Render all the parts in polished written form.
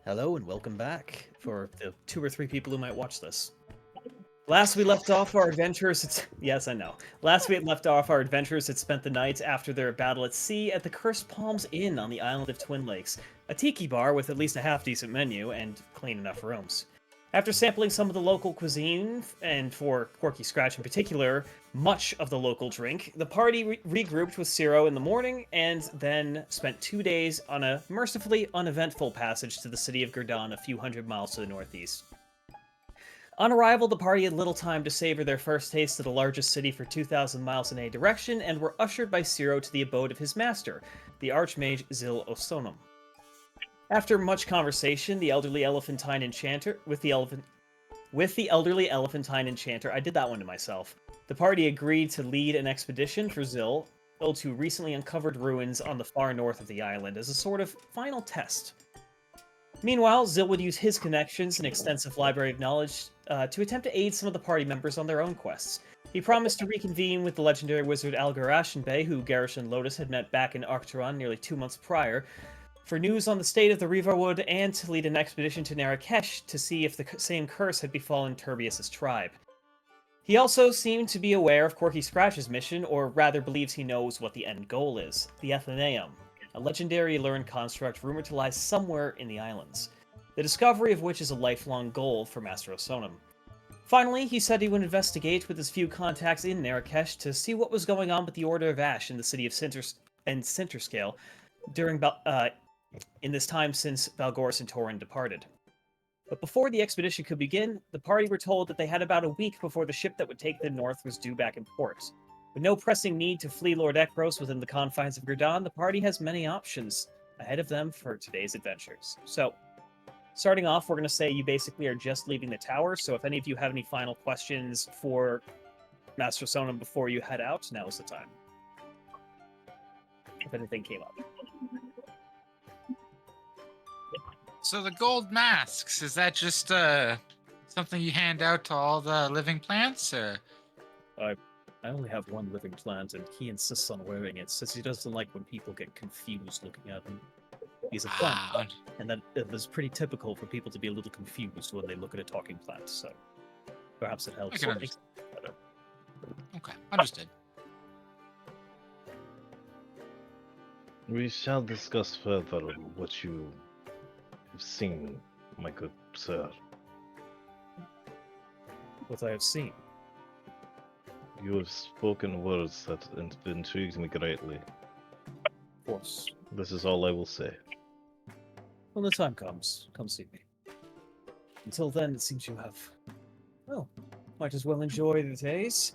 Hello and welcome back for the two or three people who might watch this. Last we left off our adventurers. Yes, I know. Last we had left off our adventurers had spent the night after their battle at sea at the Cursed Palms Inn on the island of Twin Lakes, a tiki bar with at least a half-decent menu and clean enough rooms. After sampling some of the local cuisine, and for Corky Scratch in particular, much of the local drink, the party regrouped with Ciro in the morning and then spent 2 days on a mercifully uneventful passage to the city of Gurdon a few hundred miles to the northeast. On arrival, the party had little time to savor their first taste of the largest city for 2,000 miles in any direction and were ushered by Ciro to the abode of his master, the Archmage Zil Osonum. After much conversation, the elderly elephantine enchanter I did that one to myself. The party agreed to lead an expedition for Zil to recently uncovered ruins on the far north of the island as a sort of final test. Meanwhile, Zil would use his connections and extensive library of knowledge to attempt to aid some of the party members on their own quests. He promised to reconvene with the legendary wizard Algar Ashenbay, who Garish and Lotus had met back in Arcturon nearly 2 months prior, for news on the state of the Reaverwood and to lead an expedition to Narakesh to see if the same curse had befallen Turbius's tribe. He also seemed to be aware of Corky Scratch's mission, or rather believes he knows what the end goal is, the Athenaeum, a legendary learned construct rumored to lie somewhere in the islands, the discovery of which is a lifelong goal for Master Osonum. Finally, he said he would investigate with his few contacts in Narakesh to see what was going on with the Order of Ash in the city of Sinterscale during in this time since Balgoris and Torin departed. But before the expedition could begin, the party were told that they had about a week before the ship that would take them north was due back in port. With no pressing need to flee Lord Ekros within the confines of Gurdon, the party has many options ahead of them for today's adventures. So, starting off, we're going to say you basically are just leaving the tower, so if any of you have any final questions for Master Sonum before you head out, now is the time. If anything came up. So the gold masks, is that just something you hand out to all the living plants? Or? I only have one living plant, and he insists on wearing it, since he doesn't like when people get confused looking at him. He's a plant, and that is pretty typical for people to be a little confused when they look at a talking plant, so perhaps it helps. Okay, understood. We shall discuss further what you have seen, my good sir. What I have seen? You have spoken words that intrigued me greatly. Of course. This is all I will say. When the time comes, come see me. Until then, it seems you have... Well, might as well enjoy the days.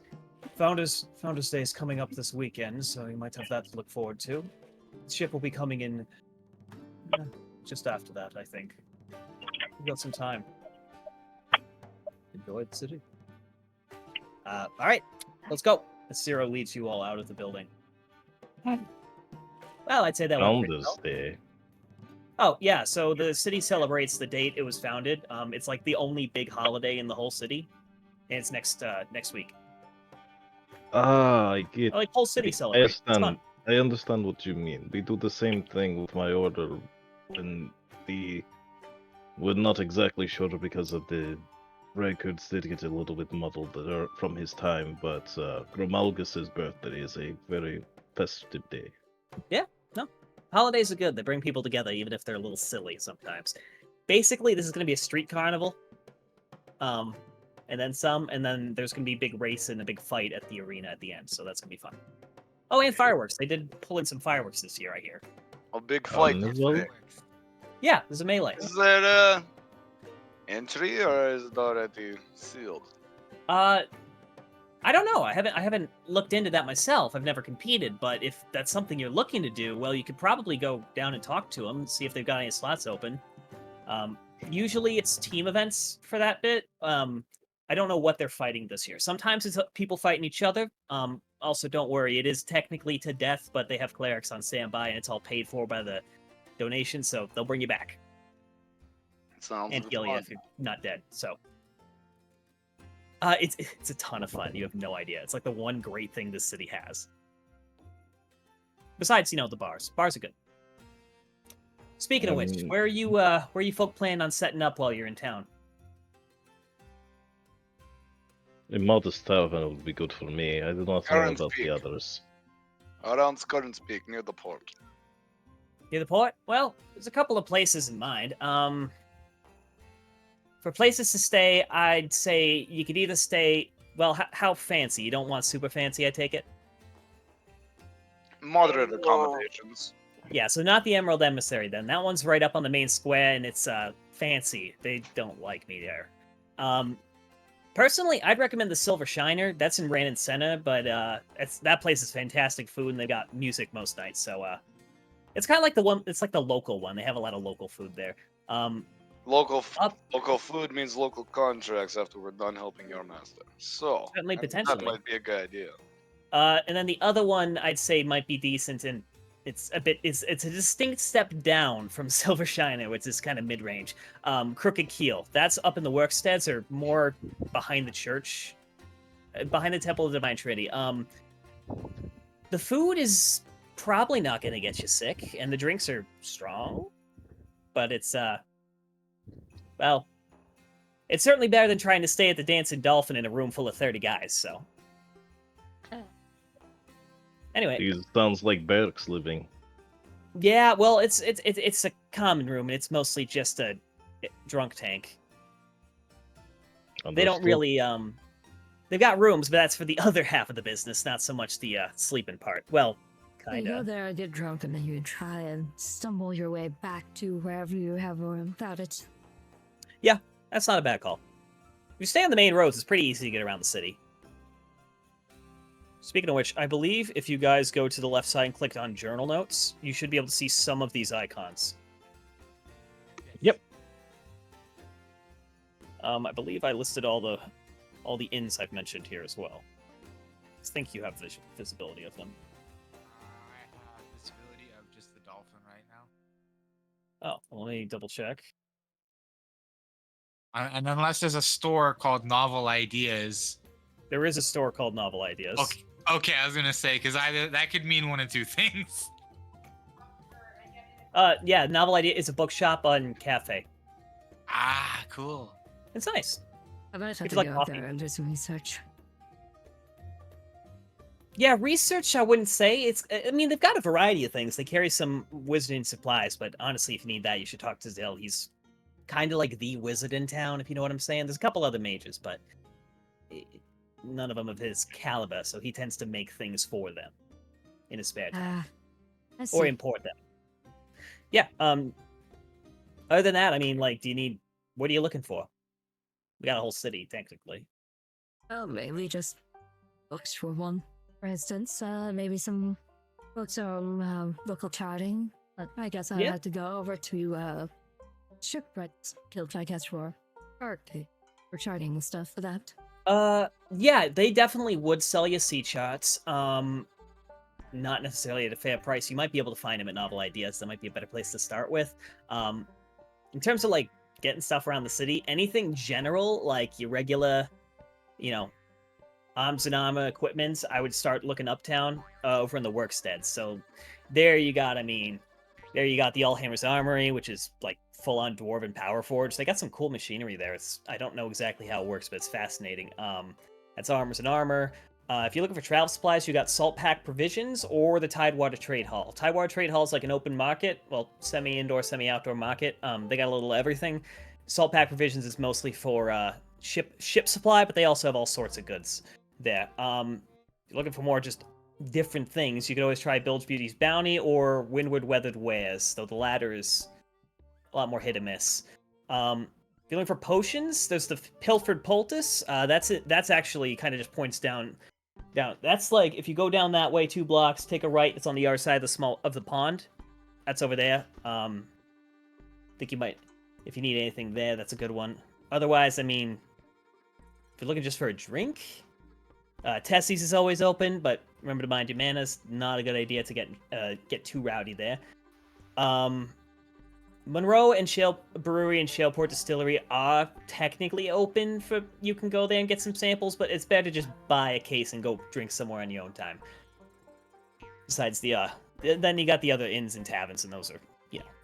Founders Day is coming up this weekend, so you might have that to look forward to. The ship will be coming in just after that, I think. We've got some time. Enjoy the city. Alright, let's go. Ciro leads you all out of the building. Well, I'd say that went pretty well. Founders Day. Oh, yeah, so the city celebrates the date it was founded. It's like the only big holiday in the whole city. And it's next week. I get. Like, whole city celebrates. I understand what you mean. We do the same thing with my order, and we're not exactly sure because of the records did get a little bit muddled from his time, but Gromalgus's birthday is a very festive day. Yeah, no. Holidays are good. They bring people together, even if they're a little silly sometimes. Basically, this is going to be a street carnival. And then some, and then there's going to be a big race and a big fight at the arena at the end, so that's going to be fun. Oh, and fireworks. They did pull in some fireworks this year, I hear. A big fight. Yeah, there's a melee. Is there entry or is it already sealed? I don't know. I haven't looked into that myself. I've never competed, but if that's something you're looking to do, well, you could probably go down and talk to them and see if they've got any slots open. Usually it's team events for that bit. I don't know what they're fighting this year. Sometimes it's people fighting each other. Also, don't worry, it is technically to death, but they have clerics on standby, and it's all paid for by the donation, so they'll bring you back. Sounds and heal you if you're not dead, so. It's a ton of fun. You have no idea. It's like the one great thing this city has. Besides, the bars. Bars are good. Speaking of which, where are you folk planning on setting up while you're in town? A modest tavern would be good for me. I do not know Current about peak. the others. Around Current Peak, near the port. Near the port? Well, there's a couple of places in mind. For places to stay, I'd say you could either stay. Well, how fancy? You don't want super fancy, I take it. Moderate accommodations. Yeah, so not the Emerald Emissary then. That one's right up on the main square, and it's fancy. They don't like me there. Personally, I'd recommend the Silver Shiner. That's in Rain and Senna, but that place is fantastic food, and they've got music most nights. So it's kind of like the one. It's like the local one. They have a lot of local food there. Local food means local contracts after we're done helping your master. So Certainly, I think potentially. that might be a good idea. And then the other one I'd say might be decent, and it's a distinct step down from Silver Shiner, which is kind of mid-range. Crooked Keel. That's up in the worksteads, or more behind the church, behind the Temple of the Divine Trinity. The food is probably not going to get you sick, and the drinks are strong, but it's well, it's certainly better than trying to stay at the Dancing Dolphin in a room full of 30 guys. So. Anyway, It sounds like barracks living. yeah, well, it's a common room, and it's mostly just a drunk tank. They don't Understood. really they've got rooms, but that's for the other half of the business, not so much the sleeping part. Well, You go kinda. there, get drunk, and then you try and stumble your way back to wherever you have a room without it. That's not a bad call. If you stay on the main roads, it's pretty easy to get around the city. Speaking of which, I believe if you guys go to the left side and click on journal notes, you should be able to see some of these icons. Yep. I believe I listed all the inns I've mentioned here as well. I think you have visibility of them. I have visibility of just the dolphin right now. Oh, well, let me double check. And unless there's a store called Novel Ideas. There is a store called Novel Ideas. Okay, I was gonna say because either that could mean one of two things. Yeah, Novel Idea is a bookshop on cafe. Ah, cool. It's nice. I might have If to you like go out coffee. there and do some research. Yeah, research, I wouldn't say. I mean, they've got a variety of things. They carry some wizarding supplies, but honestly, if you need that, you should talk to Zill. He's kind of like the wizard in town, if you know what I'm saying. There's a couple other mages, but none of them of his caliber, so he tends to make things for them in his spare time. I Or see. import them. Yeah, other than that, I mean, like, what are you looking for? We got a whole city, technically. Well, maybe just books for one. For instance, maybe some books on local charting. But I guess I Yeah. had to go over to Shipwrights Guild, I guess, for charting and stuff for that. Yeah, they definitely would sell you sea charts. Not necessarily at a fair price. You might be able to find them at Novel Ideas. That might be a better place to start with. In terms of like getting stuff around the city, anything general, like your regular, arms and armor equipment, I would start looking uptown over in the worksteads. So there you got the Allhammer's Armory, which is like full-on Dwarven Power Forge. They got some cool machinery there. I don't know exactly how it works, but it's fascinating. That's Armors and Armor. If you're looking for travel supplies, you got Salt Pack Provisions or the Tidewater Trade Hall. Tidewater Trade Hall is like an open market, well, semi-indoor, semi-outdoor market. They got a little everything. Salt Pack Provisions is mostly for ship supply, but they also have all sorts of goods there. If you're looking for more just different things, you could always try Bilge Beauty's Bounty or Windward Weathered Wares, though the latter is a lot more hit and miss. If you're looking for potions, there's the Pilfered Poultice. That's actually kind of just points down. That's like if you go down that way 2 blocks, take a right. It's on the other side of the pond. That's over there. Think you might, if you need anything there, that's a good one. Otherwise, I mean, if you're looking just for a drink, Tessie's is always open, but remember to mind your manners. Not a good idea to get too rowdy there. Monroe and Shale Brewery and Shaleport Distillery are technically open for you can go there and get some samples, but it's better to just buy a case and go drink somewhere on your own time. Besides then you got the other inns and taverns, and those are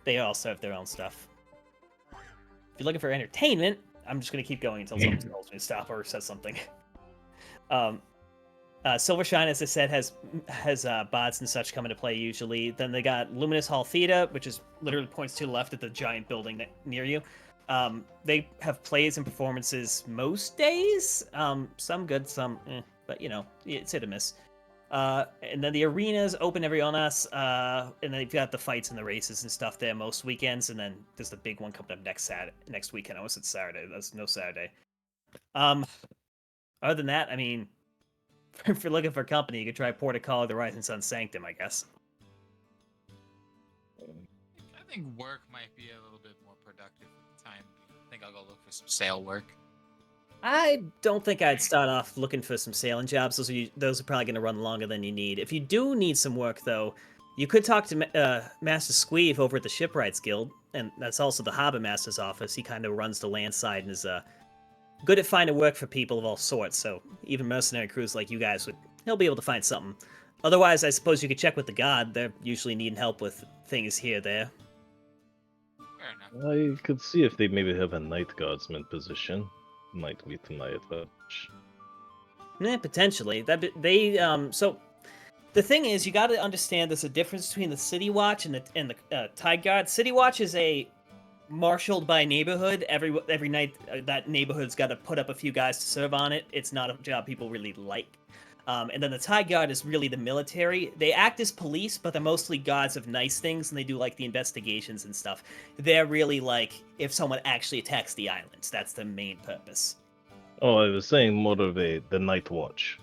they also have their own stuff. If you're looking for entertainment, I'm just gonna keep going until someone tells me to stop or says something. Silvershine, as I said, has bots and such come into play usually. Then they got Luminous Hall Theater, which is literally points to the left at the giant building near you. They have plays and performances most days. Some good, some but it's hit or miss. And then the arena's open every on us. And then they've got the fights and the races and stuff there most weekends. And then there's the big one coming up next weekend. I almost said Saturday. That's no Saturday. Other than that, I mean, if you're looking for company, you could try Portico, the Rising Sun Sanctum, I guess. I think work might be a little bit more productive at the time. I think I'll go look for some sale work. I don't think I'd start off looking for some sailing jobs. Those are probably going to run longer than you need. If you do need some work, though, you could talk to Master Squeeve over at the Shipwrights Guild, and that's also the Harbor Master's office. He kind of runs the land side and is good at finding work for people of all sorts, so even mercenary crews like you guys he'll be able to find something. Otherwise, I suppose you could check with the God. They're usually needing help with things here, there. Fair enough. I could see if they maybe have a night guardsman position. Might be to my advantage. Potentially. So the thing is, you got to understand there's a difference between the City Watch and the Tide Guard. City Watch is a marshaled by neighborhood. Every night, that neighborhood's got to put up a few guys to serve on it. It's not a job people really like. And then the Tide Guard is really the military. They act as police, but they're mostly guards of nice things, and they do like the investigations and stuff. They're really like if someone actually attacks the islands. That's the main purpose. Oh, I was saying more of the Night Watch.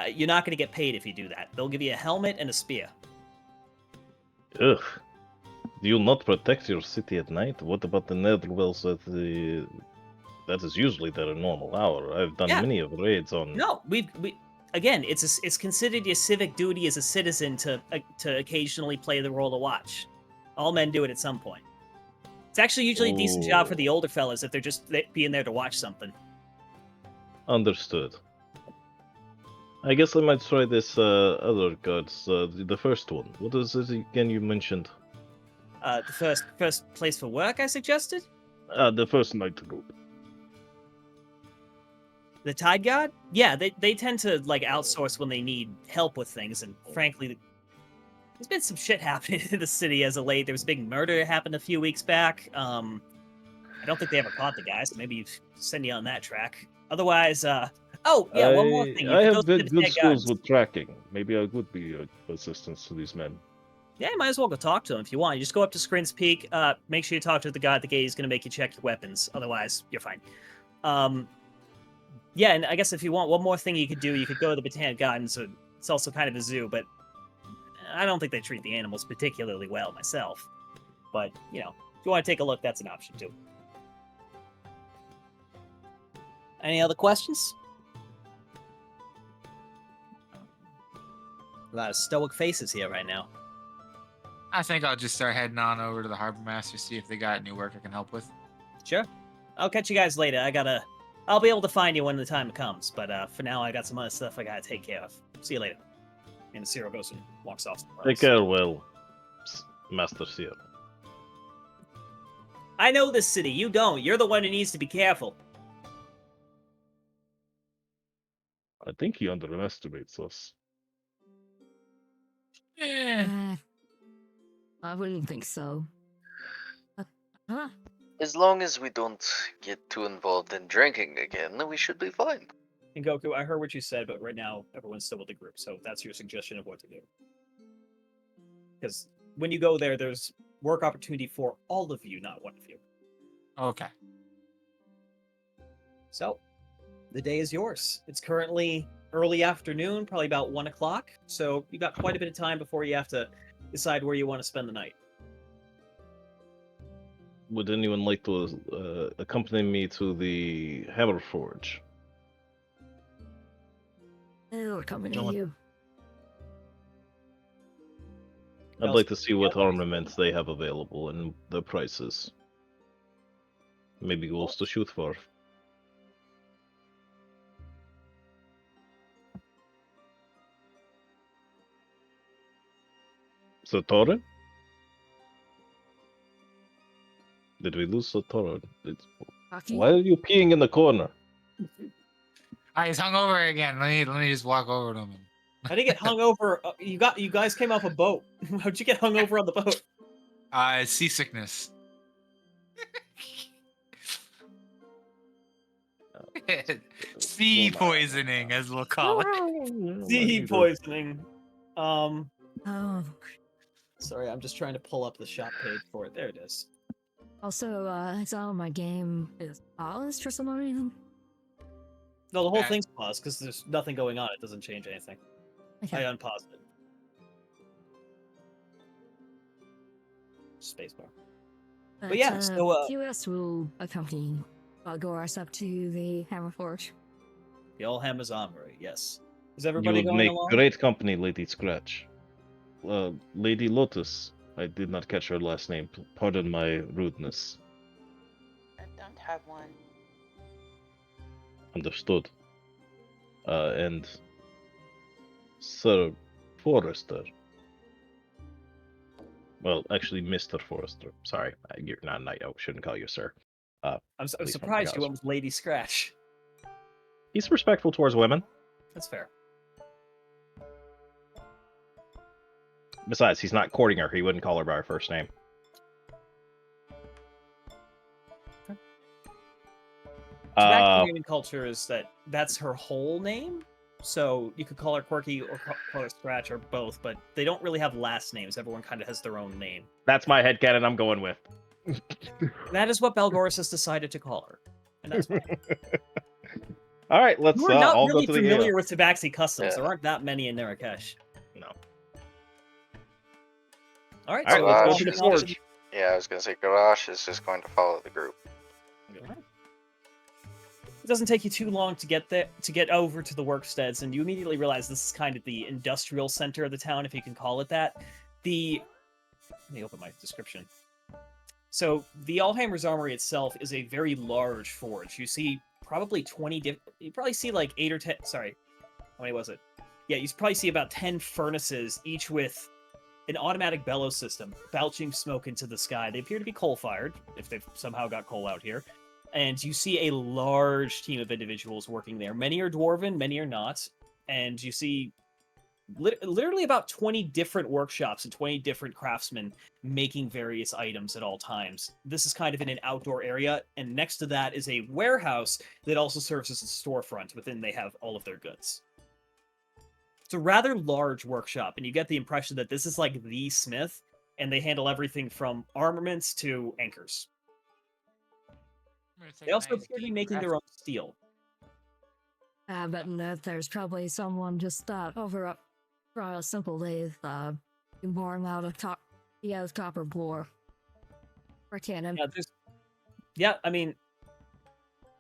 You're not going to get paid if you do that. They'll give you a helmet and a spear. Ugh. Do you not protect your city at night? What about the netherwells that is usually their normal hour? I've done many of raids on. No, we again, it's considered your civic duty as a citizen to occasionally play the role of watch. All men do it at some point. It's actually usually a decent job for the older fellas if they're just being there to watch something. Understood. I guess I might try this other guards, the first one. What is it again you mentioned? The first place for work I suggested? The first night group. The Tide Guard? Yeah, they tend to like outsource when they need help with things, and frankly, there's been some shit happening in the city as of late. There was a big murder that happened a few weeks back. I don't think they ever caught the guy, so maybe you send you on that track. Otherwise, one more thing. I have good skills with tracking. Maybe I would be of assistance to these men. Yeah, you might as well go talk to him if you want. You just go up to Scrin's Peak. Make sure you talk to the guy at the gate. He's going to make you check your weapons. Otherwise, you're fine. Yeah, and I guess if you want one more thing you could do, you could go to the Botanic Gardens. So it's also kind of a zoo, but I don't think they treat the animals particularly well myself. But, if you want to take a look, that's an option too. Any other questions? A lot of stoic faces here right now. I think I'll just start heading on over to the Harbor Master, see if they got any work I can help with. Sure. I'll catch you guys later. I'll be able to find you when the time comes, but for now I got some other stuff I gotta take care of. See you later. And Cyril goes and walks off. Take care, well, Master Seer. I know this city, you don't. You're the one who needs to be careful. I think he underestimates us. Yeah. I wouldn't think so. Huh? As long as we don't get too involved in drinking again, we should be fine. And Goku, I heard what you said, but right now everyone's still with the group, so that's your suggestion of what to do. Because when you go there, there's work opportunity for all of you, not one of you. Okay. So, the day is yours. It's currently early afternoon, probably about 1 o'clock, so you've got quite a bit of time before you have to decide where you want to spend the night. Would anyone like to accompany me to the Hammer Forge? I'll accompany you. I'd like to see what armaments they have available and the prices. Maybe goals to shoot for. So, Tore? Did we lose the Toro? Hockey? Why are you peeing in the corner? He's hungover again. Let me just walk over to him. I didn't get hung over. You guys came off a boat. How'd you get hung over on the boat? Seasickness. Sea poisoning, as we'll call it. Sea poisoning. Oh, Sorry, I'm just trying to pull up the shop page for it. There it is. also, I saw my game is paused for some reason. No, the whole thing's paused because there's nothing going on. It doesn't change anything. Okay. I unpaused it. Spacebar. But yeah, so QS will accompany Goras up to the Hammerforge. the All Hammers Armory, yes. Is You everybody would going make along? great company, Lady Scratch. Lady Lotus. I did not catch her last name. Pardon my rudeness. I don't have one. Understood. And Sir Forrester. Well, actually, Mr. Forrester. Sorry, you're not a knight. I shouldn't call you sir. I'm please surprised don't you went with Lady Scratch. He's respectful towards women. That's fair. Besides, he's not courting her. He wouldn't call her by her first name. Tobacco gaming culture is that's her whole name. So you could call her Quirky or call her Scratch or both, but they don't really have last names. Everyone kind of has their own name. That's my headcanon I'm going with. That is what Belgoris has decided to call her. And that's fine. All right, let's We're not all really go to the familiar ale. with Tabaxi customs. Yeah. There aren't that many in Marrakesh. No. All right, All right, so let's Garage go to the is forge. just- Yeah, I was gonna say Garage is just going to follow the group. It doesn't take you too long to get there, to get over to the worksteads, and you immediately realize this is kind of the industrial center of the town, if you can call it that. Let me open my description. So the Allhammer's Armory itself is a very large forge. You see probably 20 you probably see like 8 or 10, sorry, how many was it? Yeah, you probably see about 10 furnaces, each with an automatic bellow system, belching smoke into the sky. They appear to be coal-fired, if they've somehow got coal out here. And you see a large team of individuals working there. Many are dwarven, many are not. And you see literally about 20 different workshops and 20 different craftsmen making various items at all times. This is kind of in an outdoor area, and next to that is a warehouse that also serves as a storefront. Within they have all of their goods. It's a rather large workshop, and you get the impression that this is like the smith, and they handle everything from armaments to anchors. They also appear to be making their own steel. But there's probably someone just over up for a simple lathe, boring out a copper bore or cannon. Yeah, I mean,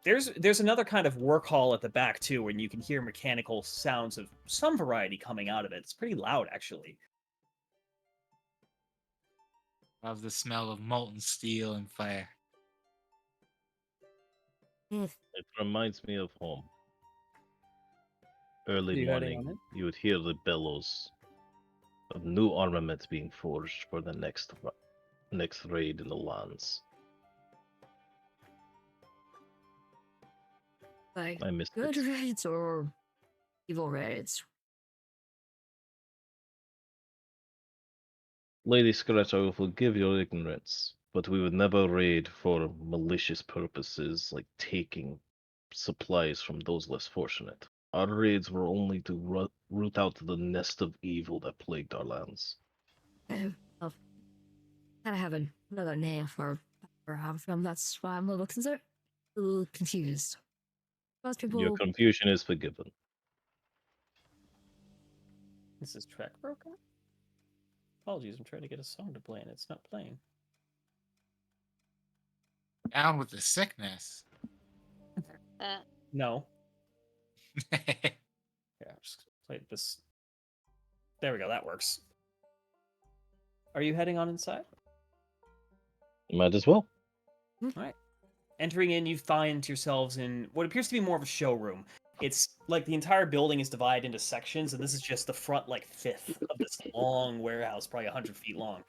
there's another kind of work hall at the back too, and you can hear mechanical sounds of some variety coming out of it. It's pretty loud, actually. Love the smell of molten steel and fire. It reminds me of home. Early You heading morning, on it? you would hear the bellows of new armament being forged for the next raid in the lands. Like I missed good it. raids or evil raids. Lady Scratch, I will forgive your ignorance, but we would never raid for malicious purposes like taking supplies from those less fortunate. Our raids were only to root out the nest of evil that plagued our lands. Well, I have another name for them. That's why I'm a little confused. Most people. Your confusion is forgiven. This is track broken? Apologies, I'm trying to get a song to play and it's not playing. Down with the sickness. No. Yeah, just play this. There we go, that works. Are you heading on inside? Might as well. Alright. Entering in, you find yourselves in what appears to be more of a showroom. It's like the entire building is divided into sections, and this is just the front, like, fifth of this long warehouse, probably 100 feet long.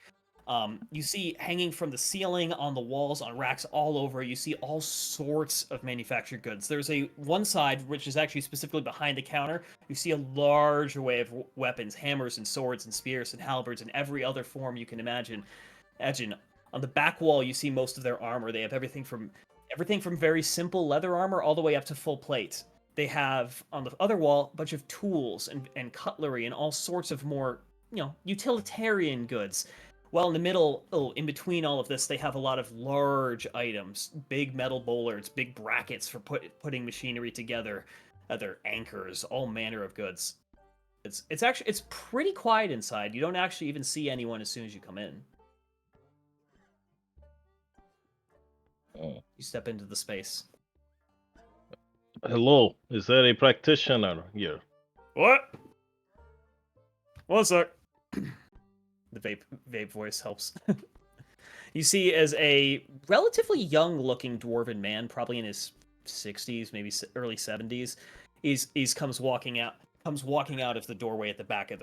You see hanging from the ceiling, on the walls, on racks all over, you see all sorts of manufactured goods. There's one side, which is actually specifically behind the counter, you see a large array of weapons, hammers and swords and spears and halberds and every other form you can imagine. On the back wall, you see most of their armor. They have everything from very simple leather armor all the way up to full plate. They have, on the other wall, a bunch of tools and cutlery and all sorts of more, utilitarian goods. Well, in the middle, in between all of this, they have a lot of large items, big metal bollards, big brackets for putting machinery together, other anchors, all manner of goods. It's pretty quiet inside. You don't actually even see anyone as soon as you come in. Oh. You step into the space. Hello, is there a practitioner here? What? One sec. The vape voice helps. You see as a relatively young-looking dwarven man, probably in his 60s, maybe early 70s, he's comes walking out of the doorway at the back of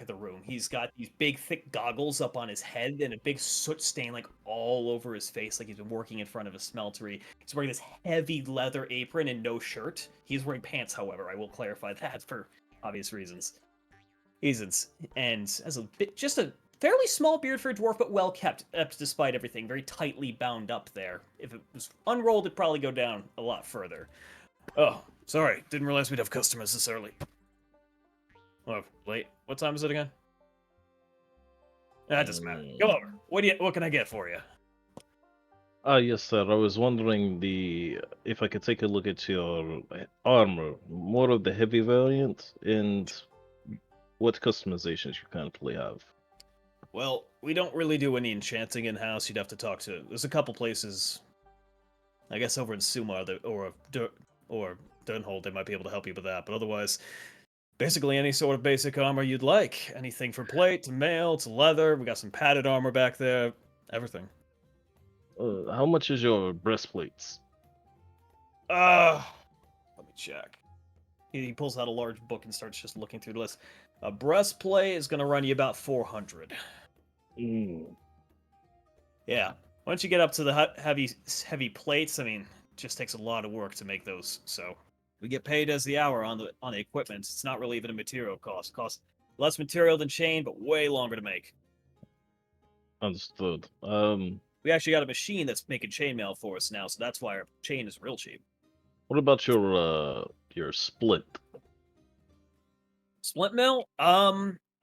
the room. He's got these big thick goggles up on his head and a big soot stain like all over his face, like he's been working in front of a smeltery. He's wearing this heavy leather apron and no shirt. He's wearing pants, however. I will clarify that for obvious reasons. And has just a fairly small beard for a dwarf, but well kept despite everything. Very tightly bound up there. If it was unrolled, it'd probably go down a lot further. Oh, sorry. Didn't realize we'd have customers this early. Oh, late. What time is it again? That doesn't matter. Come over. What can I get for you? Yes, sir. I was wondering if I could take a look at your armor, more of the heavy variant, and what customizations you currently have. Well, we don't really do any enchanting in-house. You'd have to talk to... There's a couple places, I guess over in Sumar or Durnhold, they might be able to help you with that. But otherwise, basically any sort of basic armor you'd like. Anything from plate to mail to leather. We got some padded armor back there. Everything. How much is your breastplates? Let me check. He pulls out a large book and starts just looking through the list. A breastplate is going to run you about 400. Yeah. Once you get up to the heavy plates, I mean, it just takes a lot of work to make those. So we get paid as the hour on the equipment. It's not really even a material cost. It costs less material than chain, but way longer to make. Understood. We actually got a machine that's making chainmail for us now, so that's why our chain is real cheap. What about your split? Splint mill?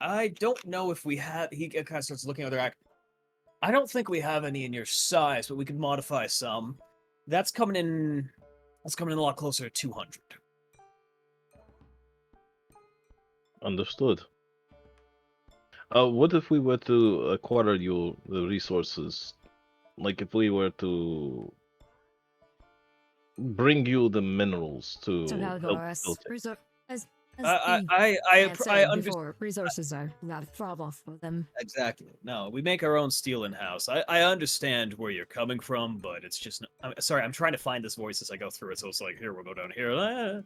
I don't know if we have. He kind of starts looking at their act. I don't think we have any in your size, but we could modify some. That's coming in a lot closer to 200. Understood. What if we were to acquire the resources? Like if we were to bring you the minerals to So now, help Doris, build it. I understand. before, resources are not a problem for them. Exactly. No, we make our own steel in house. I understand where you're coming from, but it's just. Sorry, I'm trying to find this voice as I go through it. So it's like, here we'll go down here.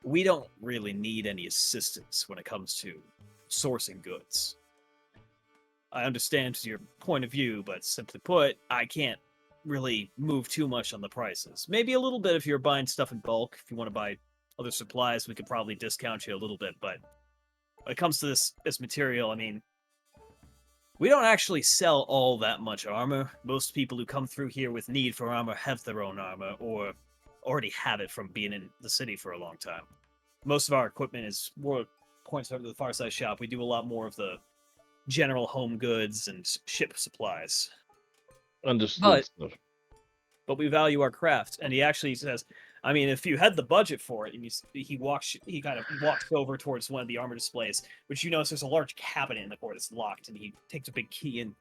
We don't really need any assistance when it comes to sourcing goods. I understand your point of view, but simply put, I can't really move too much on the prices. Maybe a little bit if you're buying stuff in bulk. If you want to buy other supplies, we could probably discount you a little bit. But when it comes to this material, I mean, we don't actually sell all that much armor. Most people who come through here with need for armor have their own armor or already have it from being in the city for a long time. Most of our equipment is more points over to the far side shop. We do a lot more of the general home goods and ship supplies. Understood. But we value our craft. And he actually says, I mean, if you had the budget for it, and he kind of walks over towards one of the armor displays, which you notice there's a large cabinet in the corner that's locked, and he takes a big key and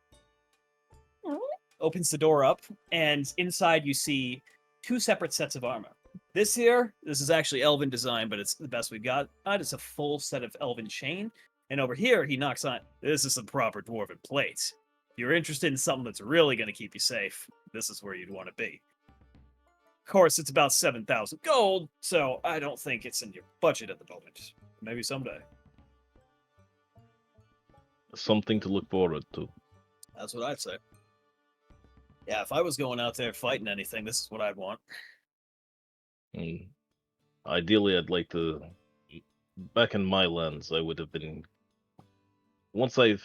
opens the door up, and inside you see 2 separate sets of armor. This is actually elven design, but it's the best we've got. It's a full set of elven chain. And over here, he knocks on, this is some proper dwarven plate. If you're interested in something that's really going to keep you safe, this is where you'd want to be. Of course, it's about 7,000 gold, so I don't think it's in your budget at the moment. Maybe someday. Something to look forward to. That's what I'd say. Yeah, if I was going out there fighting anything, this is what I'd want. Mm. Ideally, I'd like to. Back in my lands, I would have been. Once I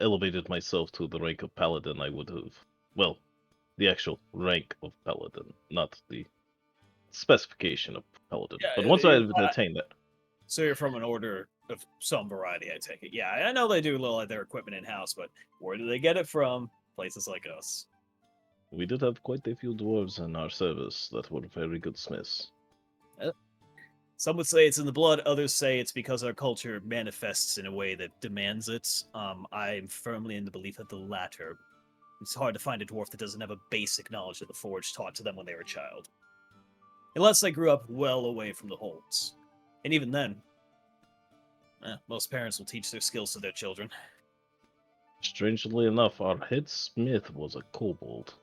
elevated myself to the rank of paladin, I would have. Well, the actual rank of paladin, not the specification of paladin. Yeah, But once I you had want- attained that, So you're from an order of some variety, I take it. Yeah, I know they do a little of their equipment in-house, but where do they get it from? Places like us. we did have quite a few dwarves in our service that were very good smiths. Some would say it's in the blood, others say it's because our culture manifests in a way that demands it. I'm firmly in the belief that the latter. It's hard to find a dwarf that doesn't have a basic knowledge of the forge taught to them when they were a child. Unless they grew up well away from the holds. And even then, most parents will teach their skills to their children. Strangely enough, our head smith was a kobold.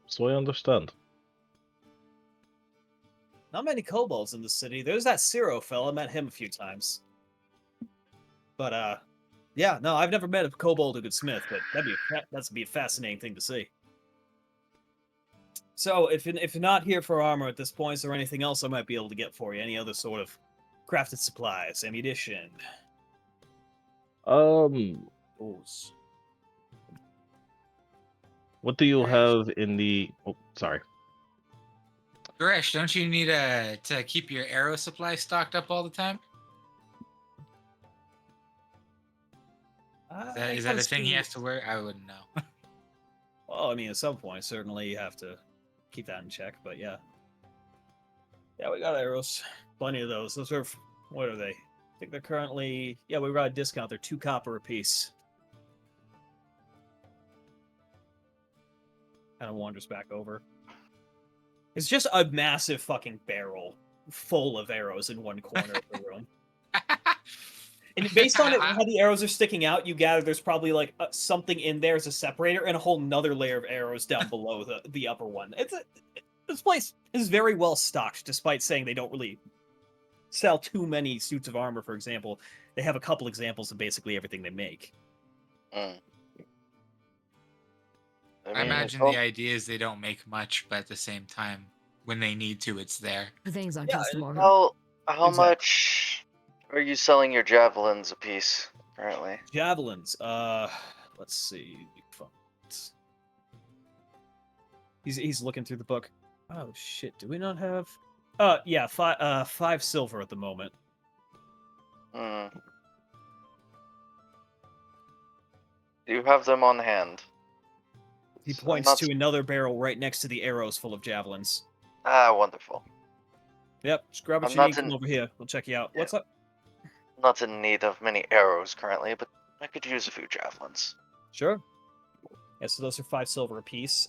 So I understand. Not many kobolds in the city. There's that Ciro fella, met him a few times. But, yeah, no, I've never met a kobold who could smith, but that'd be a fascinating thing to see. So, if you're not here for armor at this point, is there anything else I might be able to get for you? Any other sort of crafted supplies, ammunition? What do you Nice. have in the? Oh, sorry. Goresh, don't you need to keep your arrow supply stocked up all the time? Is that a thing he has to wear? I wouldn't know. Well, I mean, at some point, certainly you have to keep that in check, but yeah. Yeah, we got arrows. Plenty of those. Those are, what are they? I think they're currently, yeah, we got a discount. They're 2 copper a piece. Kind of wanders back over. It's just a massive fucking barrel full of arrows in one corner of the room. And based on how the arrows are sticking out, you gather there's probably like something in there as a separator and a whole nother layer of arrows down below the upper one. This place is very well stocked, despite saying they don't really sell too many suits of armor, for example. They have a couple examples of basically everything they make. Mm. I imagine the idea is they don't make much, but at the same time, when they need to, it's there. The things on Yeah, custom order. How Exactly. much are you selling your javelins a piece currently? Javelins. Let's see. He's looking through the book. Oh shit! Do we not have? Yeah, 5 silver at the moment. Hmm. Do you have them on hand? He So points not- to another barrel right next to the arrows full of javelins. Ah, wonderful. Yep, just grab what I'm you not need. Come in- over here. We'll check you out. Yeah. What's up? Not in need of many arrows currently, but I could use a few javelins. Sure. Yeah, so those are 5 silver a piece.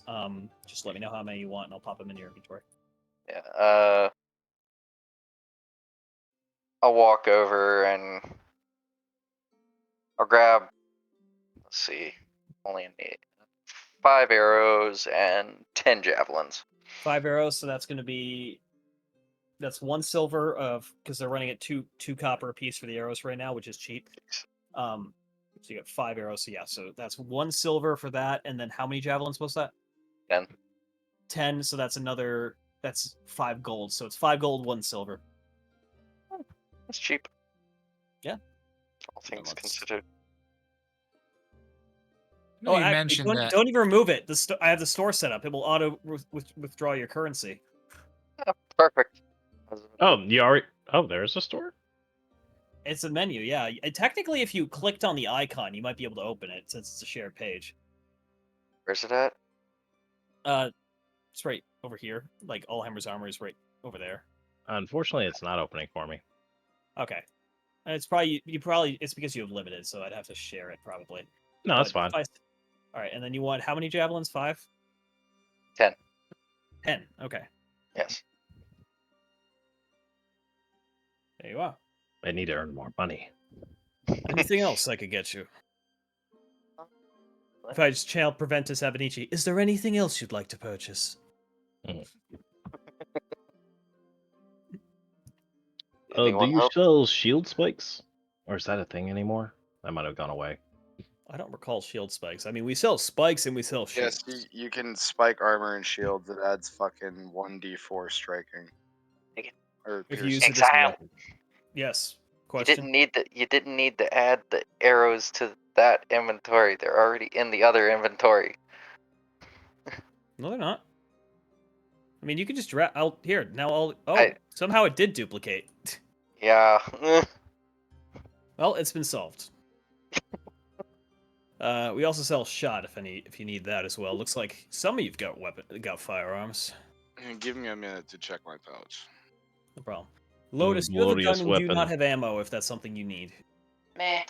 Just let me know how many you want, and I'll pop them in your inventory. Yeah. I'll walk over and I'll grab. Let's see. Only need 5 arrows and 10 javelins. 5 arrows, so that's going to be. That's 1 silver of because they're running at two copper a piece for the arrows right now, which is cheap. So you got 5 arrows. So yeah, so that's 1 silver for that, and then how many javelins was that? 10. 10. So that's 5 gold. So it's 5 gold, 1 silver. That's cheap. Yeah. All things Let's- considered. You Actually, mentioned that. don't even remove it. I have the store set up. It will auto withdraw your currency. Perfect. Oh, you already. Oh, there's a store. It's a menu, yeah. Technically, if you clicked on the icon, you might be able to open it since it's a shared page. Where's it at? It's right over here. Like Allhammer's armor is right over there. Unfortunately, it's not opening for me. Okay. And it's probably it's because you have limited, so I'd have to share it probably. No, that's But fine. All right, and then you want how many javelins? 5? 10. 10. Okay. Yes. There you are. I need to earn more money. Anything else I could get you? If I just channel Preventus Abenici, is there anything else you'd like to purchase? Do Anyone you help? sell shield spikes? Or is that a thing anymore? That might have gone away. I don't recall shield spikes. I mean, we sell spikes and we sell shields. Yes, you can spike armor and shields. It adds fucking 1d4 striking. Or If you use piercing. it as a Exile. weapon. Yes. You Question? didn't need to add the arrows to that inventory. They're already in the other inventory. No, they're not. I mean, you can just drag out here. Now all. Oh, I- somehow it did duplicate. Yeah. Well, it's been solved. We also sell shot if you need that as well. Looks like some of you've got firearms. Give me a minute to check my pouch. No problem. Lotus, you have a gun glorious and do weapon. not have ammo if that's something you need. Meh.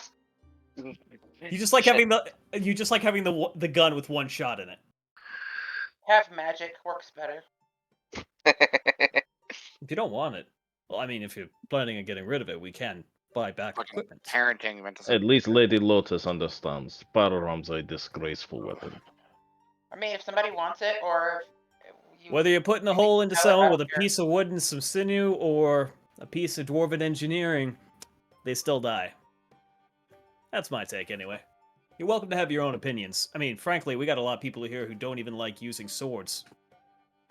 You just like having the gun with one shot in it. Have magic works better. If you don't want it, well, I mean, if you're planning on getting rid of it, we can buy back Fucking equipment. parenting meant to At least Lady Lotus understands. Firearms are a disgraceful weapon. I mean, if somebody wants it, or if you Whether you're putting a think hole into sell it, I someone don't with a care. piece of wood and some sinew or a piece of dwarven engineering, they still die. That's my take, anyway. You're welcome to have your own opinions. I mean, frankly, we got a lot of people here who don't even like using swords.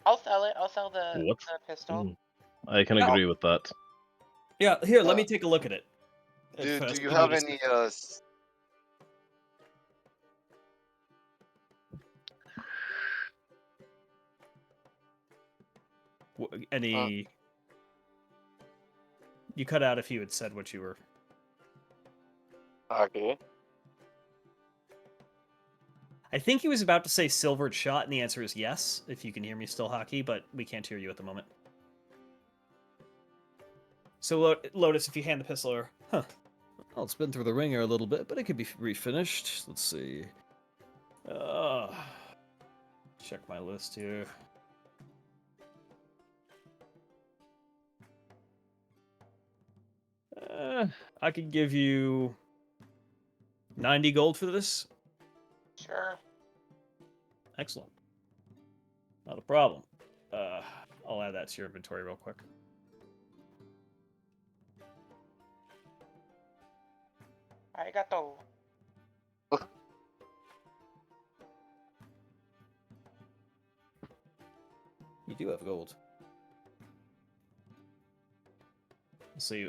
I'll sell it. I'll sell the What? pistol. I can No. agree with that. Yeah, here, let me take a look at it. Do First, you we have notice any it. Any... You cut out if you had said what you were... Okay. I think he was about to say silvered shot, and the answer is yes, if you can hear me still, Hockey, but we can't hear you at the moment. So, Lotus, if you hand the pistol over... Huh. Well, it's been through the ringer a little bit, but it could be refinished. Let's see. Check my list here. I could give you 90 gold for this. Sure. Excellent. Not a problem. I'll add that to your inventory real quick. Arigato. You do have gold. Let's see.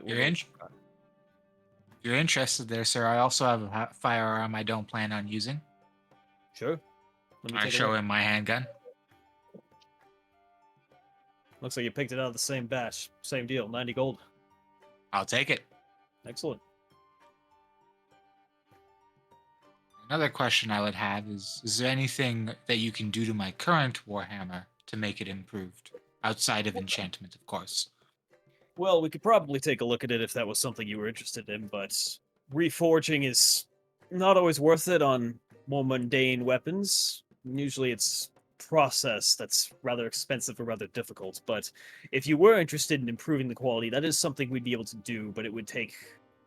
You're interested there, sir. I also have a firearm I don't plan on using. Sure. Let me I take a show look. him my handgun. Looks like you picked it out of the same batch. Same deal. 90 gold. I'll take it. Excellent. Another question I would have is there anything that you can do to my current Warhammer to make it improved? Outside of enchantment, of course. Well, we could probably take a look at it if that was something you were interested in, but reforging is not always worth it on more mundane weapons. Usually it's process that's rather expensive or rather difficult, but if you were interested in improving the quality, that is something we'd be able to do, but it would take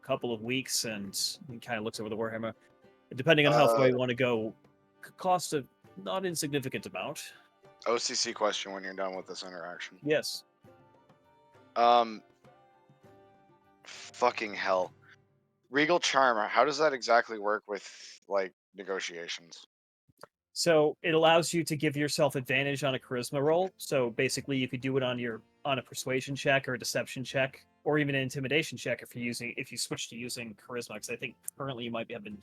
a couple of weeks, and he kind of looks over the Warhammer. Depending on how far you want to go, could cost a not insignificant amount. OCC question when you're done with this interaction. Yes. Fucking hell. Regal Charmer, how does that exactly work with, like, negotiations? So it allows you to give yourself advantage on a charisma roll. So basically, you could do it on a persuasion check or a deception check, or even an intimidation check if you switch to using charisma. Because I think currently you might be having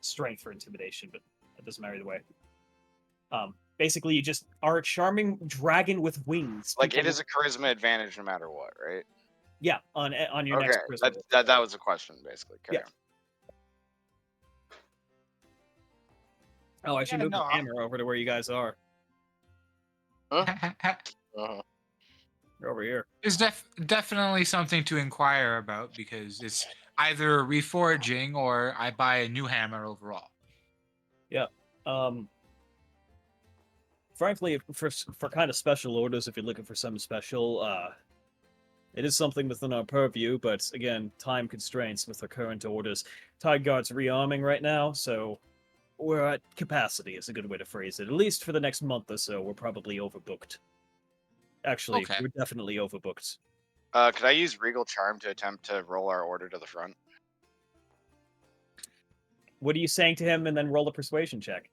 strength for intimidation, but it doesn't matter either way. Basically, you just are a charming dragon with wings. Like, it is a charisma advantage no matter what, right? Yeah, on your next charisma. That was a question, basically. Yeah. Oh, I should move the camera over to where you guys are. You're over here. There's definitely something to inquire about because it's either reforging or I buy a new hammer overall. Yeah. Frankly, for kind of special orders, if you're looking for something special, it is something within our purview, but again, time constraints with our current orders. Tide Guard's rearming right now, so we're at capacity is a good way to phrase it. At least for the next month or so, we're probably overbooked. Actually, Okay. we're definitely overbooked. Could I use Regal Charm to attempt to roll our order to the front? What are you saying to him? And then roll a persuasion check.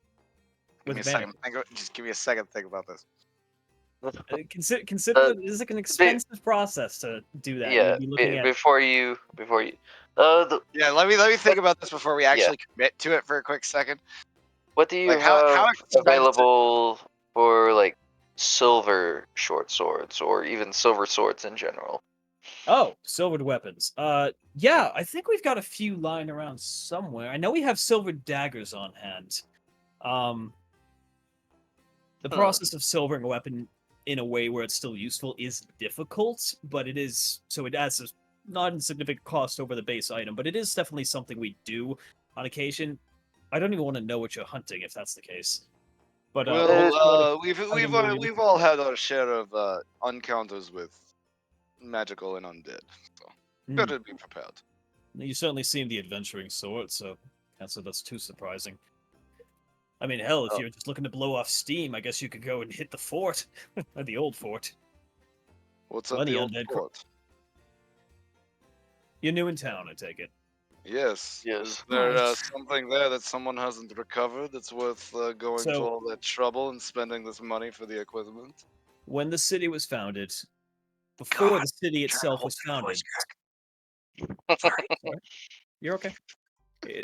Give me a second. Just give me a second to think about this. Consider that this is an expensive process to do that. Yeah, You'd be looking at before you, Yeah, let me think about this before we actually commit to it for a quick second. what do you Like, how have expensive- available for like silver short swords or even silver swords in general? silvered weapons. Yeah, I think we've got a few lying around somewhere. I know we have silvered daggers on hand. The process of silvering a weapon in a way where it's still useful is difficult, but it is so it adds a not insignificant cost over the base item, but it is definitely something we do on occasion. I don't even want to know what you're hunting if that's the case. But Well, we've all had our share of encounters with magical and undead, so better be prepared. You certainly seem the adventuring sort, so can't say that's too surprising. I mean, hell, if you're just looking to blow off steam, I guess you could go and hit the fort, or the old fort. What's up, the old fort? You're new in town, I take it. Yes. Yes. Is there something there that someone hasn't recovered that's worth going to all that trouble and spending this money for the equipment? When the city was founded, before the city itself was founded. Sorry, you're okay.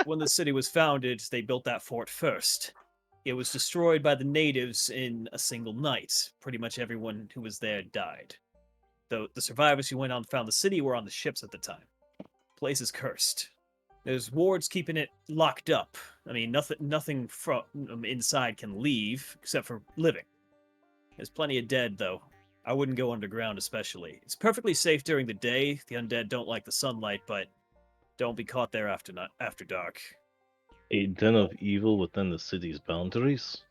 When the city was founded, they built that fort first. It was destroyed by the natives in a single night. Pretty much everyone who was there died. Though the survivors who went on and found the city were on the ships at the time. Place is cursed. There's wards keeping it locked up. I mean, nothing from inside can leave except for living. There's plenty of dead, though. I wouldn't go underground, especially. It's perfectly safe during the day. The undead don't like the sunlight, but don't be caught there after dark. A den of evil within the city's boundaries?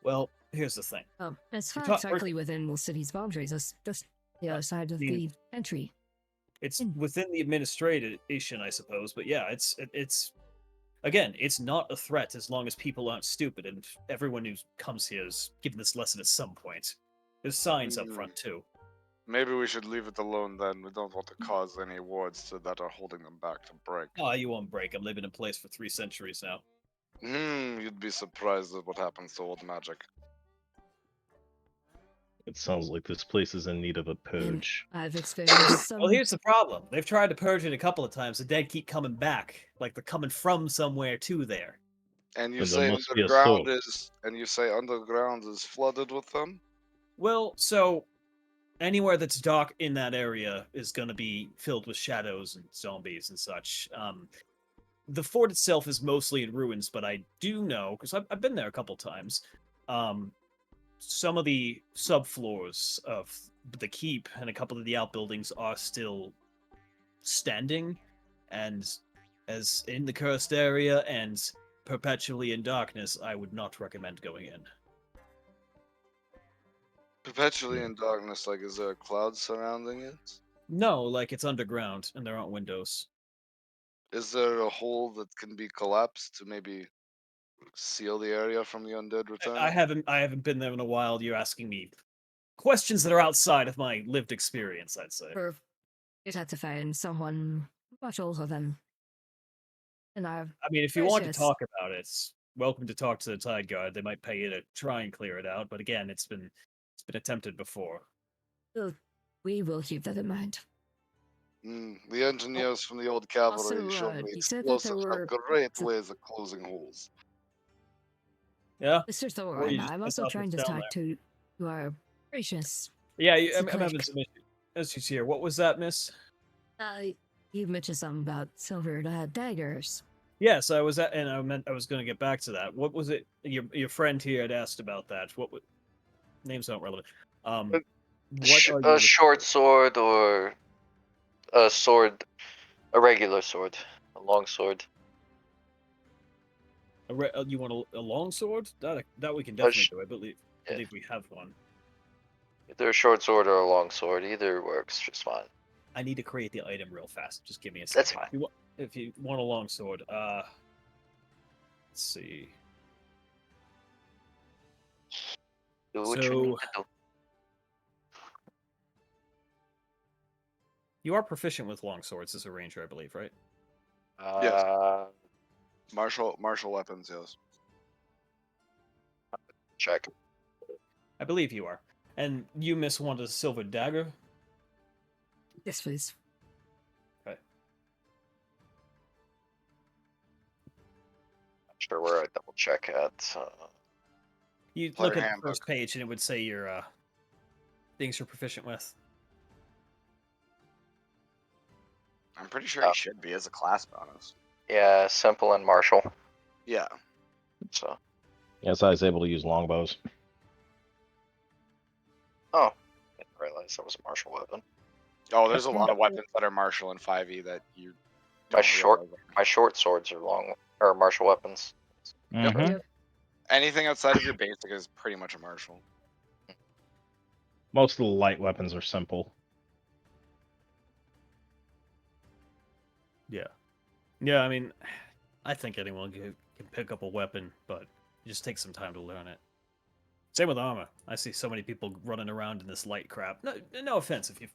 Well, here's the thing. It's not exactly within the city's boundaries. It's just the other side of the entry. It's within the administration, I suppose, but yeah, it's again, it's not a threat as long as people aren't stupid, and everyone who comes here is given this lesson at some point. There's signs up front too. Maybe we should leave it alone then. We don't want to cause any wards that are holding them back to break. Oh, you won't break. I'm living in place for 3 centuries now. You'd be surprised at what happens to old magic. It sounds like this place is in need of a purge. I've experienced some... Well, here's the problem. They've tried to purge it a couple of times. The dead keep coming back. Like they're coming from somewhere to there. And you And say there must be a underground source. underground is flooded with them? Well, so anywhere that's dark in that area is going to be filled with shadows and zombies and such. The fort itself is mostly in ruins, but I do know, because I've been there a couple times, some of the subfloors of the keep and a couple of the outbuildings are still standing, and as in the cursed area and perpetually in darkness, I would not recommend going in. Perpetually in darkness, like is there a cloud surrounding it? No, like it's underground and there aren't windows. Is there a hole that can be collapsed to maybe seal the area from the undead returning? I haven't been there in a while. You're asking me questions that are outside of my lived experience, I'd say. You'd have to find someone much older than... I mean, if you want to talk about it, welcome to talk to the Tide Guard. They might pay you to try and clear it out, but again, it's been attempted before. We will keep that in mind. The engineers from the old cavalry showed me explosives have great ways of closing holes. Yeah? Mr. Thorne, I'm also trying to talk to our gracious. Yeah, I'm having some issues here. What was that, miss? You mentioned something about silver daggers. Yes, I was and I was going to get back to that. What was it? Your friend here had asked about that. Names aren't relevant. A short sword or a sword, a regular sword, a long sword. You want a long sword? That we can definitely do. I believe we have one. Either a short sword or a long sword, either works just fine. I need to create the item real fast. Just give me a second. That's fine. If you want a long sword, let's see. Do what you need to do. You are proficient with long swords as a ranger, I believe, right? Yes. Martial weapons, yes. Check. I believe you are. And you, Miss, want a silver dagger? Yes, please. Okay. Not sure where I double check at. You Player look at the handbook. first page, and it would say your things you're proficient with. I'm pretty sure Oh. he should be as a class bonus. Yeah, simple and martial. Yeah. So. Yes, I was able to use longbows. Oh, didn't realize that was a martial weapon. Oh, there's a lot of weapons that are martial in 5e that you My don't short, realize. my short swords are martial weapons. Mm-hmm. Yep. Anything outside of your basic is pretty much a martial. Most of the light weapons are simple. Yeah. Yeah, I mean, I think anyone can pick up a weapon, but it just takes some time to learn it. Same with armor. I see so many people running around in this light crap. No offense if you.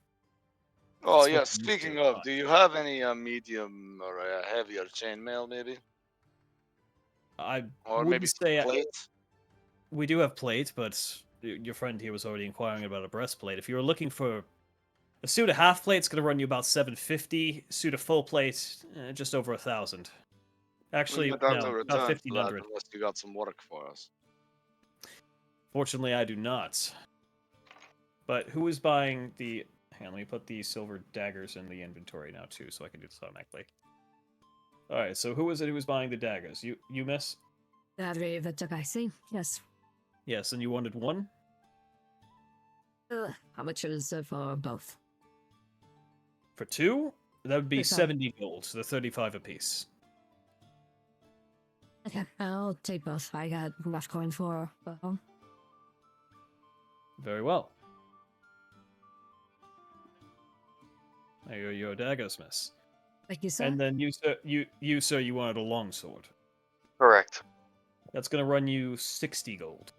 Oh That's yeah. what you used Speaking to, of, but- do you have any medium or heavier chainmail, maybe, I or wouldn't maybe say plate? we do have plate, but your friend here was already inquiring about a breastplate. If you were looking for a suit of half plate, it's going to run you about 750. Suit of full plate, just over 1,000. Actually, We might have no, to about return for that 1,500. unless you got some work for us. Fortunately, I do not. But who is buying the... Hang on, let me put the silver daggers in the inventory now, too, so I can do this automatically. Alright, so who is it who was buying the daggers? You, miss? I see. Yes. Yes, and you wanted one? How much is it for both? For two? That would be 35. 70 gold, so they're 35 apiece. Okay, I'll take both. I got enough coin for both. Very well. There are your daggers, miss. Thank you, sir. And then sir, you wanted a longsword. Correct. That's gonna run you 60 gold.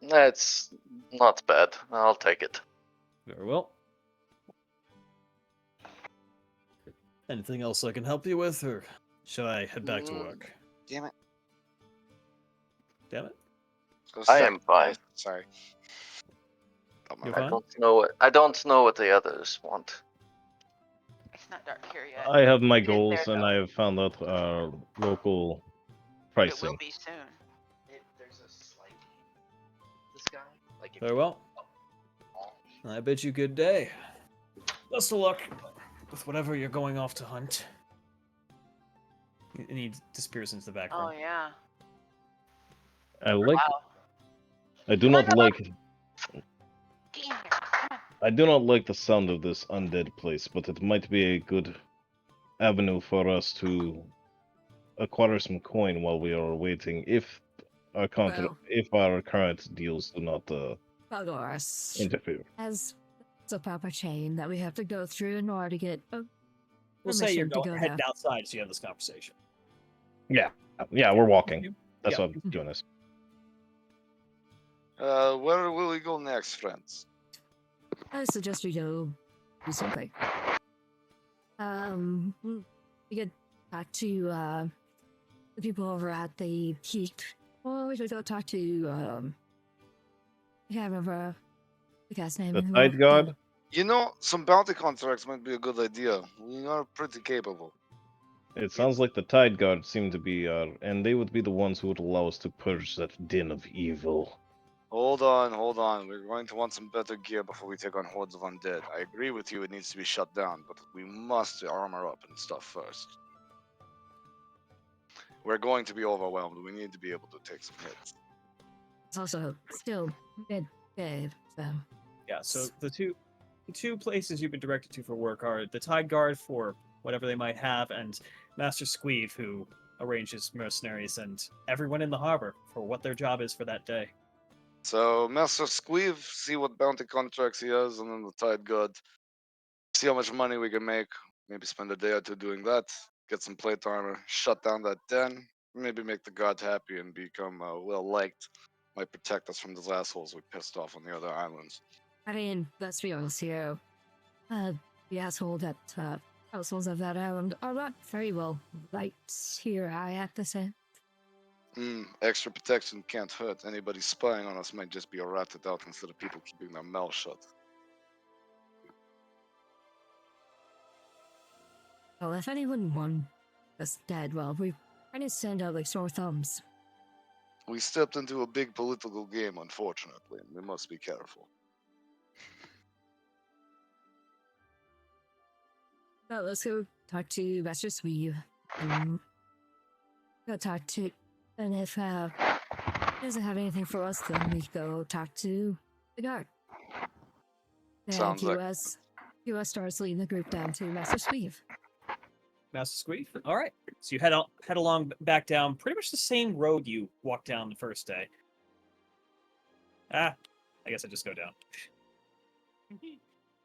That's not bad. I'll take it. Very well. Anything else I can help you with, or should I head back to work? Damn it. Damn it. I am fine. Sorry. You're I fine? don't know what the others want. It's not dark here yet. I have my It is there, goals, and though. I have found out local It will pricing. be soon. There's a slight. This guy, like Very well. I bid you good day. Best of luck with whatever you're going off to hunt. And he disappears into the Oh background. yeah. I like. Wow. I do Come on, not come on. like. Get in here. Come on. I do not like the sound of this undead place, but it might be a good avenue for us to acquire some coin while we are waiting. If Well. if our current deals do not Balgoras interfere. has a proper chain that we have to go through in order to get We'll say you're permission to go heading there. outside as you have this conversation. Yeah, we're walking. That's Yeah. what I'm doing this. Where will we go next, friends? I suggest we go do something. We could talk to the people over at the peak, or we could go talk to I can't remember the guy's name The anymore. Tide God. You know, some bounty contracts might be a good idea. We are pretty capable. It sounds like the Tide Guard seem to be, and they would be the ones who would allow us to purge that den of evil. Hold on. We're going to want some better gear before we take on hordes of undead. I agree with you, it needs to be shut down, but we must armor up and stuff first. We're going to be overwhelmed. We need to be able to take some hits. It's also still mid-day, so Yeah, so the two places you've been directed to for work are the Tide Guard for whatever they might have, and Master Squeeve, who arranges mercenaries and everyone in the harbor for what their job is for that day. So, Master Squeeve, see what bounty contracts he has, and then the Tide God, see how much money we can make. Maybe spend a day or two doing that. Get some plate armor, shut down that den. Maybe make the god happy and become well liked. Might protect us from those assholes we pissed off on the other islands. I mean, let's be honest here. The asshole that households of that island are not very well liked here, I have to say. Extra protection can't hurt. Anybody spying on us might just be ratted out instead of people keeping their mouths shut. Well, if anyone won us dead, well, we kind of send out like sore thumbs. We stepped into a big political game, unfortunately, and we must be careful. Well, let's go talk to Master Sweeve and go talk to. And if he doesn't have anything for us, then we go talk to the guard. And Sounds like- QS starts leading the group down to Master Sweeve. Master Squeak. All right. So you head along back down pretty much the same road you walked down the first day. I guess I just go down.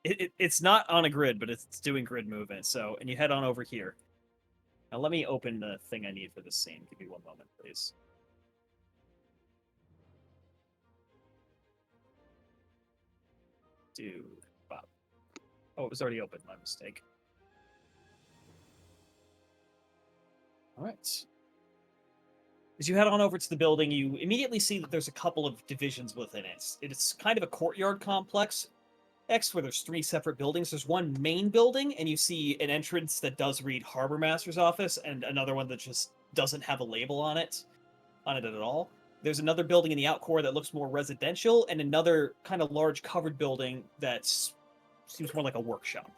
It's not on a grid, but it's doing grid movement. So, and you head on over here. Now let me open the thing I need for this scene. Give me one moment, please. Dude, Bob. Oh, it was already open. My mistake. All right. As you head on over to the building, you immediately see that there's a couple of divisions within it. It's kind of a courtyard complex, where there's 3 separate buildings. There's one main building, and you see an entrance that does read Harbor Master's office, and another one that just doesn't have a label on it at all. There's another building in the outcore that looks more residential, and another kind of large covered building that seems more like a workshop.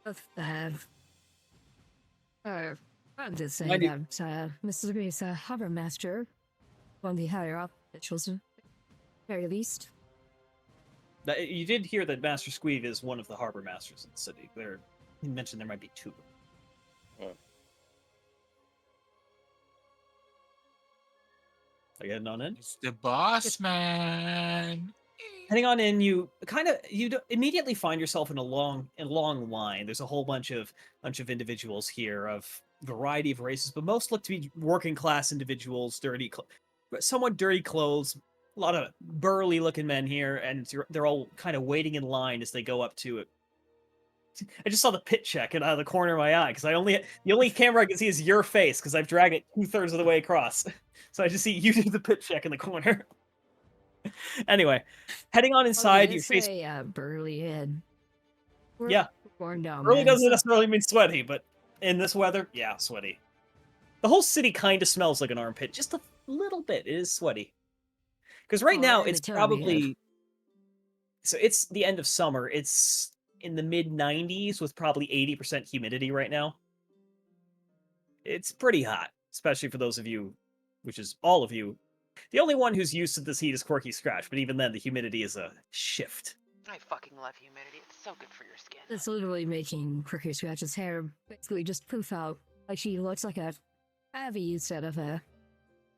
I'm just saying that Mr. Reese, Harbor Master, one of the higher up officials, at the very least. You did hear that Master Squeeve is one of the harbor masters in the city. He mentioned there might be 2. Are you heading on in? It's the boss, man. Heading on in, you immediately find yourself in a long line. There's a whole bunch of individuals here of variety of races, but most look to be working class individuals, somewhat dirty clothes, a lot of burly looking men here, and they're all kind of waiting in line as they go up to it. I just saw the pit check out of the corner of my eye because the only camera I can see is your face because I've dragged it 2/3 of the way across, so I just see you do the pit check in the corner. Anyway, heading on inside, you face burly head. Yeah. Worn down. Burly doesn't necessarily mean sweaty, but in this weather, yeah, sweaty. The whole city kind of smells like an armpit, just a little bit. It is sweaty. Because right now it's probably so it's the end of summer. It's in the mid 90s with probably 80% humidity right now. It's pretty hot, especially for those of you, which is all of you. The only one who's used to this heat is Quirky Scratch, but even then the humidity is a shift. I fucking love humidity. It's so good for your skin. It's literally making Quirky Scratch's hair basically just poof out. Like she looks like a tabby instead of a...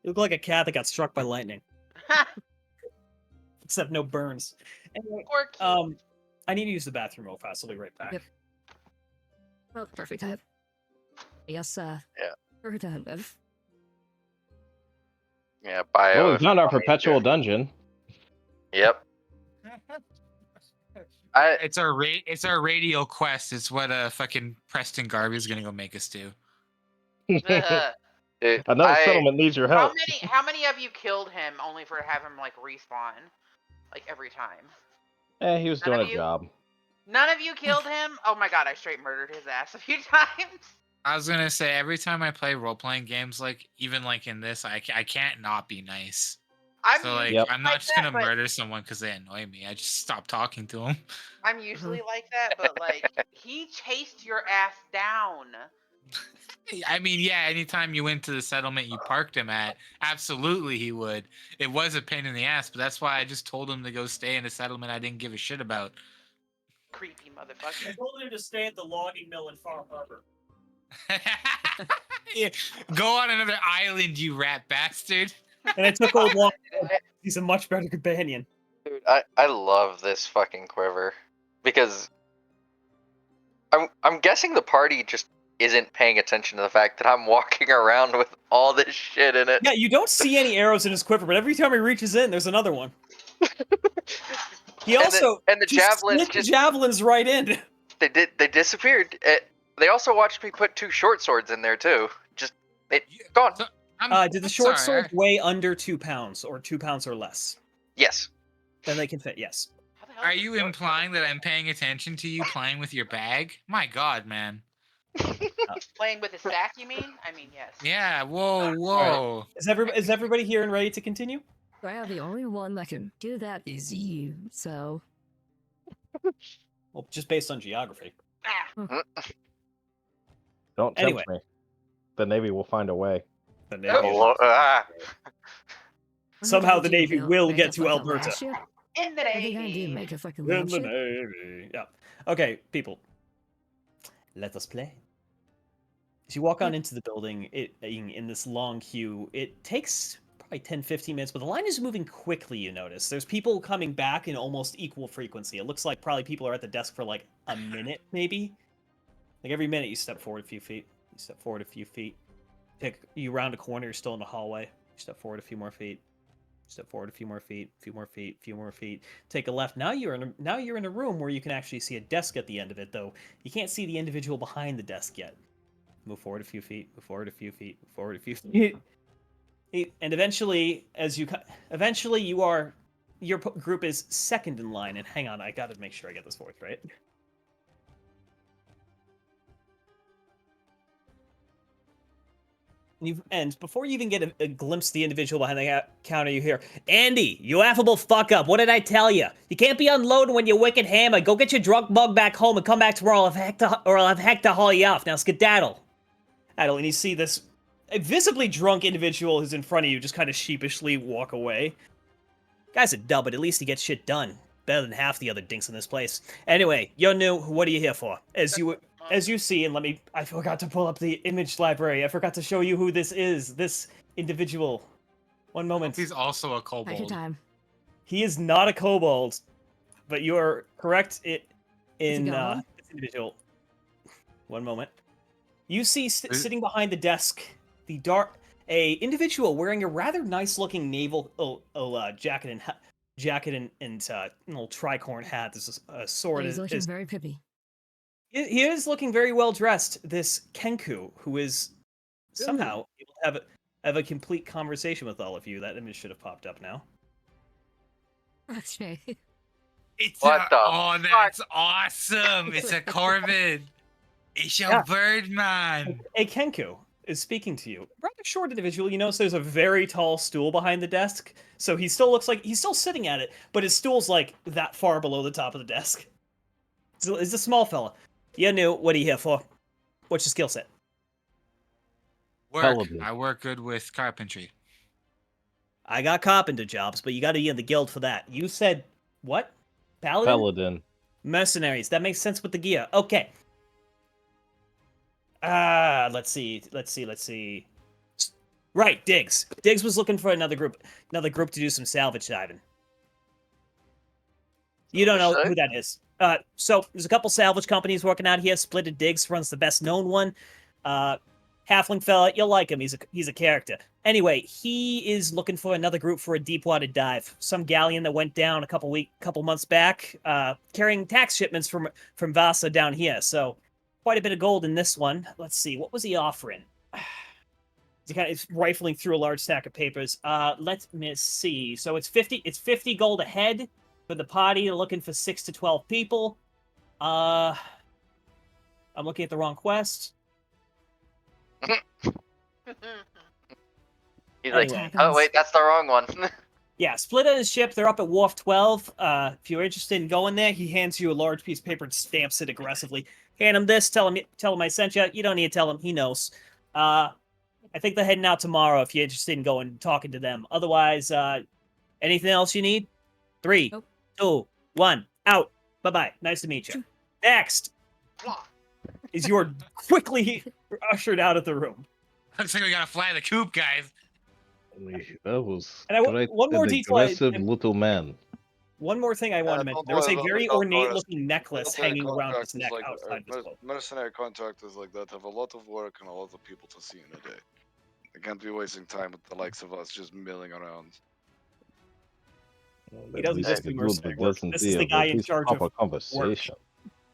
You look like a cat that got struck by lightning. Except no burns. Anyway, I need to use the bathroom real fast. I'll be right back. Yep. Well, perfect time. Yes, Yeah. perfect time, then. Yeah, bio. Oh, we found our perpetual dungeon. Yep. It's our radio quest. It's what fucking Preston Garvey is gonna go make us do. Another settlement needs your help. How many of you killed him only for to have him like respawn, like every time? He was doing a job. None of you killed him? Oh my god, I straight murdered his ass a few times. I was gonna say every time I play role playing games, like even like in this, I can't not be nice. I'm not just gonna murder someone because they annoy me. I just stop talking to them. I'm usually like that, but like he chased your ass down. I mean, yeah, anytime you went to the settlement you parked him at, absolutely he would. It was a pain in the ass, but that's why I just told him to go stay in a settlement I didn't give a shit about. Creepy motherfucker. I told him to stay at the logging mill in Far Harbor. Yeah, go on another island, you rat bastard. And I took old Long. He's a much better companion. Dude, I love this fucking quiver because I'm guessing the party just isn't paying attention to the fact that I'm walking around with all this shit in it. Yeah, you don't see any arrows in his quiver, but every time he reaches in, there's another one. He also and the just javelins slid the javelins right in. They disappeared. They also watched me put 2 short swords in there too. Just gone. So, Did the I'm short sorry, sword weigh under 2 pounds or 2 pounds or less? Yes. Then they can fit. Yes. How the hell Are is you this short implying sword that I'm paying attention to you playing with your bag? My God, man. playing with a stack? You mean? I mean, yes. Yeah. Whoa, All whoa. right. Is everybody here and ready to continue? Well, the only one that can do that is you, so. Well, just based on geography. Ah, Don't tempt Anyway. me. The Navy will find a way. The Somehow the Navy will get to Alberta. in the I think I do Navy. make a fucking In the ship. Navy. Yeah. Okay, people. Let us play. As you walk on into the building, in this long queue, it takes probably 10, 15 minutes, but the line is moving quickly, you notice. There's people coming back in almost equal frequency. It looks like probably people are at the desk for like a minute, maybe. Like every minute you step forward a few feet. You step forward a few feet. You round a corner, you're still in the hallway. You step forward a few more feet. Step forward a few more feet, few more feet, few more feet. Take a left. Now you're in a room where you can actually see a desk at the end of it, though you can't see the individual behind the desk yet. Move forward a few feet. Move forward a few feet. Move forward a few feet. And eventually, your group is second in line. And hang on, I got to make sure I get this fourth right. And before you even get a glimpse of the individual behind the counter, you hear, "Andy, you affable fuck up. What did I tell you? You can't be unloading when you're wicked hammer. Go get your drunk mug back home and come back tomorrow, or I'll have Hector haul you off. Now skedaddle." And you see this visibly drunk individual who's in front of you just kind of sheepishly walk away. Guy's a dub, but at least he gets shit done. Better than half the other dinks in this place. Anyway, you're new. What are you here for? As you see, and I forgot to pull up the image library. I forgot to show you who this is. This individual. One moment. He's also a Take your kobold. time. He is not a kobold, but you are correct in goblin? this individual. One moment. You see sitting behind the desk a individual wearing a rather nice-looking naval jacket and little tricorn hat. This is a sword. He's looking very pippy. He is looking very well dressed. This Kenku, who is somehow able to have a complete conversation with all of you. That image should have popped up now. Okay. Oh, that's awesome! It's a Corvid. It's your Birdman. A Kenku is speaking to you. Rather short individual. You notice there's a very tall stool behind the desk, so he still looks like he's still sitting at it, but his stool's like that far below the top of the desk. So he's a small fella. You new. What are you here for? What's your skill set? Work. Paladin. I work good with carpentry. I got carpenter jobs, but you got to be in the guild for that. You said what? Paladin? Paladin. Mercenaries. That makes sense with the gear. Okay. Let's see. Right, Diggs. Diggs was looking for another group to do some salvage diving. You don't know who that is. So there's a couple salvage companies working out here. Splitted Diggs runs the best known one. Halfling fella, you'll like him. He's a character. Anyway, he is looking for another group for a deep water dive. Some galleon that went down a couple months back, carrying tax shipments from Vasa down here. So quite a bit of gold in this one. Let's see, what was he offering? He's kind of rifling through a large stack of papers. Let me see. So it's 50 gold a head for the party. They're looking for 6 to 12 people. I'm looking at the wrong quest. He's Anyway. like, oh wait, that's the wrong one. Yeah, split on his ship. They're up at Wharf 12. If you're interested in going there, he hands you a large piece of paper and stamps it aggressively. Hand him this. Tell him I sent you. You don't need to tell him. He knows. I think they're heading out tomorrow if you're interested in going and talking to them. Otherwise, anything else you need? 3, Nope. 2, 1, out. Bye-bye. Nice to meet you. Next is you are quickly ushered out of the room. Looks like we gotta fly the coop, guys. That was And quite one more an detail aggressive little man. One more thing I want to mention. There was a very ornate-looking necklace hanging around his neck outside this boat. Mercenary contractors like that have a lot of work and a lot of people to see in a day. They can't be wasting time with the likes of us just milling around. He At doesn't least just the do dude mercenary that work. doesn't This is the have guy at in least charge of proper work. conversation.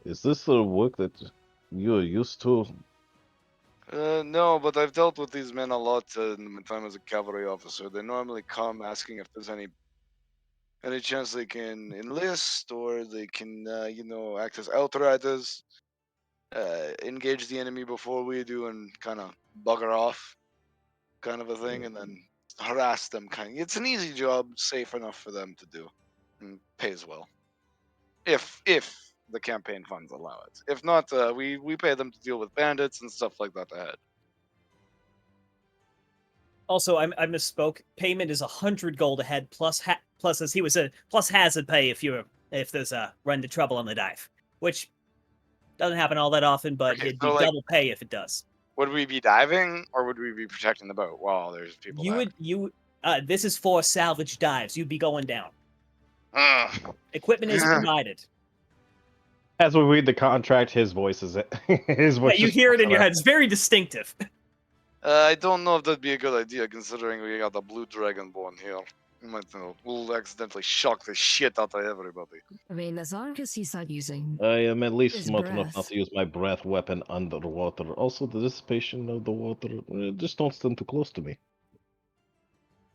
Is this the work that you're used to? No, but I've dealt with these men a lot in my time as a cavalry officer. They normally come asking if there's any chance they can enlist or they can, act as outriders, engage the enemy before we do, and kind of bugger off, kind of a thing, and then harass them. It's an easy job, safe enough for them to do, and pays well. If the campaign funds allow it. If not, we pay them to deal with bandits and stuff like that ahead. Also, I misspoke. Payment is 100 gold ahead plus as he was a plus hazard pay if there's a run to trouble on the dive, which doesn't happen all that often, but Okay, it'd so, be like, double pay if it does. Would we be diving or would we be protecting the boat while there's people This is for salvage dives. You'd be going down. diving? Equipment is provided. As we read the contract, his voice is it. His Yeah, voice. you just hear it pops in your out. head. It's very distinctive. I don't know if that'd be a good idea, considering we got the blue dragonborn here. We'll accidentally shock the shit out of everybody. I mean, as long as he's not using I am at least his smart enough not breath. to use my breath weapon underwater. Also, the dissipation of the water. Just don't stand too close to me.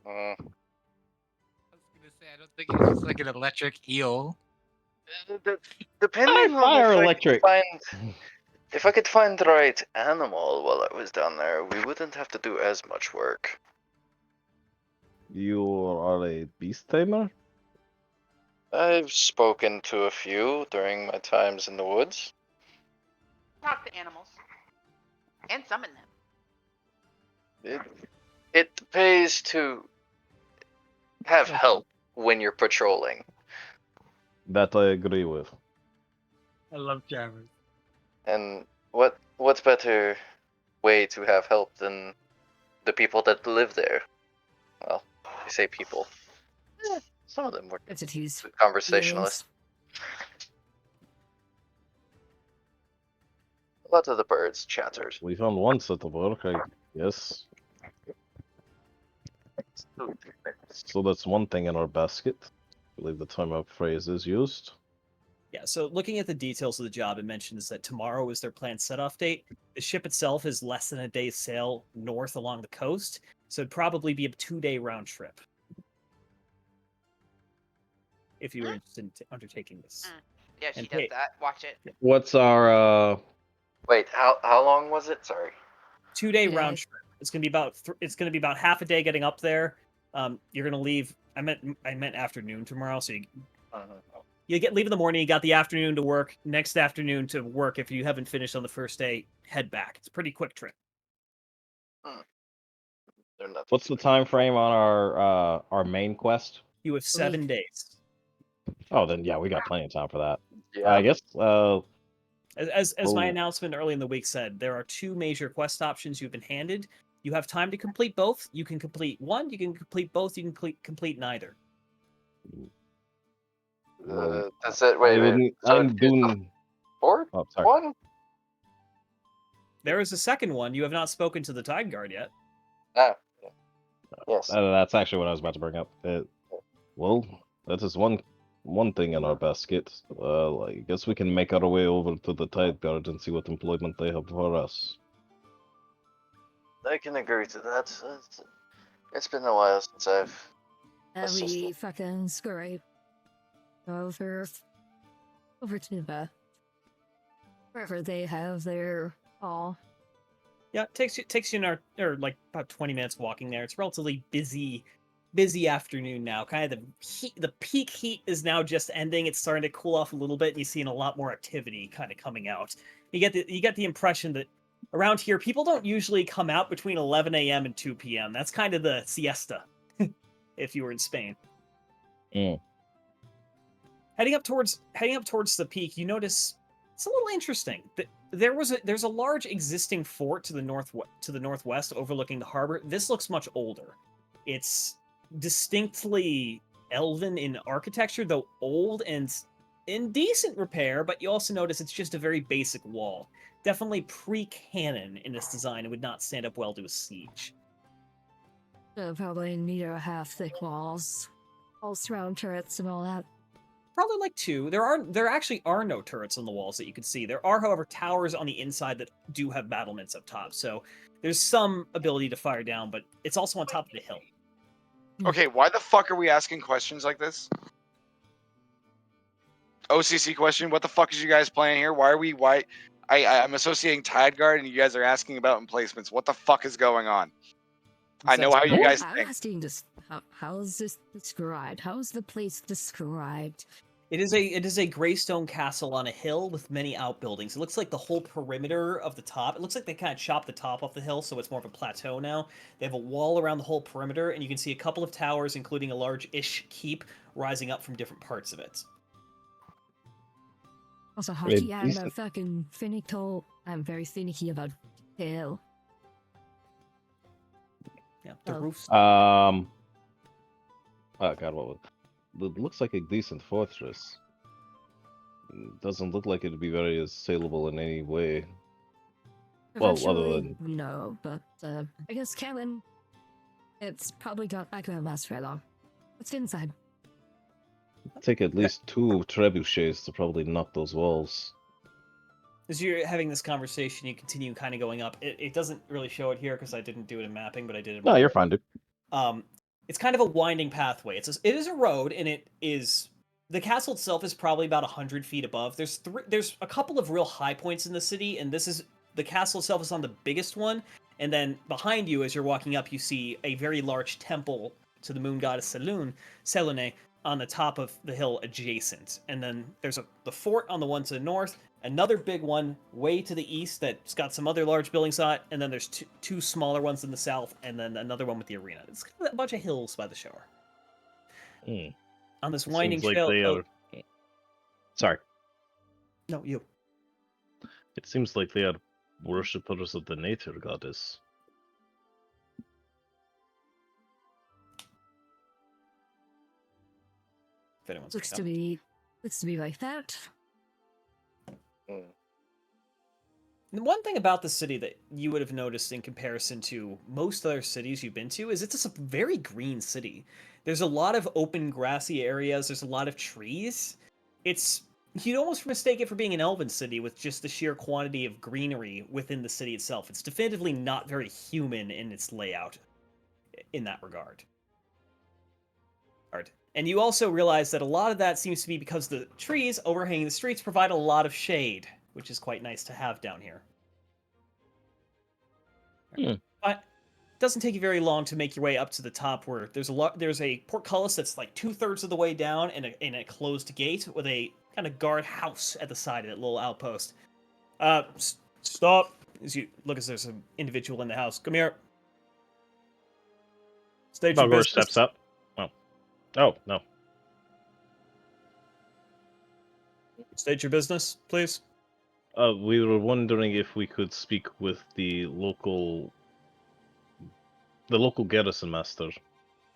I was gonna say I don't think it's just like an electric eel. Depending on Fire if electric. if I could find the right animal while I was down there, we wouldn't have to do as much work. You are a beast tamer? I've spoken to a few during my times in the woods. Talk to animals. And summon them. It pays to have help when you're patrolling. That I agree with. I love jammers. And what's better way to have help than the people that live there? Well, I say people. Some of them were entities. conversationalists. A lot of the birds chattered. We found one set of work, I guess. So that's one thing in our basket. I believe the time of phrase is used. Yeah, so looking at the details of the job, it mentions that tomorrow is their planned set-off date. The ship itself is less than a day's sail north along the coast, so it'd probably be a 2-day round trip. If you were interested in undertaking this. Yeah, she And does that. Watch it. What's our Wait, how long was it? Sorry. 2-day Yeah. round trip. It's gonna be about half a day getting up there. You're gonna leave. I meant afternoon tomorrow, so you leave in the morning. You got the afternoon to work. Next afternoon to work. If you haven't finished on the first day, head back. It's a pretty quick trip. What's the time frame on our main quest? You have 7 days. Oh, then yeah, we got plenty of time for that. Yeah. I guess. As my Oh. announcement early in the week said, there are 2 major quest options you've been handed. You have time to complete both. You can complete one. You can complete both. You can complete neither. That's it. Wait. So I'm doing. four? Oh, sorry. One? There is a second one. You have not spoken to the Tide Guard yet. Ah. Yes. That's actually what I was about to bring up. Well, that is one thing in our basket. I guess we can make our way over to the Tide Guard and see what employment they have for us. I can agree to that. It's been a while since I've. We fucking scurry over to the wherever they have their hall. Yeah, it takes you like about 20 minutes walking there. It's relatively busy afternoon now. Kind of the peak heat is now just ending. It's starting to cool off a little bit, and you're seeing a lot more activity kind of coming out. You get the impression that around here people don't usually come out between 11 a.m. and 2 p.m. That's kind of the siesta, if you were in Spain. Heading up towards the peak, you notice it's a little interesting. There's a large existing fort to the northwest overlooking the harbor. This looks much older. It's distinctly elven in architecture, though old and in decent repair, but you also notice it's just a very basic wall. Definitely pre-canon in its design and would not stand up well to a siege. So probably 1.5 meter thick walls all surround turrets and all that. Probably like 2. There actually are no turrets on the walls that you can see. There are, however, towers on the inside that do have battlements up top. So there's some ability to fire down, but it's also on top of the hill. Okay, why the fuck are we asking questions like this? OCC question, what the fuck is you guys playing here? I'm associating Tide Guard and you guys are asking about emplacements. What the fuck is going on? I know how you guys I'm think. asking this. How is this described? How is the place described? It is a greystone castle on a hill with many outbuildings. It looks like the whole perimeter of the top. It looks like they kind of chopped the top off the hill, so it's more of a plateau now. They have a wall around the whole perimeter, and you can see a couple of towers, including a large-ish keep, rising up from different parts of it. Also, Wait, Hachi, I'm a decent- fucking finical. I'm very finicky about detail. Yeah, the Oh. roofs. Oh god, what was it? Looks like a decent fortress. Doesn't look like it'd be very saleable in any way. Well, other Eventually, than no, but I guess Kevin, it's probably not gonna last very long. Let's get inside. take at least 2 trebuchets to probably knock those walls. As you're having this conversation, you continue kind of going up. It doesn't really show it here because I didn't do it in mapping, but I did it. No, you're fine, dude. It's kind of a winding pathway. It is a road, and it is the castle itself is probably about 100 feet above. There's a couple of real high points in the city, and the castle itself is on the biggest one. And then behind you, as you're walking up, you see a very large temple to the moon goddess Selene on the top of the hill adjacent. And then there's the fort on the one to the north, another big one way to the east that's got some other large buildings on it, and then there's two smaller ones in the south, and then another one with the arena. It's kind of a bunch of hills by the shore. On this winding Seems like trail. they are. Sorry. No, you. It seems like they are worshippers of the nature goddess. If anyone's Looks picking to be like that. Mm. And one thing about the city that you would have noticed in comparison to most other cities you've been to is it's a very green city. There's a lot of open grassy areas. There's a lot of trees. You'd almost mistake it for being an elven city with just the sheer quantity of greenery within the city itself. It's definitively not very human in its layout in that regard. And you also realize that a lot of that seems to be because the trees overhanging the streets provide a lot of shade, which is quite nice to have down here. But it doesn't take you very long to make your way up to the top, where there's a portcullis that's like 2/3 of the way down, and a closed gate with a kind of guard house at the side of it, little outpost. Stop! As you look, as there's an individual in the house. Come here. State your Balgor business. steps up. Oh, no. State your business, please. We were wondering if we could speak with the local garrison master.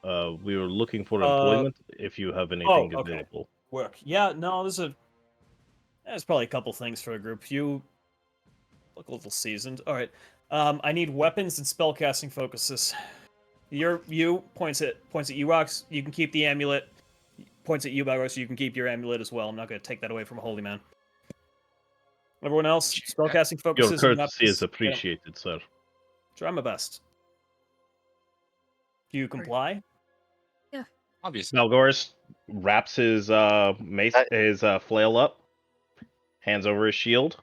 We were looking for employment. If you have anything okay. available. Work. Yeah, no, there's probably a couple things for a group. You look a little seasoned. All right. I need weapons and spellcasting focuses. You points at you, Rox. You can keep the amulet. Points at you, Balgor, so you can keep your amulet as well. I'm not going to take that away from a holy man. Everyone else, spellcasting focuses. Your courtesy is appreciated, sir. Try my best. Do you comply? Yeah. Obviously. Balgor wraps his mace, his flail up, hands over his shield.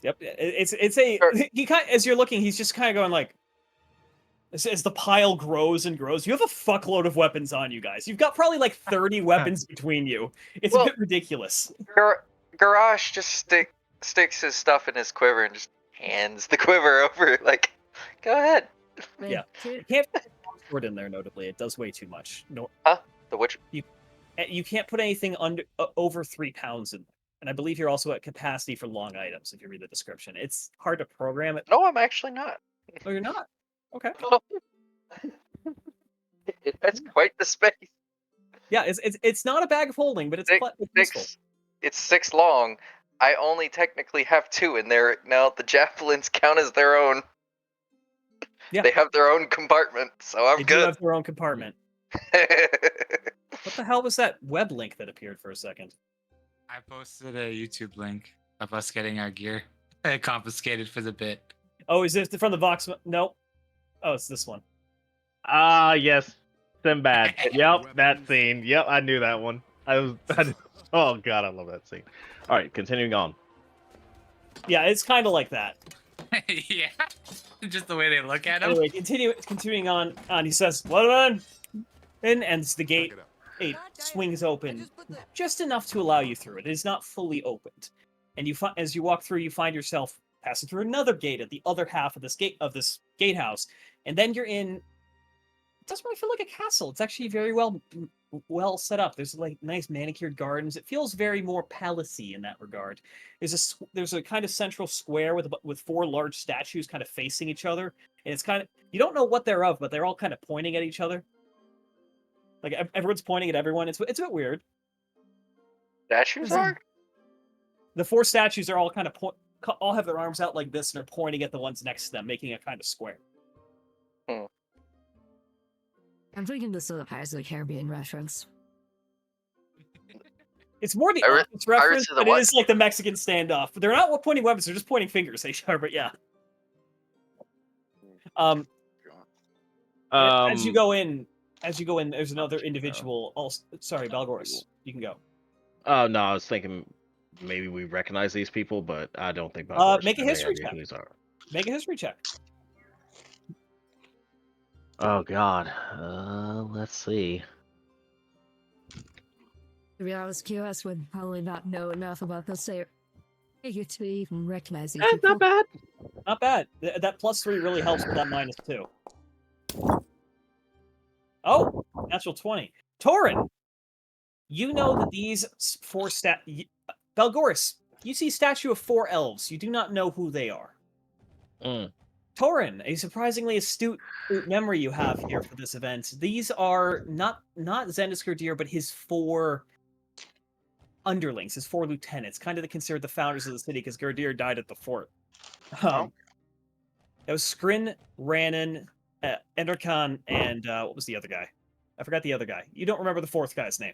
Yep. He kind as you're looking, he's just kind of going like, as the pile grows and grows. You have a fuckload of weapons on you guys. You've got probably like 30 weapons between you. It's a bit ridiculous. Garrosh just sticks his stuff in his quiver and just hands the quiver over. Like, go ahead. Yeah. You can't put a sword in there. Notably, it does way too much. No. Huh? The which? You can't put anything over 3 pounds in there. And I believe you're also at capacity for long items, if you read the description. It's hard to program it. No, I'm actually not. Oh, you're not? Okay. That's quite the space. Yeah, it's not a bag of holding, but it's useful. It's 6 long. I only technically have 2 in there. Now the javelins count as their own. Yeah. They have their own compartment, so I'm They do good. have their own compartment. What the hell was that web link that appeared for a second? I posted a YouTube link of us getting our gear confiscated for the bit. Oh, is this from the Vox? Nope. Oh, it's this one. Ah, yes. Sinbad. Yep, that scene. Yep, I knew that one. Oh god, I love that scene. All right, continuing on. Yeah, it's kind of like that. Yeah, just the way they look at him. Anyway, continuing on. He says, "Let him in," and the gate swings open just enough to allow you through. It is not fully opened, and as you walk through, you find yourself passing through another gate at the other half of this gatehouse, and then you're in. It doesn't really feel like a castle. It's actually very well set up. There's like nice manicured gardens. It feels very more palacey in that regard. There's a kind of central square with 4 large statues kind of facing each other, and it's kind of, you don't know what they're of, but they're all kind of pointing at each other. Like everyone's pointing at everyone. It's a bit weird. Statues are? The 4 statues are all kind of all have their arms out like this and are pointing at the ones next to them, making a kind of square. I'm thinking this is a Pirates of the Caribbean reference. It's more the Pirates Office reference, of the but it what? is like the Mexican standoff. They're not pointing weapons; they're just pointing fingers. But yeah. As you go in, there's another individual. Also, sorry, Balgoris, you can go. Oh no, I was thinking maybe we recognize these people, but I don't think Balgor's Make a have any history idea check. who these are. Make a history check. Oh god. Let's see. To be honest, QS would probably not know enough about this area to even recognize these people. Not bad. Not bad. That +3 really helps with that -2. Oh, natural 20. Torin, you know that these 4 Balgoris, you see a statue of 4 elves. You do not know who they are. Torin, a surprisingly astute memory you have here for this event. These are not Zendikar deer, but his 4 underlings, his 4 lieutenants, kind of considered the founders of the city because Gardir died at the fort. That was Skrin, Ranan, Enderkhan, and what was the other guy? I forgot the other guy. You don't remember the 4th guy's name.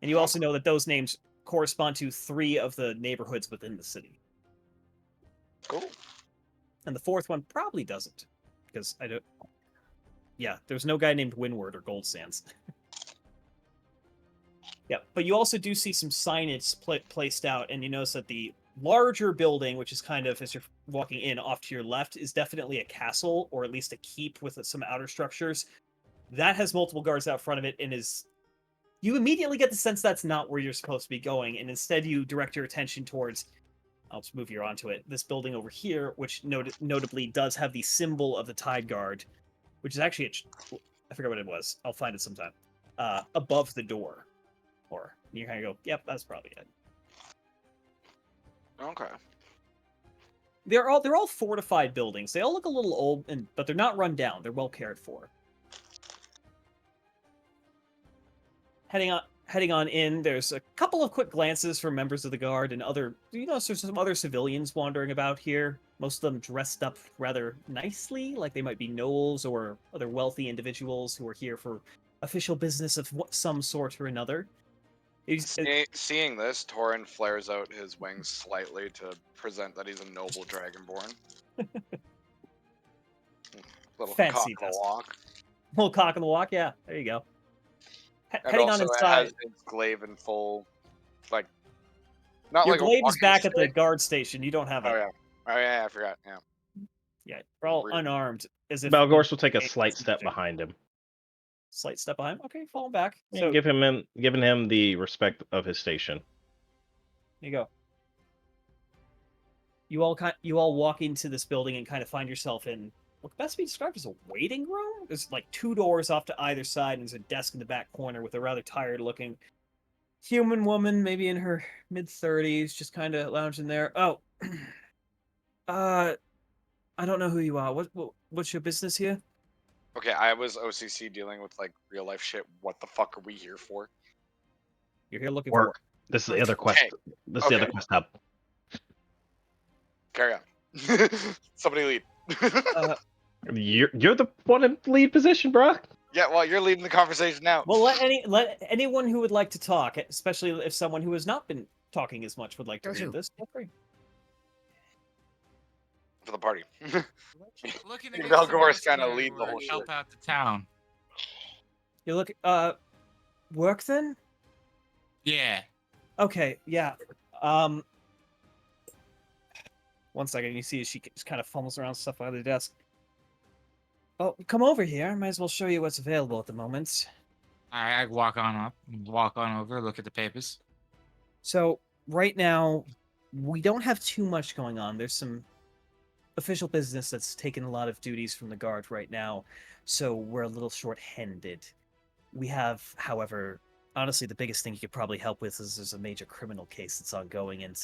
And you also know that those names correspond to 3 of the neighborhoods within the city. Cool. And the 4th one probably doesn't, because I don't. Yeah, there's no guy named Windward or Gold Sands. Yeah, but you also do see some signage placed out, and you notice that the larger building, which is kind of, as you're walking in off to your left, is definitely a castle, or at least a keep with some outer structures. That has multiple guards out front of it, and you immediately get the sense that's not where you're supposed to be going, and instead you direct your attention towards, I'll just move you onto it, this building over here, which notably does have the symbol of the Tide Guard, which is actually, I forget what it was, I'll find it sometime, above the door. Or you kind of go, yep, that's probably it. Okay. They're all fortified buildings. They all look a little old, but they're not run down. They're well cared for. Heading on in, there's a couple of quick glances from members of the guard and other, there's some other civilians wandering about here. Most of them dressed up rather nicely, like they might be gnolls or other wealthy individuals who are here for official business of some sort or another. Seeing this, Torin flares out his wings slightly to present that he's a noble dragonborn. Little Fancy cock in the walk. Little cock in the walk, yeah. There you go. And Heading also on it inside. has its glaive in full, like, not Your like glaive a is back at the stick. guard station. You don't have it. Oh yeah, I forgot. Yeah. Yeah, we're all unarmed. As if Balgors will take a slight step behind him. Slight step behind. Okay, fall back. So giving him the respect of his station. There you go. You all walk into this building and kind of find yourself in what best be described as a waiting room. There's like 2 doors off to either side, and there's a desk in the back corner with a rather tired-looking human woman, maybe in her mid-30s, just kind of lounging there. Oh, I don't know who you are. What's your business here? Okay, I was OCC dealing with like real life shit. What the fuck are we here for? You're here looking Work. for This is the other quest. Okay. This is the other quest hub. Carry on. Somebody lead. You're the one in lead position, bro. Yeah, well, you're leading the conversation now. Well, let anyone who would like to talk, especially if someone who has not been talking as much would like to Go lead to. this. Feel free. For the party. Looking to Think get some Belgore's work kinda here lead the or whole help shit. out the town. You look work then? Yeah. Okay, yeah. One second. You see, she just kind of fumbles around stuff under the desk. Oh, come over here. Might as well show you what's available at the moment. I walk on over, look at the papers. So right now, we don't have too much going on. There's some official business that's taken a lot of duties from the guard right now, so we're a little short-handed. We have, however, honestly, the biggest thing you could probably help with is there's a major criminal case that's ongoing, and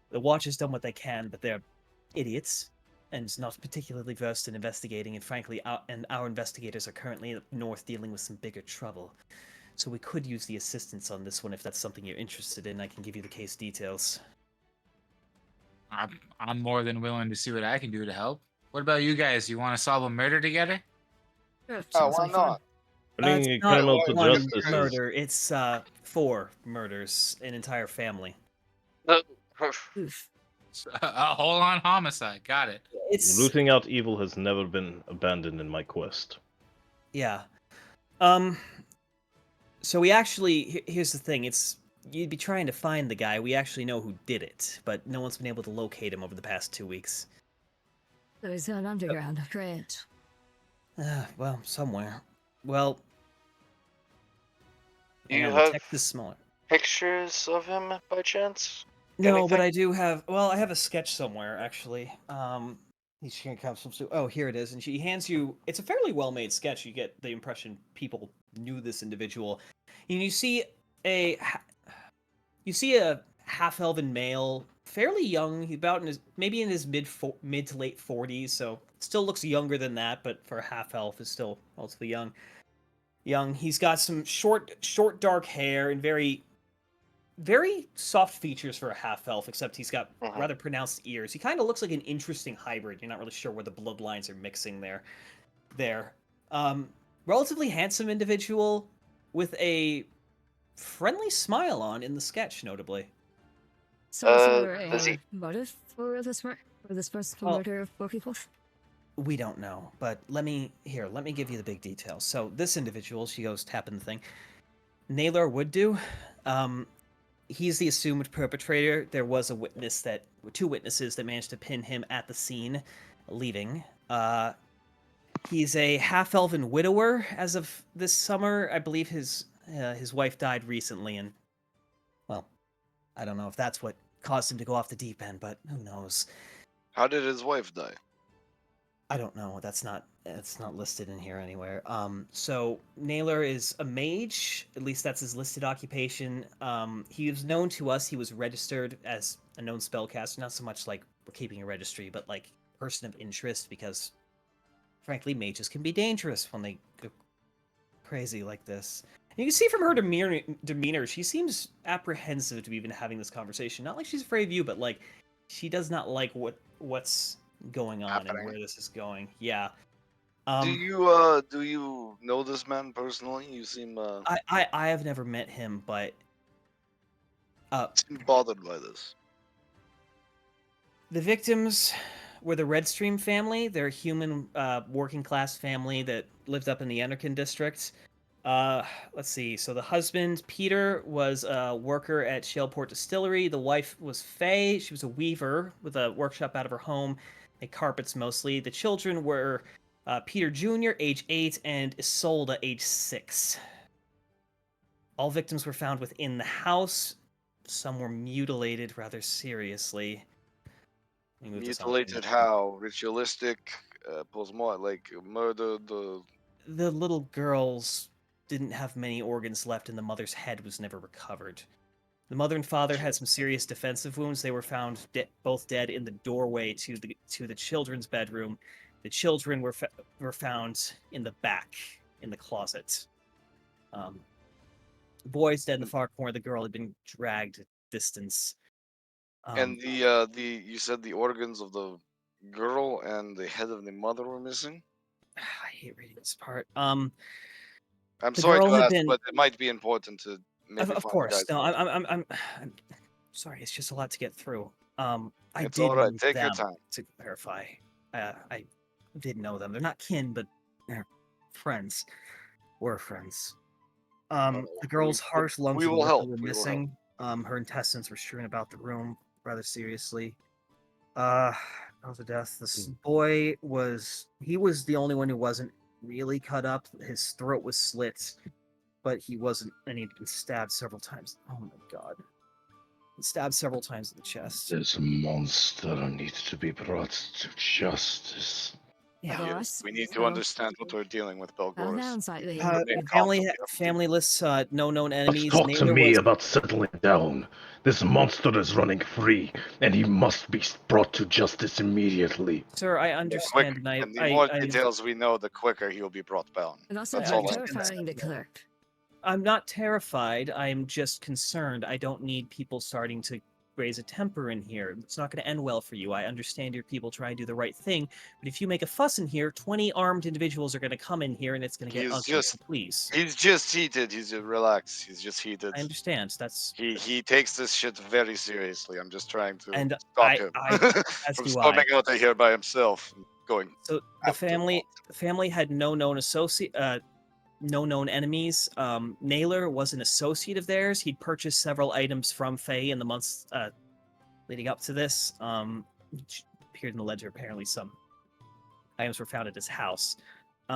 the Watch has done what they can, but they're idiots and not particularly versed in investigating. And frankly, our investigators are currently up north dealing with some bigger trouble. So we could use the assistance on this one if that's something you're interested in. I can give you the case details. I'm more than willing to see what I can do to help. What about you guys? You want to solve a murder together? Yeah, Oh, sounds why like fun. not? Bringing It's a not criminal to one justice is murder. It's 4 murders, an entire family. Oof. A whole-on homicide. Got it. It's rooting out evil has never been abandoned in my quest. yeah. So we actually here's the thing. It's you'd be trying to find the guy. We actually know who did it, but no one's been able to locate him over the past 2 weeks. So he's gone underground. Great. Well, somewhere. Well, Do you hang on, the have text is smaller. pictures of him by chance? No, but Anything? I do have. Well, I have a sketch somewhere actually. He's gonna come from. Oh, here it is, and she hands you. It's a fairly well-made sketch. You get the impression people knew this individual. And you see a half-elven male, fairly young. He's about in his maybe in his mid to late 40s. So still looks younger than that, but for a half-elf is still relatively young. He's got some short dark hair and very soft features for a half elf, except he's got rather pronounced ears. He kind of looks like an interesting hybrid. You're not really sure where the bloodlines are mixing there. Relatively handsome individual with a friendly smile on in the sketch, notably. So is there does a he- motive for this person to Well- murder 4 people? We don't know, but let me give you the big details. So this individual, she goes tapping the thing. Naylor would do. He's the assumed perpetrator. There was two witnesses that managed to pin him at the scene, leaving. He's a half-elven widower as of this summer. I believe his wife died recently, and well, I don't know if that's what caused him to go off the deep end, but who knows? How did his wife die? I don't know. That's not listed in here anywhere. So Naylor is a mage. At least that's his listed occupation. He was known to us. He was registered as a known spellcaster. Not so much like we're keeping a registry, but like person of interest, because frankly, mages can be dangerous when they go crazy like this. And you can see from her demeanor, she seems apprehensive to be even having this conversation. Not like she's afraid of you, but like she does not like what's going on Happening. and where this is going. Yeah. Do you know this man personally? You seem I have never met him, but seem bothered by this. the victims were the Redstream family. They're a human working class family that lived up in the Enderkin district. Let's see. So the husband, Peter, was a worker at Shaleport Distillery. The wife was Faye. She was a weaver with a workshop out of her home. Made carpets mostly. The children were Peter Jr., age 8, and Isolde, age 6. All victims were found within the house. Some were mutilated rather seriously. Let me move this on. Mutilated how? Ritualistic, post-mortem, like murdered. The little girls didn't have many organs left, and the mother's head was never recovered. The mother and father had some serious defensive wounds. They were found both dead in the doorway to the children's bedroom. The children were found in the back, in the closet. The boy's dead in the far corner. The girl had been dragged a distance. And the you said the organs of the girl and the head of the mother were missing? I hate reading this part. I'm The sorry girl to had ask, been, but it might be important to of, maybe of find the course. guy's No, name. I'm sorry. It's just a lot to get through. I It's did all right. know Take your them, time. to clarify. I did know them. They're not kin, but they're friends. We're friends. The girl's harsh lumps we and will liver help. were We will help. missing. Her intestines were strewn about the room rather seriously. That was a death. This boy was the only one who wasn't really cut up. His throat was slit, but he wasn't, and he'd been stabbed several times. Oh my god. Stabbed several times in the chest. This monster needs to be brought to justice. Yeah. Yes, we need to So- understand what we're dealing with, Well, Belgoris. sounds like they. Remain calm, Family we have to- family lists no known Let's enemies. talk to Naylor me was, about settling down. This monster is running free, and he must be brought to justice immediately. sir, I Quick, understand, and and the I more I details we know, the quicker he'll be brought down. And also, That's Yeah, all I'm I'm just terrifying the clerk. I'm not terrified. I'm just concerned. I don't need people starting to raise a temper in here. It's not going to end well for you. I understand your people trying to do the right thing, but if you make a fuss in here, 20 armed individuals are going to come in here, and it's going to get He's ugly. just- So please, He's just heated. He's just relaxed. He's just heated. I understand. That's He takes this shit very seriously. I'm just trying to And stop him as from do storming out of here by himself and going. So the after family had no known no known enemies. Naylor was an associate of theirs. He'd purchased several items from Faye in the months leading up to this. Which appeared in the ledger. Apparently, some items were found at his house. Did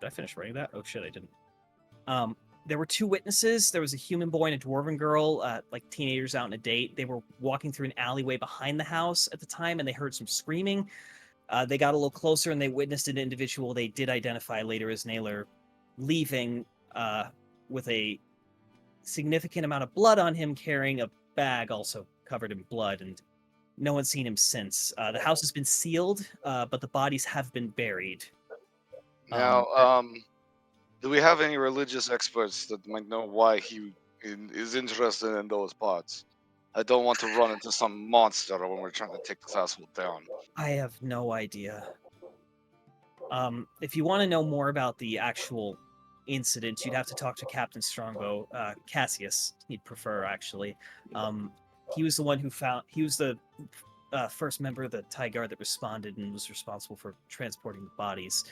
I finish writing that? Oh shit, I didn't. There were two witnesses. There was a human boy and a dwarven girl, like teenagers out on a date. They were walking through an alleyway behind the house at the time, and they heard some screaming. They got a little closer, and they witnessed an individual they did identify later as Naylor leaving with a significant amount of blood on him, carrying a bag also covered in blood, and no one's seen him since. The house has been sealed, but the bodies have been buried. Now, do we have any religious experts that might know why he is interested in those parts? I don't want to run into some monster when we're trying to take this asshole down. I have no idea. If you want to know more about the actual incident, you'd have to talk to Captain Strongbow, Cassius. He'd prefer, actually. He was the one who found. He was the first member of the TIE Guard that responded and was responsible for transporting the bodies.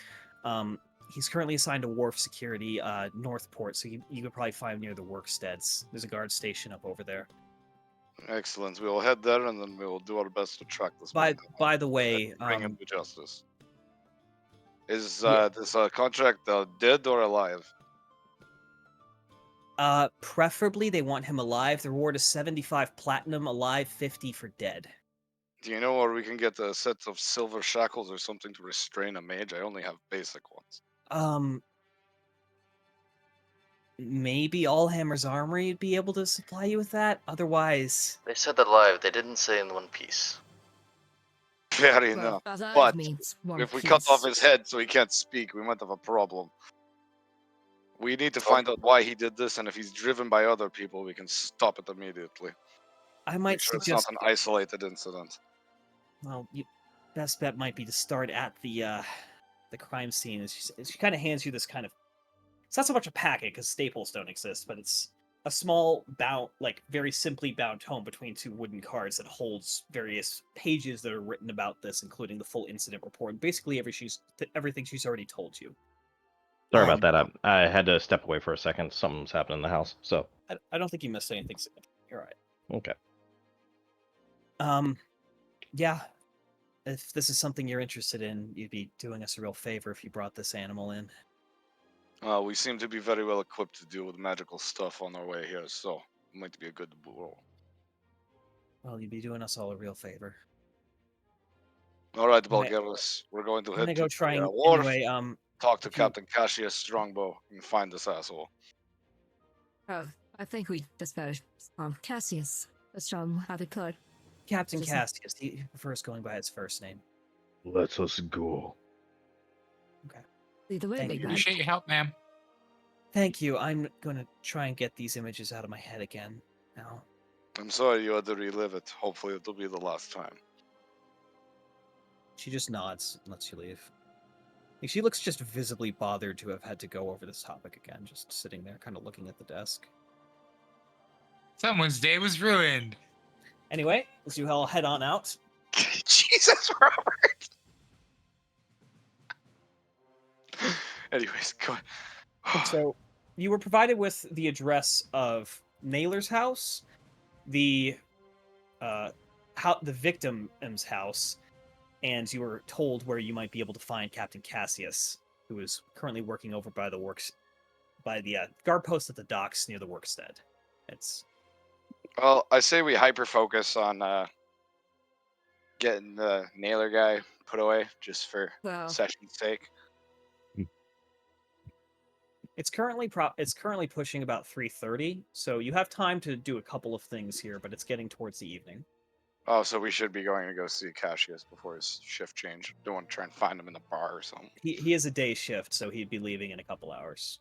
He's currently assigned to wharf security, Northport, so you could probably find him near the worksteads. There's a guard station up over there. Excellent. We will head there and then we will do our best to track this man down By the way, and bring him to justice. Is yeah. this contract dead or alive? Preferably they want him alive. The reward is 75 platinum, alive 50 for dead. Do you know where we can get a set of silver shackles or something to restrain a mage? I only have basic ones. Maybe Allhammer's Armory would be able to supply you with that. Otherwise, They said alive. They didn't say in one piece. Fair Well, enough. alive But means one if we cut off piece. his head so he can't speak, we might have a problem. We need to find out why he did this, and if he's driven by other people, we can stop it immediately. I might Make sure it's suggest. not an isolated incident. Well, best bet might be to start at the crime scene. She kind of hands you this kind of. It's not so much a packet because staples don't exist, but it's a small bound, like very simply bound tome between two wooden cards that holds various pages that are written about this, including the full incident report, and basically everything she's already told you. Sorry about that. I had to step away for a second. Something's happening in the house. So I don't think you missed anything significant. You're right. okay. Yeah. If this is something you're interested in, you'd be doing us a real favor if you brought this animal in. We seem to be very well equipped to deal with magical stuff on our way here, so it might be a good role. Well, you'd be doing us all a real favor. All right, Right. Belgaris, we're going to I'm head gonna to go try the and wharf, anyway. talk to if you- Captain Cassius Strongbow, and find this asshole. Oh, I think we dispatched Cassius. Let's show him how to could. Captain Just- Cassius, he prefers going by his first name. Let us go. Lead the way, Thank big you. man. Appreciate your help, ma'am. Thank you. I'm gonna try and get these images out of my head again now. I'm sorry you had to relive it. Hopefully it'll be the last time. She just nods and lets you leave. Like, she looks just visibly bothered to have had to go over this topic again, just sitting there, kind of looking at the desk. Someone's day was ruined. Anyway, as you all head on out, Jesus, Robert. Anyways, go ahead. so you were provided with the address of Naylor's house, the victim's house, and you were told where you might be able to find Captain Cassius, who is currently working over by the guard post at the docks near the workstead. It's Well, I say we hyper focus on getting the nailer guy put away, just for Well, session's sake. it's currently pushing about 3:30, so you have time to do a couple of things here, but it's getting towards the evening. Oh, so we should be going to go see Cassius before his shift change. Don't want to try and find him in the bar or something. He is a day shift, so he'd be leaving in a couple hours.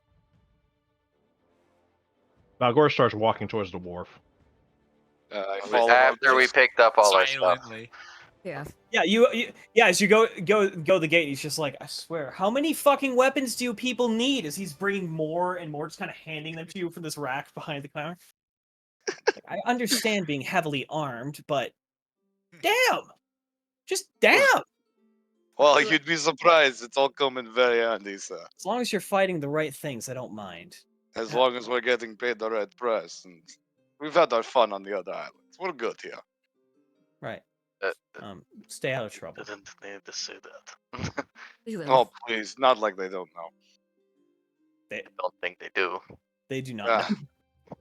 Gore starts walking towards the wharf. I follow up After we just- picked up all our stuff. Silently. yeah. Yeah, as you go the gate, he's just like, I swear, how many fucking weapons do people need? As he's bringing more and more, just kind of handing them to you from this rack behind the counter. Like, I understand being heavily armed, but damn, just damn. Well, you'd be surprised. It's all coming very handy, sir. As long as you're fighting the right things, I don't mind. As long as we're getting paid the right price, and we've had our fun on the other islands. We're good here. Right. Uh, Stay out of trouble. Didn't need to say that. Oh, please, not like they don't know. I don't think they do. They do not. Ah,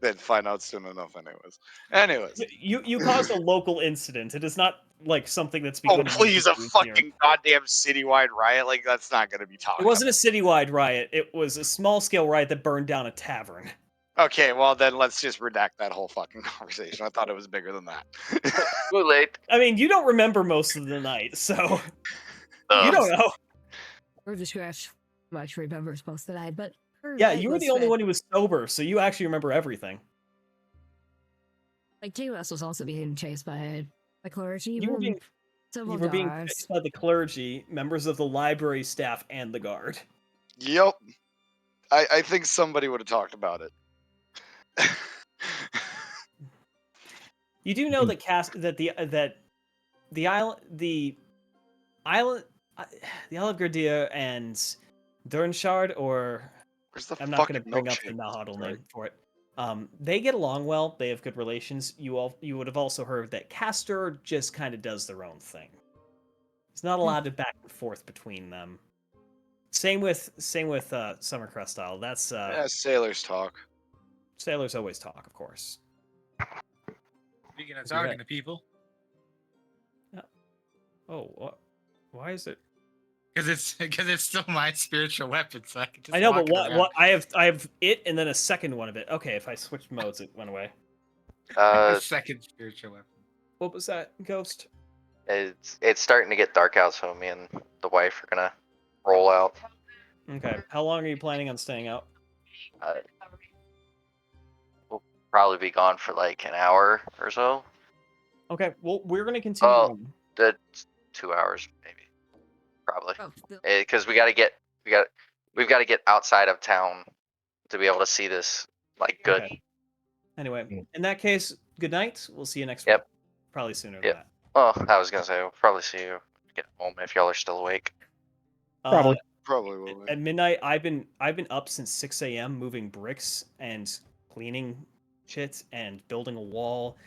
they'd find out soon enough, anyways. You caused a local incident. It is not like something that's Oh, becoming please, a routine here. fucking goddamn citywide riot? Like, that's not going to be talked It wasn't a citywide riot. It was a small-scale riot that burned down a tavern. Okay, well, then let's just redact that whole fucking conversation. I thought it was bigger than that. Too late. I mean, you don't remember most of the night, so you don't know. Or the scratch much remembers most of the night, but Yeah, you were the only one who was sober, so you actually remember everything. Like J-West was also being chased by the clergy. You were being chased by the clergy, members of the library staff, and the guard. Yep. I think somebody would have talked about it. You do know that the Isle of Gardia and Durnshard, or Where's the I'm not going to fucking bring up the milkshake? Nahuatl Sorry. name for it. They get along well. They have good relations. You would have also heard that Castor just kind of does their own thing. There's not a lot of back and forth between them. Same with Summercrest Isle. That's Yeah, sailors talk. sailors always talk, of course. Speaking of So, yeah. talking to people, Oh, what? Why is it? because it's still my spiritual weapon, so I can just. I know, walk but it around. what? I have it, and then a second one of it. Okay, if I switched modes, it went away. A second spiritual weapon. What was that, Ghost? It's starting to get dark out, so me and the wife are gonna roll out. Okay, how long are you planning on staying out? We'll probably be gone for like an hour or so. Okay, well, we're gonna continue. Oh. on. 2 hours maybe, probably, Oh, because we've got to get outside of town to be able to see this like good. Okay. Anyway, in that case, good night. We'll see you next Yep. week. Probably sooner Yep. than that. Oh, I was gonna say we'll probably see you get home if y'all are still awake. Probably. Probably will. At midnight, I've been up since 6 a.m. moving bricks and cleaning shit and building a wall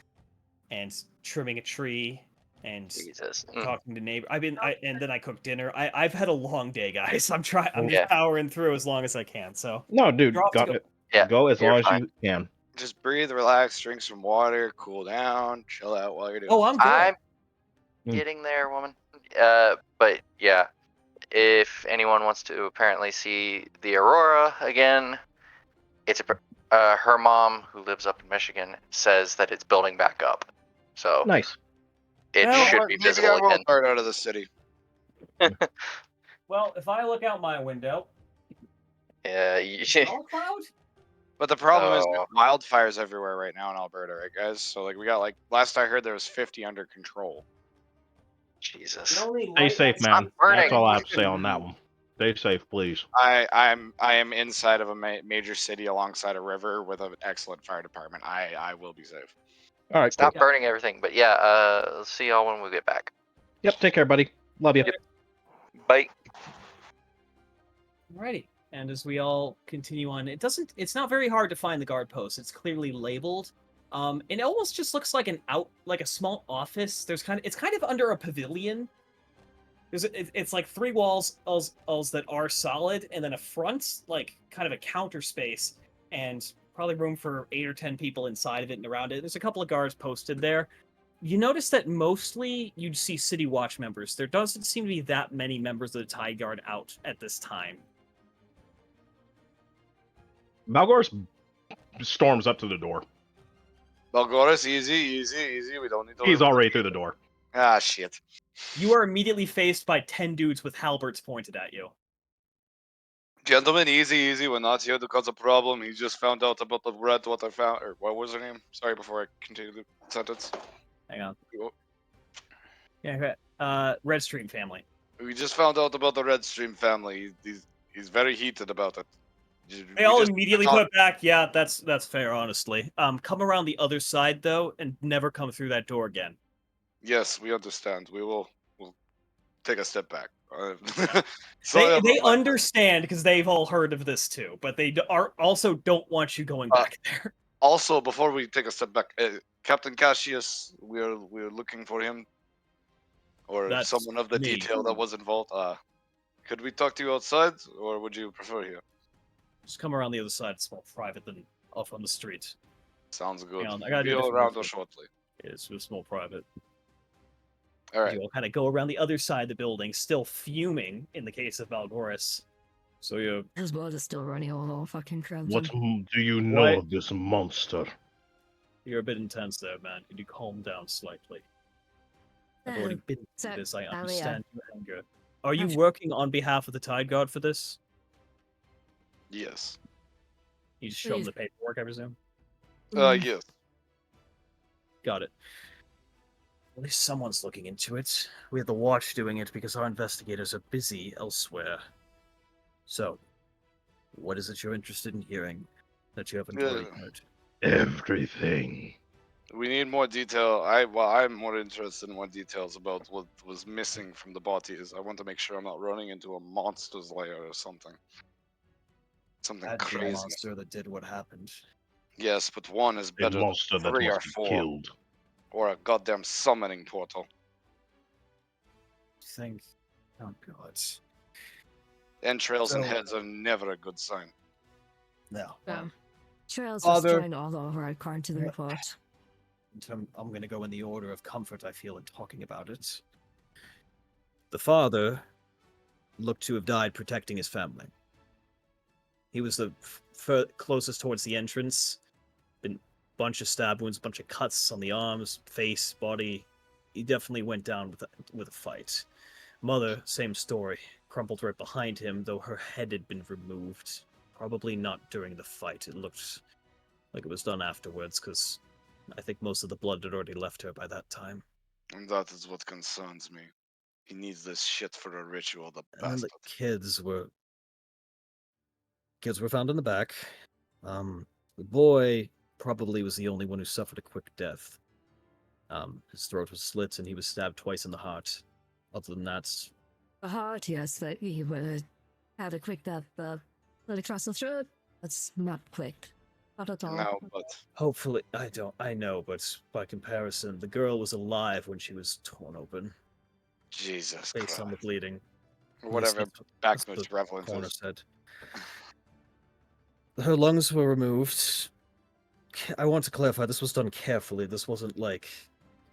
and trimming a tree and Jesus. talking to neighbor. And then I cooked dinner. I've had a long day, guys. I'm just Yeah. powering through as long as I can. So No, dude, You're off to go. Yeah, go as you're long as fine. you can. Just breathe, relax, drink some water, cool down, chill out while you're doing oh, I'm good. I'm Mm. getting there, woman. But yeah, if anyone wants to apparently see the aurora again, it's her mom, who lives up in Michigan, says that it's building back up, so Nice. it Well, should Maybe be I visible won't again. start out of the city. Well, if I look out my window, Yeah, all cloud. But the problem is Oh. there's wildfires everywhere right now in Alberta, right, guys? So like we got last I heard there was 50 under control. Jesus. Stay safe, Stop man. burning. That's all I have to say on that one. Stay safe, please. I am inside of a major city alongside a river with an excellent fire department. I will be safe. All right, Stop cool. burning everything. But yeah, see y'all when we get back. Yep, take care, buddy. Love you. Yep. Bye. Alrighty. And as we all continue on, it's not very hard to find the guard post. It's clearly labeled. It almost just looks like like a small office. It's kind of under a pavilion. It's like 3 walls that are solid, and then a front, like kind of a counter space, and probably room for 8 or 10 people inside of it and around it. There's a couple of guards posted there. You notice that mostly you'd see City Watch members. There doesn't seem to be that many members of the Tide Guard out at this time. Balgor's storms up to the door. Belgoris, easy. We don't need to. He's already through the door. Ah, shit. You are immediately faced by 10 dudes with halberds pointed at you. Gentlemen, easy. We're not here to cause a problem. He just found out about the red. What I found, or what was her name? Sorry, before I continue the sentence. Hang on. Cool. Yeah, Redstream family. We just found out about the Redstream family. He's very heated about it. They all immediately put back. Yeah, that's fair, honestly. Come around the other side though, and never come through that door again. Yes, we understand. We'll take a step back. They understand because they've all heard of this too, but they also don't want you going back there. Also, before we take a step back, Captain Cassius, we're looking for him, or That's someone of the me. detail that was involved. Could we talk to you outside, or would you prefer here? Just come around the other side. It's more private than off on the street. Sounds good. Hang on, I gotta do Be a different around move. us shortly. It's more private. All right. You all kind of go around the other side of the building, still fuming in the case of Balgoris. So you. His blood is still running all over fucking crimson. What do you know What? of this monster? You're a bit intense there, man. Could you calm down slightly? I've already been through this. I understand your anger. Are you working on behalf of the Tide Guard for this? Yes. You just show them the paperwork, I presume? Yes. Got it. At least someone's looking into it. We have the Watch doing it because our investigators are busy elsewhere. So, what is it you're interested in hearing that you haven't already heard? Everything. We need more detail. I'm more interested in more details about what was missing from the bodies. I want to make sure I'm not running into a monster's lair or something. Something That'd be a crazy. monster that did what happened. Yes, but one is A better monster than that 3 or must be 4. killed. Or a goddamn summoning portal. Think. Oh god. Entrails and So- heads are never a good sign. No. Trails Father- was joined all over according to the report. I'm going to go in the order of comfort I feel in talking about it. The father looked to have died protecting his family. He was the closest towards the entrance. Been bunch of stab wounds, bunch of cuts on the arms, face, body. He definitely went down with a fight. Mother, same story. Crumpled right behind him, though her head had been removed. Probably not during the fight. It looked like it was done afterwards, because I think most of the blood had already left her by that time. And that is what concerns me. He needs this shit for a ritual, the And then the bastard. kids were found in the back. The boy probably was the only one who suffered a quick death. His throat was slit and he was stabbed twice in the heart. Other than that, The heart, yes, that he would had a quick death, but let across the throat, that's not quick. Not at all. No, but hopefully, I know, but by comparison, the girl was alive when she was torn open, Jesus based Christ. on the bleeding. Whatever That's backwards the reference coroner is. said. Her lungs were removed. I want to clarify, this was done carefully. This wasn't like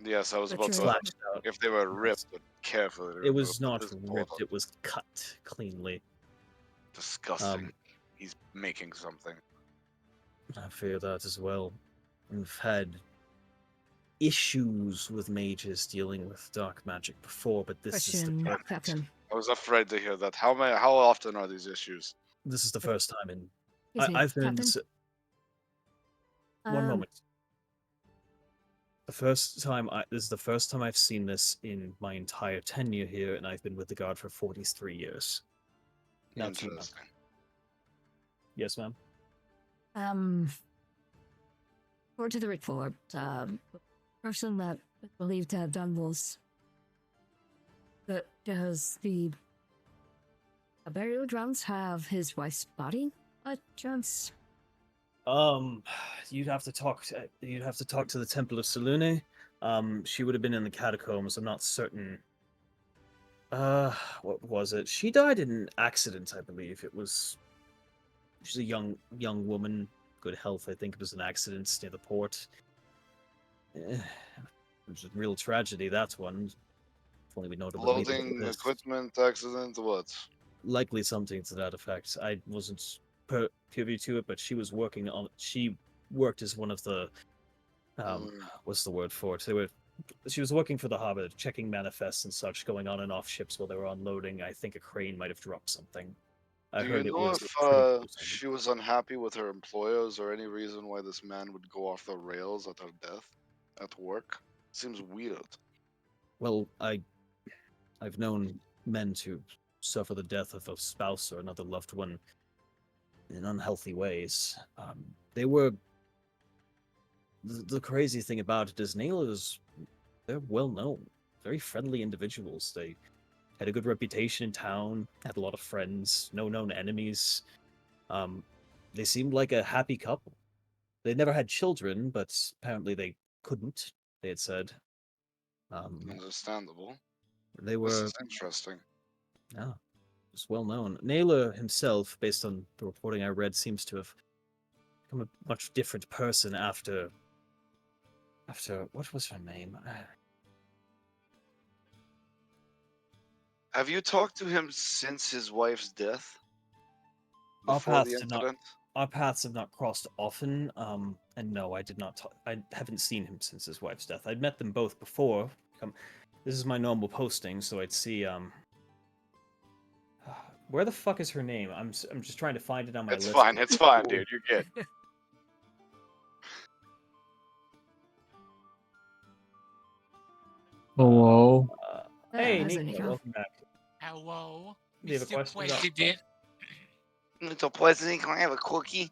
Yes, I was But about you're to. right. slashed out. If they were ripped, but carefully. It was removed, not this is ripped, awful. it was cut cleanly. Disgusting. He's making something. I fear that as well. We've had issues with mages dealing with dark magic before, but this is the Question, first, Captain. I was afraid to hear that. How often are these issues? this is the first time in. Excuse me, I've been. Captain? One Um, moment. This is the first time I've seen this in my entire tenure here, and I've been with the guard for 43 years. Not too much. Interesting. Yes, ma'am. According to the report, the person that is believed to have done this, does the burial grounds have his wife's body, by chance? You'd have to talk to the Temple of Selune. She would have been in the catacombs. I'm not certain. What was it? She died in an accident, I believe. She's a young woman, good health. I think it was an accident near the port. It was a real tragedy, that one. If only we know about Loading equipment accident, what? Likely something to that effect. I wasn't privy to it, but she worked as one of the what's the word for it? She was working for the harbor, checking manifests and such, going on and off ships while they were unloading. I think a crane might have dropped something. I Do heard you it know was if pretty close. she was unhappy with her employers or any reason why this man would go off the rails at her death at work? Seems weird. Well, I've known men to suffer the death of a spouse or another loved one in unhealthy ways. They were the crazy thing about it is they're well known, very friendly individuals. They had a good reputation in town, had a lot of friends, no known enemies. They seemed like a happy couple. They never had children, but apparently they couldn't. They had said. Understandable. They This were is interesting. just well known. Naylor himself, based on the reporting I read, seems to have become a much different person after what was her name? Have you talked to him since his wife's death? Our Before the paths did not incident? our paths have not crossed often. And no, I did not. I haven't seen him since his wife's death. I'd met them both before. This is my normal posting, so I'd see. Where the fuck is her name? I'm just trying to find it on my It's list. fine, it's fine, dude. You're good. Hello. Hey, How's it, Nico, Nico? welcome back. Hello, Do you have a Mr. question about- President. Mr. President, can I have a cookie?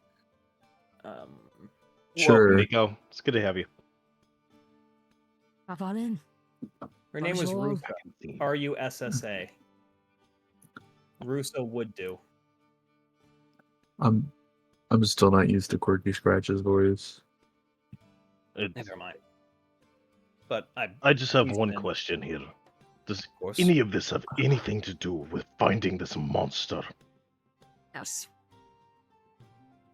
Sure. Welcome, Nico. It's good to have you. Hop on in. Her name was Bonjour. Russa. Russa. Russo would do. I'm still not used to Quirky Scratch's voice. Never mind. But I just have He's one been- question here. Does of course. any of this have anything to do with finding this monster? Yes.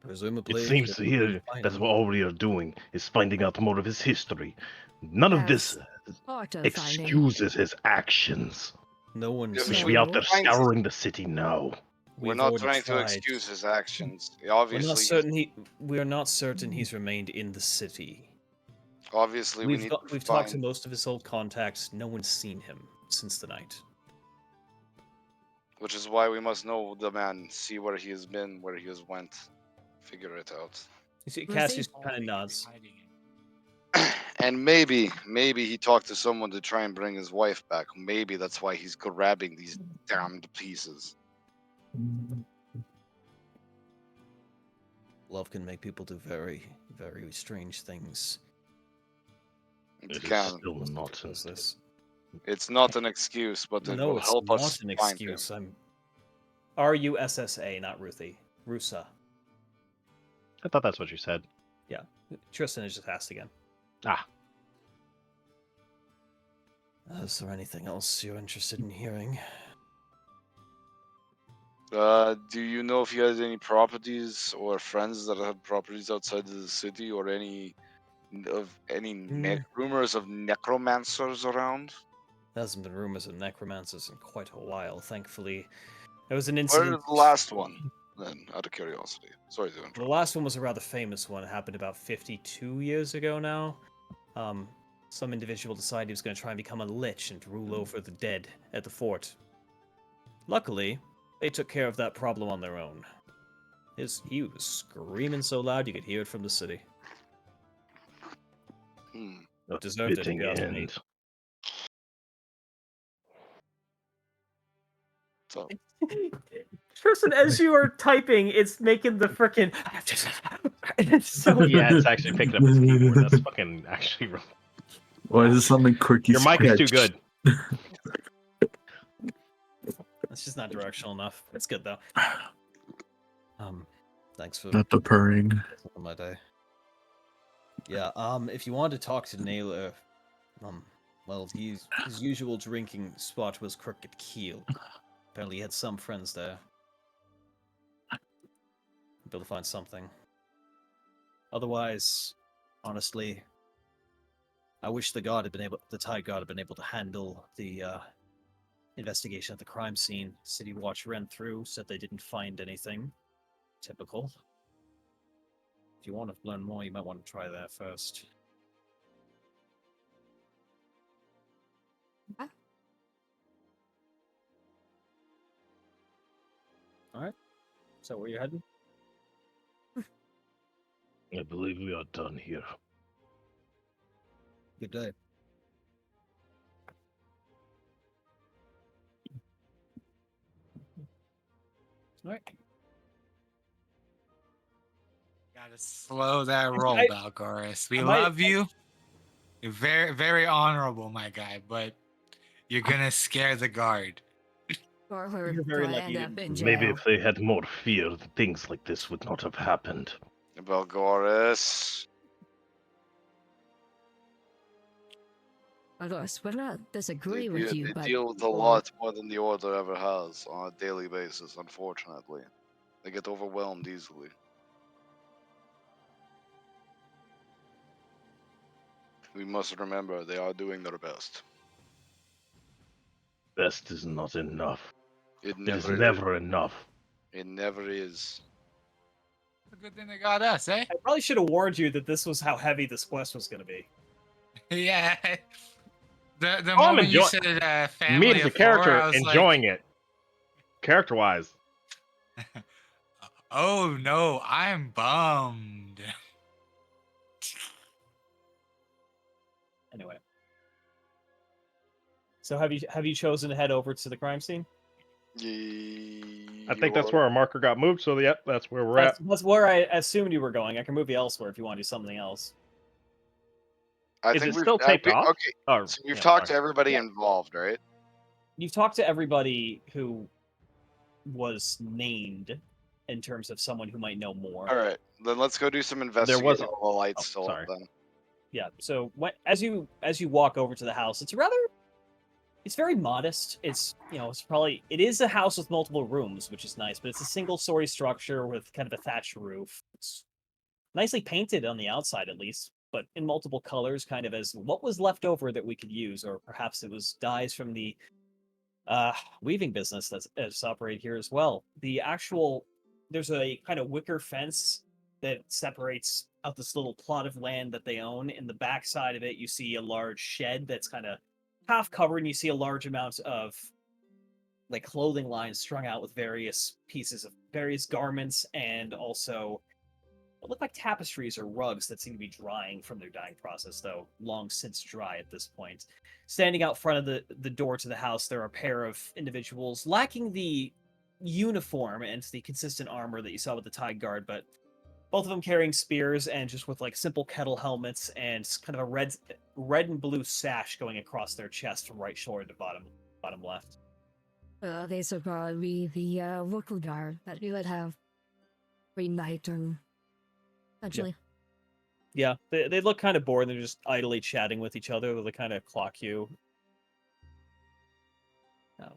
Presumably, It seems if here we find that him. all we are doing is finding out more of his history. None of this Part of finding. excuses his actions. No one Yeah, We said should be out there Fine. scouring the city now. We're we've not already trying to tried. excuse his actions. We're Obviously, not certain we are not certain he's remained in the city. obviously we need to We've talked to find. most of his old contacts. No one's seen him since the night. Which is why we must know the man, see where he has been, where he has went, figure it out. You see, Ruthie? Cassius kind of nods. And maybe he talked to someone to try and bring his wife back. Maybe that's why he's grabbing these damned pieces. Love can make people do very, very strange things. It It is can. still not. Does this? It's not an excuse, but it No, will it's help not us an find him. excuse. I'm Russa, not Ruthie. Russa. I thought that's what you said. Yeah. Tristan has just asked again. Ah, Is there anything else you're interested in hearing? Do you know if he has any properties or friends that have properties outside of the city, or any rumors of necromancers around? There hasn't been rumors of necromancers in quite a while, thankfully. There was an Where's incident. the last one? Then, out of curiosity. Sorry to interrupt. The last one was a rather famous one. It happened about 52 years ago now. Some individual decided he was going to try and become a lich and rule over the dead at the fort. Luckily, they took care of that problem on their own. He was screaming so loud you could hear it from the city. A Deserved it, if fitting you ask me. end. So Tristan, as you are typing, it's making the frickin' it's so Yeah, it's actually picking up his keyboard. That's fucking actually wrong. Why does it sound like quirky Your mic is too scratch? good. It's just not directional enough. It's good though. Thanks for Not the purring. on my day. Yeah, if you want to talk to Naylor, well, his usual drinking spot was Crooked Keel. Apparently he had some friends there. Be able to find something. Otherwise, honestly, I wish the Tide Guard had been able to handle the investigation at the crime scene. City Watch ran through, said they didn't find anything. Typical. If you want to learn more, you might want to try that first. Alright. So where you heading? I believe we are done here. Good day. Alright. Gotta slow that roll, I- Balgoris. We I might- love you. You're very, very honorable, my guy, but you're gonna scare the guard. Or we're You're very gonna lucky you end up in Maybe jail. if they had more fear, things like this would not have happened. Belgoris. Of course, we're not disagree They, with de- you, they but deal with a lot more than the Order ever has on a daily basis, unfortunately. They get overwhelmed easily. We must remember they are doing their best. Best is not enough. It It is never is. never enough. It never is. It's a good thing they got us, eh? I probably should have warned you that this was how heavy this quest was going to be. Yeah. The Oh, I'm moment you enjoy- said family Me as a of four, character I was enjoying it. Character wise. like, oh no, I'm bummed. Anyway. So have you chosen to head over to the crime scene? I think that's where our marker got moved, so yep, that's where we're at. That's where I assumed you were going. I can move you elsewhere if you want to do something else. I Is think it we've still take off? Okay, Oh, so we've yeah, talked to sorry. everybody involved, right? You've talked to everybody who was named in terms of someone who might know more. All right, then let's go do some investigating was- while the lights oh, still sorry. up. Then Yeah. So as you walk over to the house, it's very modest. It is a house with multiple rooms, which is nice, but it's a single-story structure with kind of a thatched roof. It's nicely painted on the outside, at least, but in multiple colors, kind of as what was left over that we could use, or perhaps it was dyes from the weaving business that's operated here as well. There's a kind of wicker fence that separates out this little plot of land that they own. In the back side of it, you see a large shed that's kind of half covered, and you see a large amount of like clothing lines strung out with various pieces of various garments, and also what look like tapestries or rugs that seem to be drying from their dyeing process, though long since dry at this point. Standing out front of the door to the house, there are a pair of individuals lacking the uniform and the consistent armor that you saw with the Tide Guard, but both of them carrying spears and just with like simple kettle helmets and kind of a red and blue sash going across their chest from right shoulder to bottom left. These would probably be the local guard that you would have every night and essentially. Yeah, they look kind of bored. They're just idly chatting with each other. They kind of clock you. Oh.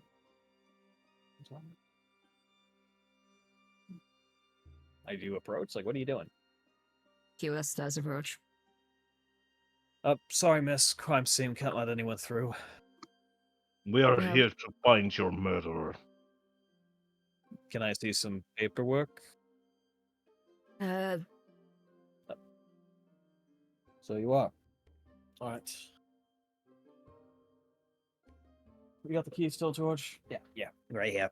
I do approach. Like, what are you doing? QS does approach. Sorry, miss. Crime scene. Can't let anyone through. We are Yeah. here to find your murderer. Can I see some paperwork? So you are. All right. You got the key still, George? Yeah, right here.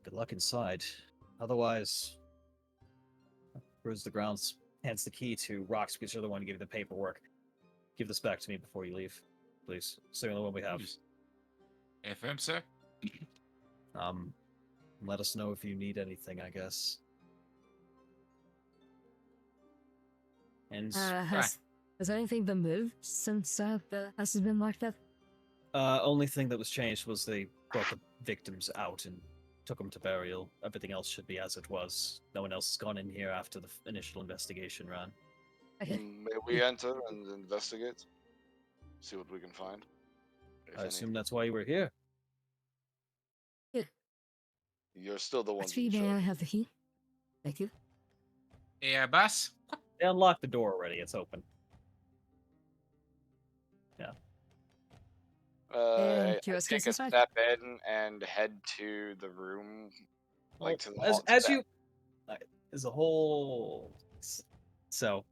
Good luck inside. Otherwise, cruise the grounds hands the key to Rox because you're the one who gave you the paperwork. Give this back to me before you leave, please. It's the only one we have. FM, sir. Let us know if you need anything, I guess. And Has anything been moved since the house has been locked up? only thing that was changed was they brought the victims out and took them to burial. Everything else should be as it was. No one else has gone in here after the initial investigation ran. Okay. May we enter and investigate? See what we can find. If I any. assume that's why you were here. You're still the one. Actually, may I have the key? Thank you. Yeah, boss. They unlocked the door already. It's open. I Curious take case a inside. step in and head to the room, like to the as hall. to as the- you as a whole. So,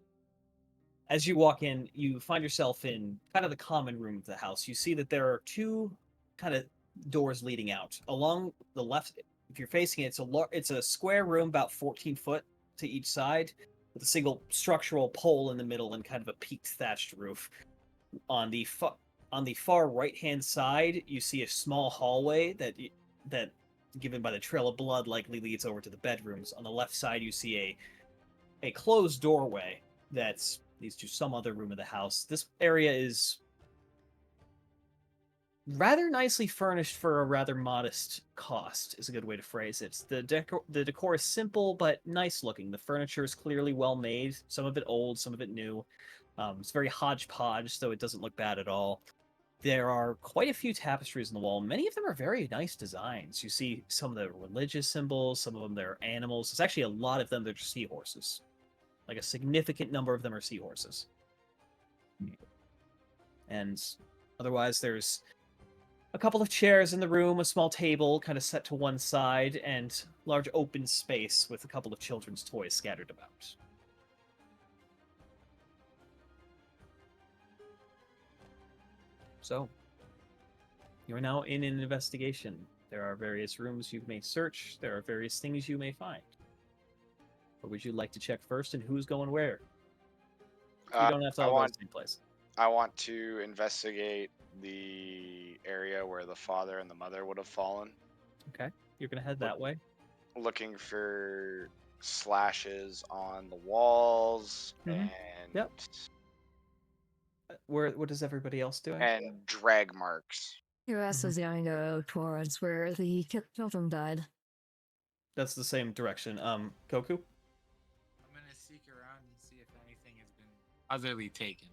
as you walk in, you find yourself in kind of the common room of the house. You see that there are two kind of doors leading out. Along the left, if you're facing it, it's a square room about 14 foot to each side, with a single structural pole in the middle and kind of a peaked thatched roof. On the far right-hand side, you see a small hallway that, given by the trail of blood, likely leads over to the bedrooms. On the left side, you see a closed doorway that leads to some other room of the house. This area is rather nicely furnished for a rather modest cost, is a good way to phrase it. The decor is simple but nice looking. The furniture is clearly well made, some of it old, some of it new. It's very hodgepodge, so it doesn't look bad at all. There are quite a few tapestries on the wall. Many of them are very nice designs. You see some of the religious symbols, some of them they're animals. There's actually a lot of them that are seahorses. Like a significant number of them are seahorses. And otherwise, there's a couple of chairs in the room, a small table kind of set to one side, and large open space with a couple of children's toys scattered about. So, you're now in an investigation. There are various rooms you may search. There are various things you may find. What would you like to check first, and who's going where? You don't have to all go to the same place. I want to investigate the area where the father and the mother would have fallen. Okay, you're gonna head that way. Looking for slashes on the walls and Yep. What is everybody else doing? and drag marks. Curious is going to go towards where the children died. That's the same direction. Goku? I'm gonna seek around and see if anything has been otherly taken.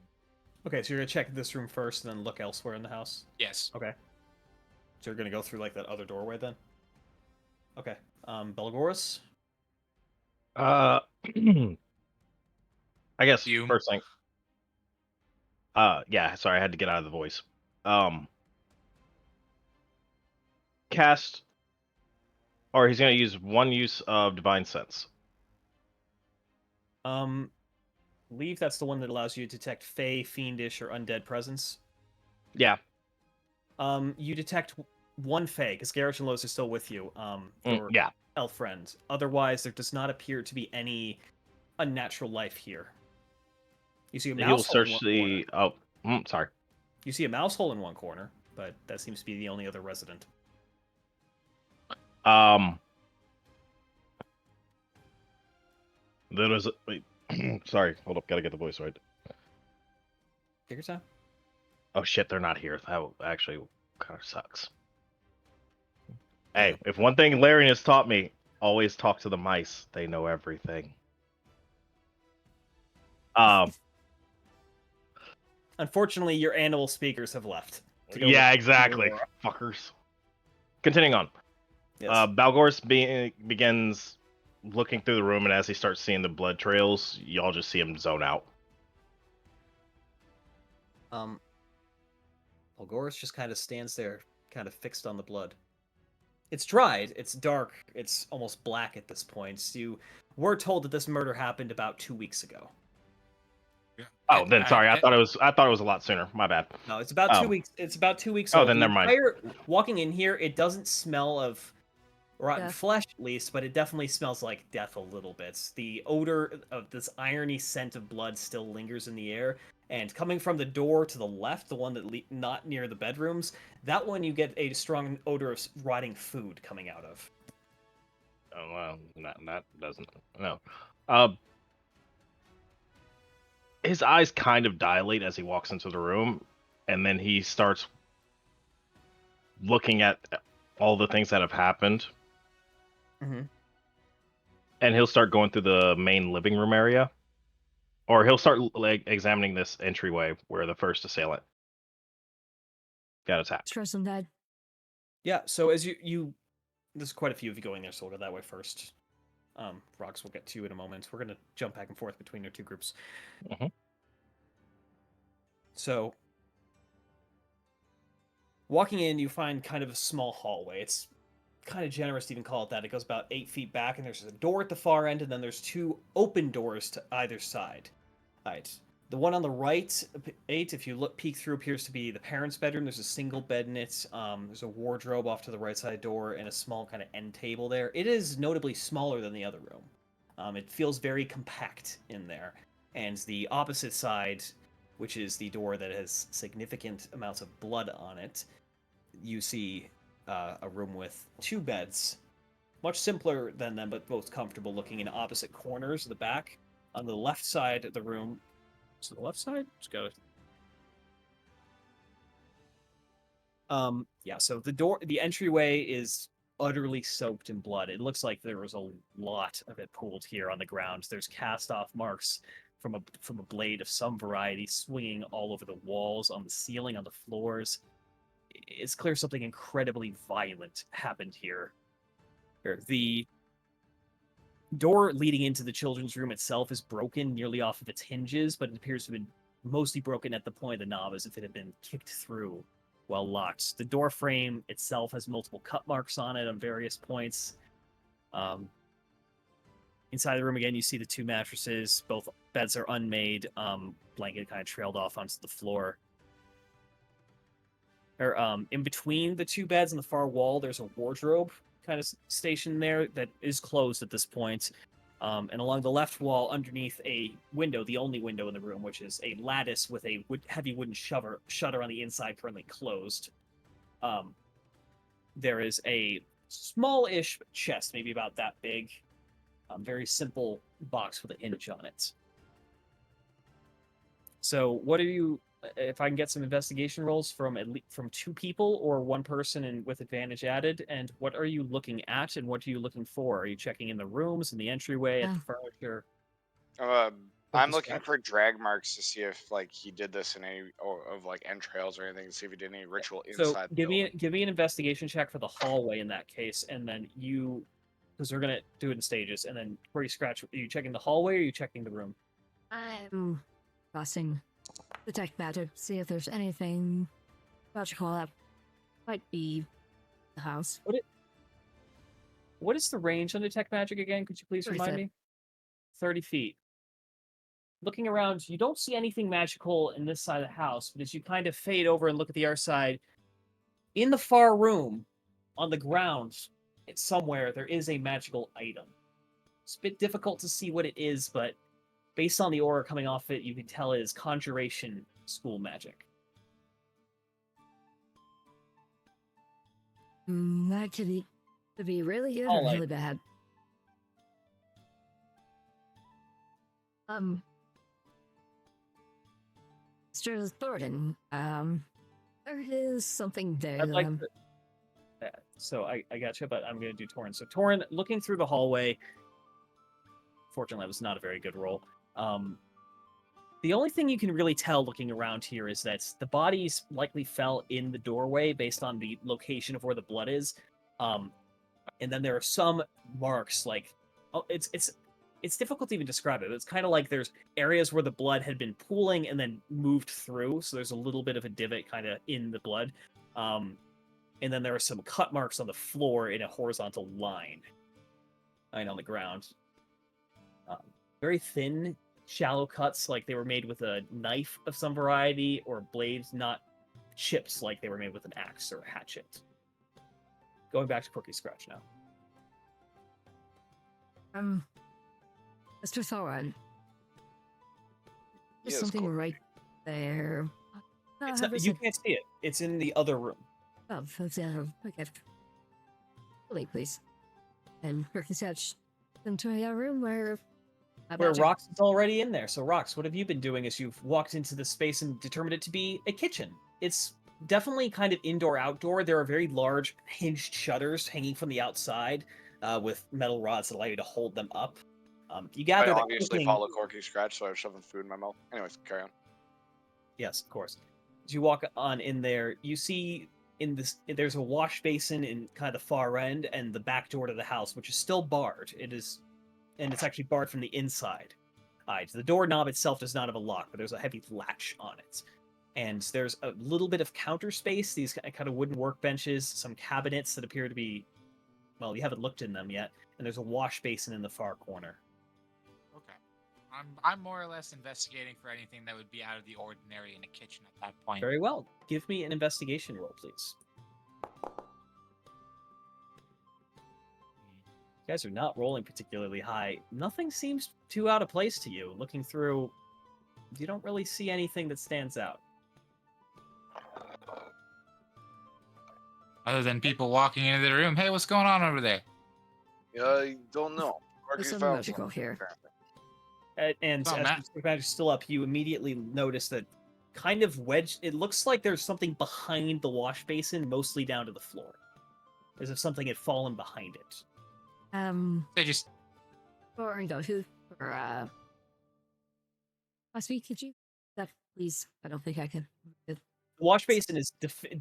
Okay, so you're gonna check this room first and then look elsewhere in the house? Yes. Okay. So you're gonna go through like that other doorway then? Okay. Belgoris? I guess You. first thing. Yeah, sorry, I had to get out of the voice. Cast, or he's gonna use one use of Divine Sense. Believe that's the one that allows you to detect fey, fiendish, or undead presence. Yeah. You detect one fey, because Garrett and Los are still with you. Your Yeah. elf friend. Otherwise, there does not appear to be any unnatural life here. You see a He'll mouse hole in search one the. corner. Oh, sorry. You see a mouse hole in one corner, but that seems to be the only other resident. There was. Wait. Sorry, hold up. Gotta get the voice right. Take your time. Oh shit, they're not here. That actually kind of sucks. Hey, if one thing Larian has taught me, always talk to the mice. They know everything. Unfortunately, your animal speakers have left. to go Yeah, look exactly. for- Fuckers. Continuing on. Yes. Balgor's begins looking through the room, and as he starts seeing the blood trails, y'all just see him zone out. Belgoris just kind of stands there, kind of fixed on the blood. It's dried, it's dark, it's almost black at this point. You were told that this murder happened about 2 weeks ago. Oh, then sorry. I thought it was a lot sooner. My bad. No, it's about 2 weeks. It's about 2 weeks Oh, old. then The never mind. entire- walking in here, it doesn't smell of rotten Yeah. flesh at least, but it definitely smells like death a little bit. The odor of this irony scent of blood still lingers in the air, and coming from the door to the left, the one that not near the bedrooms, that one you get a strong odor of rotting food coming out of. Oh well, that doesn't. No. His eyes kind of dilate as he walks into the room, and then he starts looking at all the things that have happened. Mhm. And he'll start going through the main living room area, or he'll start like examining this entryway where the first assailant got attacked. Stressing that. Yeah, so as you there's quite a few of you going there, so we'll go that way first. Rocks, we'll get to you in a moment. We're gonna jump back and forth between your two groups. Mhm. So, walking in, you find kind of a small hallway. It's kind of generous to even call it that. It goes about 8 feet back, and there's a door at the far end, and then there's 2 open doors to either side. Alright. The one on the right, 8, if you peek through, appears to be the parents' bedroom. There's a single bed in it. There's a wardrobe off to the right side door, and a small kind of end table there. It is notably smaller than the other room. It feels very compact in there. And the opposite side, which is the door that has significant amounts of blood on it, you see a room with 2 beds, much simpler than them, but both comfortable, looking in opposite corners of the back. On the left side of the room, so the left side, just go. Yeah. So the entryway is utterly soaked in blood. It looks like there was a lot of it pooled here on the ground. There's cast-off marks from a blade of some variety swinging all over the walls, on the ceiling, on the floors. It's clear something incredibly violent happened here. The door leading into the children's room itself is broken nearly off of its hinges, but it appears to have been mostly broken at the point of the knob, as if it had been kicked through while locked. The door frame itself has multiple cut marks on it on various points. Inside the room again, you see the 2 mattresses. Both beds are unmade. Blanket kind of trailed off onto the floor. In between the 2 beds on the far wall, there's a wardrobe kind of station there that is closed at this point. And along the left wall, underneath a window, the only window in the room, which is a lattice with a heavy wooden shutter on the inside, currently closed, there is a small-ish chest, maybe about that big, very simple box with a hinge on it. So what are you... If I can get some investigation rolls from 2 people or 1 person and with advantage added, and what are you looking at and what are you looking for? Are you checking in the rooms, in the entryway, at the furniture? I'm looking for drag marks to see if like he did this in any of like entrails or anything, to see if he did any ritual inside. So give me an investigation check for the hallway in that case, and then you, because we're gonna do it in stages, and then where you scratch, are you checking the hallway or are you checking the room? I'm crossing detect magic, see if there's anything magical that might be the house. What is the range on detect magic again? Could you please 30 remind feet. me? 30 feet. Looking around, you don't see anything magical in this side of the house, but as you kind of fade over and look at the other side, in the far room, on the ground, somewhere, there is a magical item. It's a bit difficult to see what it is, but based on the aura coming off it, you can tell it is conjuration school magic. That could be really good or really bad. Mr. Thornton, there is something there. I'd like to... So I gotcha, but I'm going to do Torin. So Torin, looking through the hallway, fortunately, that was not a very good roll. The only thing you can really tell looking around here is that the bodies likely fell in the doorway based on the location of where the blood is. And then there are some marks, like... Oh, it's difficult to even describe it. It's kind of like there's areas where the blood had been pooling and then moved through, so there's a little bit of a divot kind of in the blood. And then there are some cut marks on the floor in a horizontal line and on the ground. Very thin, shallow cuts, like they were made with a knife of some variety, or blades, not chips like they were made with an axe or a hatchet. Going back to Quirky Scratch now. Mr. Thorin, there's Yes, something Corky. right there. It's Have not, us you can't see it. It's in the other room. okay. Wait, please. And Perky says into a room where Where Rox is already in there. So, Rox, what have you been doing as you've walked into the space and determined it to be a kitchen? It's definitely kind of indoor-outdoor. There are very large hinged shutters hanging from the outside with metal rods that allow you to hold them up. You I gather that obviously cooking... follow Corky Scratch, so I was shoving food in my mouth. Anyways, carry on. Yes, of course. As you walk on in there, you see there's a wash basin in kind of the far end and the back door to the house, which is still barred. And it's actually barred from the inside. The doorknob itself does not have a lock, but there's a heavy latch on it. And there's a little bit of counter space, these kind of wooden workbenches, some cabinets that appear to be, well, you haven't looked in them yet, and there's a wash basin in the far corner. Okay. I'm more or less investigating for anything that would be out of the ordinary in a kitchen at that point. Very well. Give me an investigation roll, please. You guys are not rolling particularly high. Nothing seems too out of place to you. Looking through, you don't really see anything that stands out. Other than people walking into the room, hey, what's going on over there? Yeah, I don't know. Corky There's something found magical something, here. apparently. And Oh, as Matt. the magic is still up, you immediately notice that kind of wedged. It looks like there's something behind the wash basin, mostly down to the floor, as if something had fallen behind it. They just Or you know, who or last week, could you that please? I don't think I can. The wash basin is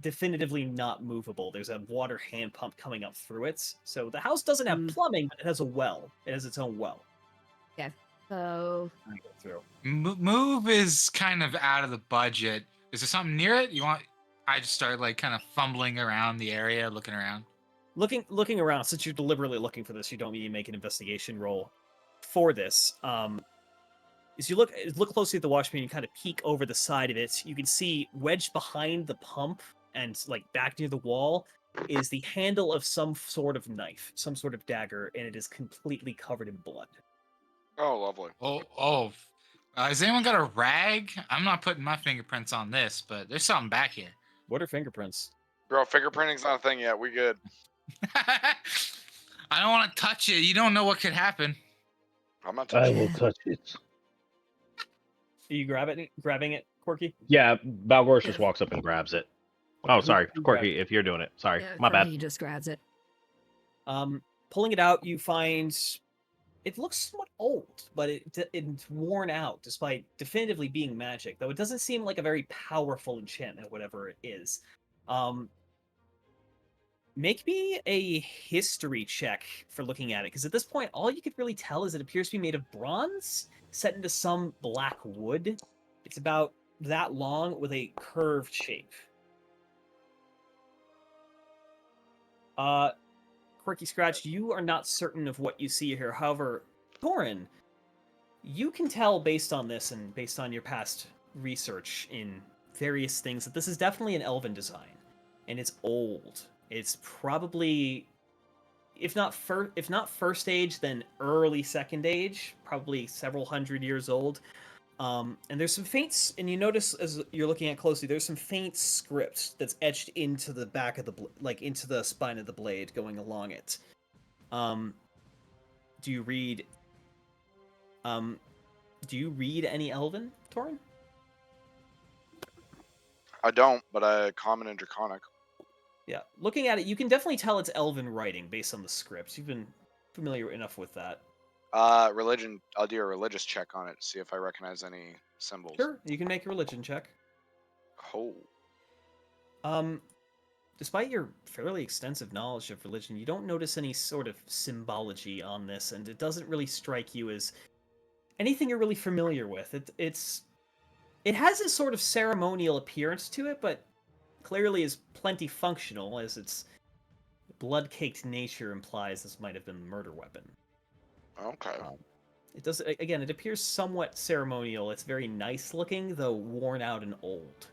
definitively not movable. There's a water hand pump coming up through it. So the house doesn't have plumbing, but it has a well. It has its own well. Yeah. So I go through. move is kind of out of the budget. Is there something near it? You want? I just started like kind of fumbling around the area, looking around. Looking around, since you're deliberately looking for this, you don't need to make an investigation roll for this. As you look closely at the wash basin, you kind of peek over the side of it. You can see wedged behind the pump and like back near the wall is the handle of some sort of knife, some sort of dagger, and it is completely covered in blood. Oh, lovely. Oh. Has anyone got a rag? I'm not putting my fingerprints on this, but there's something back here. What are fingerprints? Bro, fingerprinting's not a thing yet. We good. I don't want to touch it. You don't know what could happen. I'm not I touching will it. touch it. Are you grabbing it, Corky? Yeah, Balgorsh just walks up and grabs it. Okay, Oh, who- sorry, who Corky, if you're doing it. Sorry, yeah, my bad. He just grabs it. Pulling it out, you find it looks somewhat old, but it's worn out despite definitively being magic, though it doesn't seem like a very powerful enchantment, whatever it is. Make me a history check for looking at it, because at this point, all you could really tell is it appears to be made of bronze, set into some black wood. It's about that long with a curved shape. Quirky Scratch, you are not certain of what you see here. However, Thorin, you can tell based on this and based on your past research in various things that this is definitely an elven design, and it's old. It's probably, if not first age, then early second age, probably several hundred years old. And there's some faint, and you notice as you're looking at closely, there's some faint script that's etched into the back of the, into the spine of the blade going along it. Do you read any Elven, Torin? I don't, but I common and draconic. Yeah, looking at it, you can definitely tell it's Elven writing based on the script. You've been familiar enough with that. Religion. I'll do a religious check on it to see if I recognize any symbols. Sure, you can make a religion check. Oh. Despite your fairly extensive knowledge of religion, you don't notice any sort of symbology on this, and it doesn't really strike you as anything you're really familiar with. It has a sort of ceremonial appearance to it, but clearly is plenty functional, as its blood-caked nature implies this might have been a murder weapon. Okay. It does, again, it appears somewhat ceremonial. It's very nice looking, though worn out and old.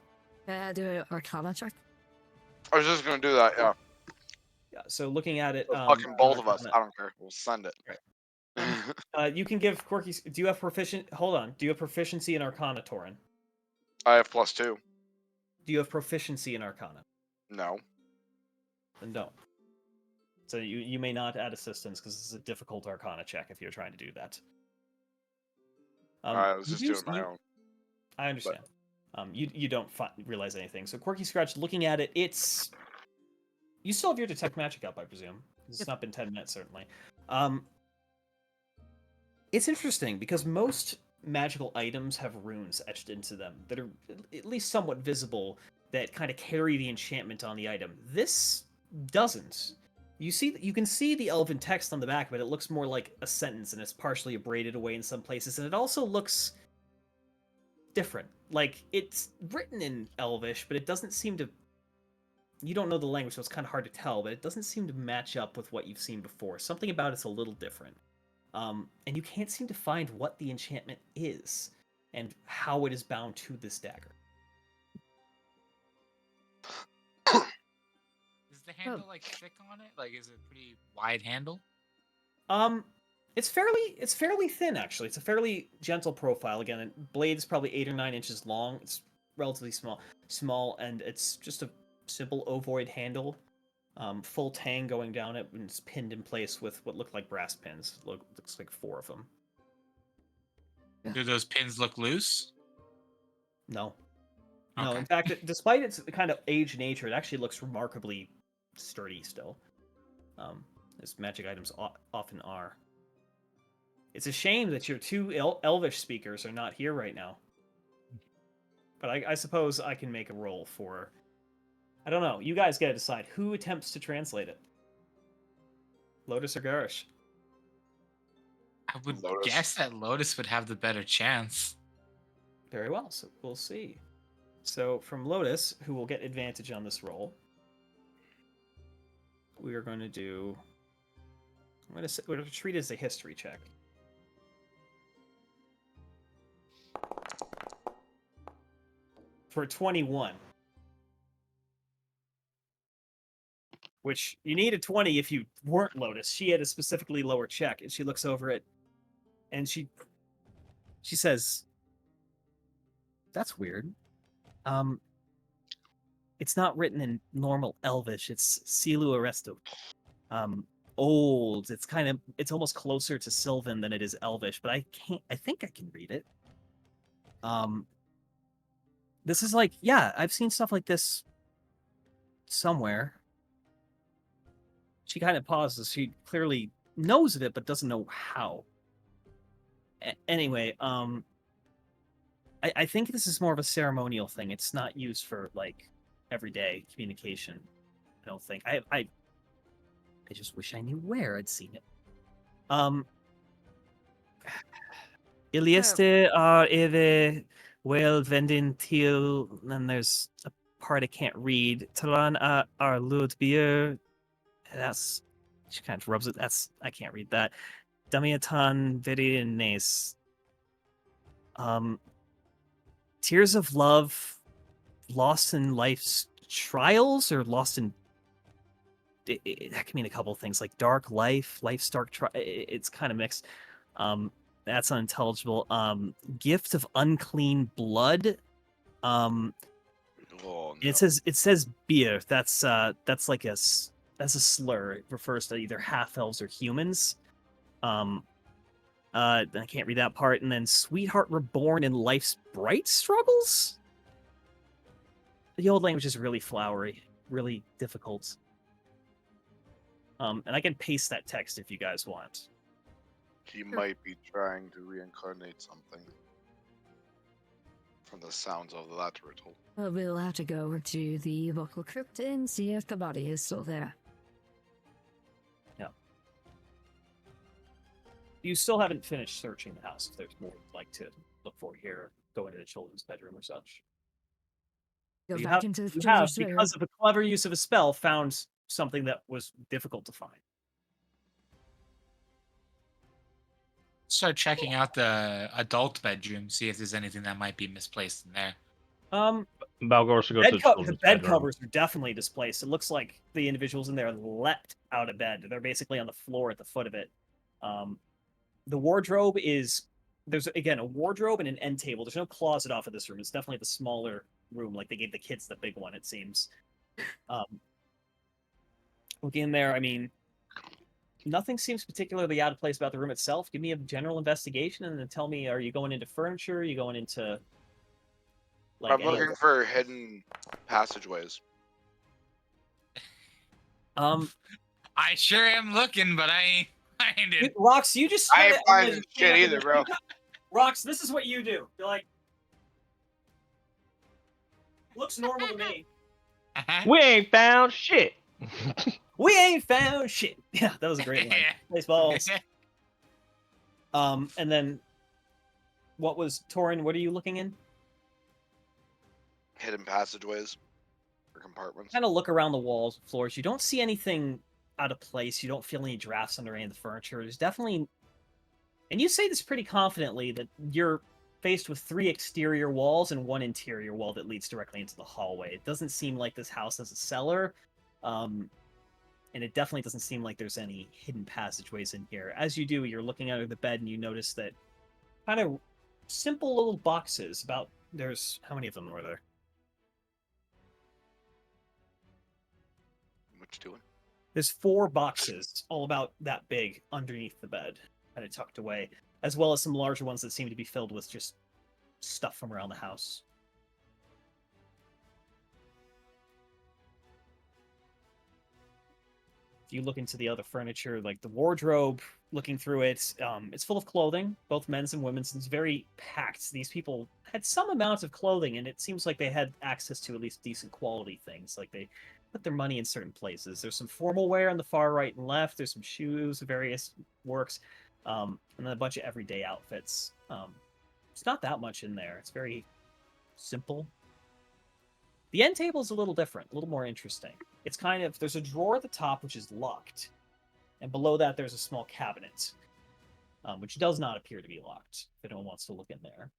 Do an Arcana check. I was just gonna do that. Yeah. Yeah. So looking at it, Fucking both of us. I don't care. We'll send it. Right. You can give Quirky. Do you have proficient? Hold on. Do you have proficiency in Arcana, Torin? I have +2. Do you have proficiency in Arcana? No. Then don't. So you may not add assistance because this is a difficult Arcana check if you're trying to do that. I was you just do- doing my you- own. I understand. You don't realize anything. So Quirky Scratch, looking at it, it's you still have your detect magic up, I presume. It's not been 10 minutes, certainly. It's interesting because most magical items have runes etched into them that are at least somewhat visible that kind of carry the enchantment on the item. This doesn't. You can see the elven text on the back, but it looks more like a sentence and it's partially abraded away in some places, and it also looks different. Like it's written in Elvish, but it doesn't seem to. You don't know the language, so it's kind of hard to tell, but it doesn't seem to match up with what you've seen before. Something about it's a little different. And you can't seem to find what the enchantment is and how it is bound to this dagger. Is the handle like thick on it? Like, is it a pretty wide handle? It's fairly thin actually. It's a fairly gentle profile. Again, the blade is probably 8 or 9 inches long. It's relatively small, and it's just a simple ovoid handle. Full tang going down it, and it's pinned in place with what look like brass pins. Looks like 4 of them. Do those pins look loose? No. No, Okay. in fact, despite its kind of aged nature, it actually looks remarkably sturdy still. As magic items often are. It's a shame that your 2 Elvish speakers are not here right now. But I suppose I can make a roll for... I don't know. You guys gotta decide who attempts to translate it. Lotus or Garish? I would Lotus. guess that Lotus would have the better chance. Very well, so we'll see. So from Lotus, who will get advantage on this roll, we are going to do... we're going to treat it as a history check. For 21. Which, you need a 20 if you weren't Lotus. She had a specifically lower check, and she looks over it, and she says, "That's weird. It's not written in normal Elvish. It's Silu Aresto. Old. It's almost closer to Sylvan than it is Elvish, but I think I can read it. This is like, yeah, I've seen stuff like this somewhere." She kind of pauses. She clearly knows of it, but doesn't know how. Anyway, I think this is more of a ceremonial thing. It's not used for like everyday communication. I don't think. I just wish I knew where I'd seen it. Ilieste are eve well vendin til, and there's a part I can't read. Talan are lud beer. That's, she kind of rubs it. I can't read that. Damiatan Verines. Tears of Love, lost in life's trials, or lost in. That can mean a couple of things, like dark life, life's dark trial. It's kind of mixed. That's unintelligible. Gift of unclean blood. Oh, no. It says beer. That's like that's a slur. It refers to either half elves or humans. I can't read that part. And then Sweetheart Reborn in Life's Bright Struggles? The old language is really flowery, really difficult. And I can paste that text if you guys want. He might be trying to reincarnate something. From the sounds of that riddle. We'll have to go over to the vocal crypt and see if the body is still there. You still haven't finished searching the house. If there's more you'd like to look for here, go into the children's bedroom or such. Go You back have, into the you have, children's bedroom. because of a clever use of a spell, found something that was difficult to find. Start checking out the adult bedroom, see if there's anything that might be misplaced in there. Balgor should go to the The children's bed bedroom. covers are definitely displaced. It looks like the individuals in there leapt out of bed. They're basically on the floor at the foot of it. The wardrobe is there's again a wardrobe and an end table. There's no closet off of this room. It's definitely the smaller room. Like they gave the kids the big one. It seems. Looking in there, I mean, nothing seems particularly out of place about the room itself. Give me a general investigation and then tell me: are you going into furniture? Are you going into like I'm looking for hidden passageways. I sure am looking, but I ain't finding. Rox, you just I ain't kinda finding imagine- shit either, bro. Rox, this is what you do. You're like, looks normal to me. We ain't found shit. We ain't found shit. Yeah, that was a great line. Baseballs. And then, what was Torin? What are you looking in? Hidden passageways or compartments. Kind of look around the walls, and floors. You don't see anything out of place. You don't feel any drafts under any of the furniture. There's definitely, and you say this pretty confidently, that you're faced with 3 exterior walls and 1 interior wall that leads directly into the hallway. It doesn't seem like this house has a cellar, and it definitely doesn't seem like there's any hidden passageways in here. As you do, you're looking under the bed and you notice that kind of simple little boxes. There's how many of them were there? What you doing? There's 4 boxes, all about that big, underneath the bed, kind of tucked away, as well as some larger ones that seem to be filled with just stuff from around the house. If you look into the other furniture, like the wardrobe, looking through it, it's full of clothing, both men's and women's, and it's very packed. These people had some amount of clothing, and it seems like they had access to at least decent quality things. Like they put their money in certain places. There's some formal wear on the far right and left. There's some shoes of various works, and then a bunch of everyday outfits. It's not that much in there. It's very simple. The end table is a little different, a little more interesting. It's kind of, there's a drawer at the top which is locked, and below that there's a small cabinet, which does not appear to be locked, if anyone wants to look in there.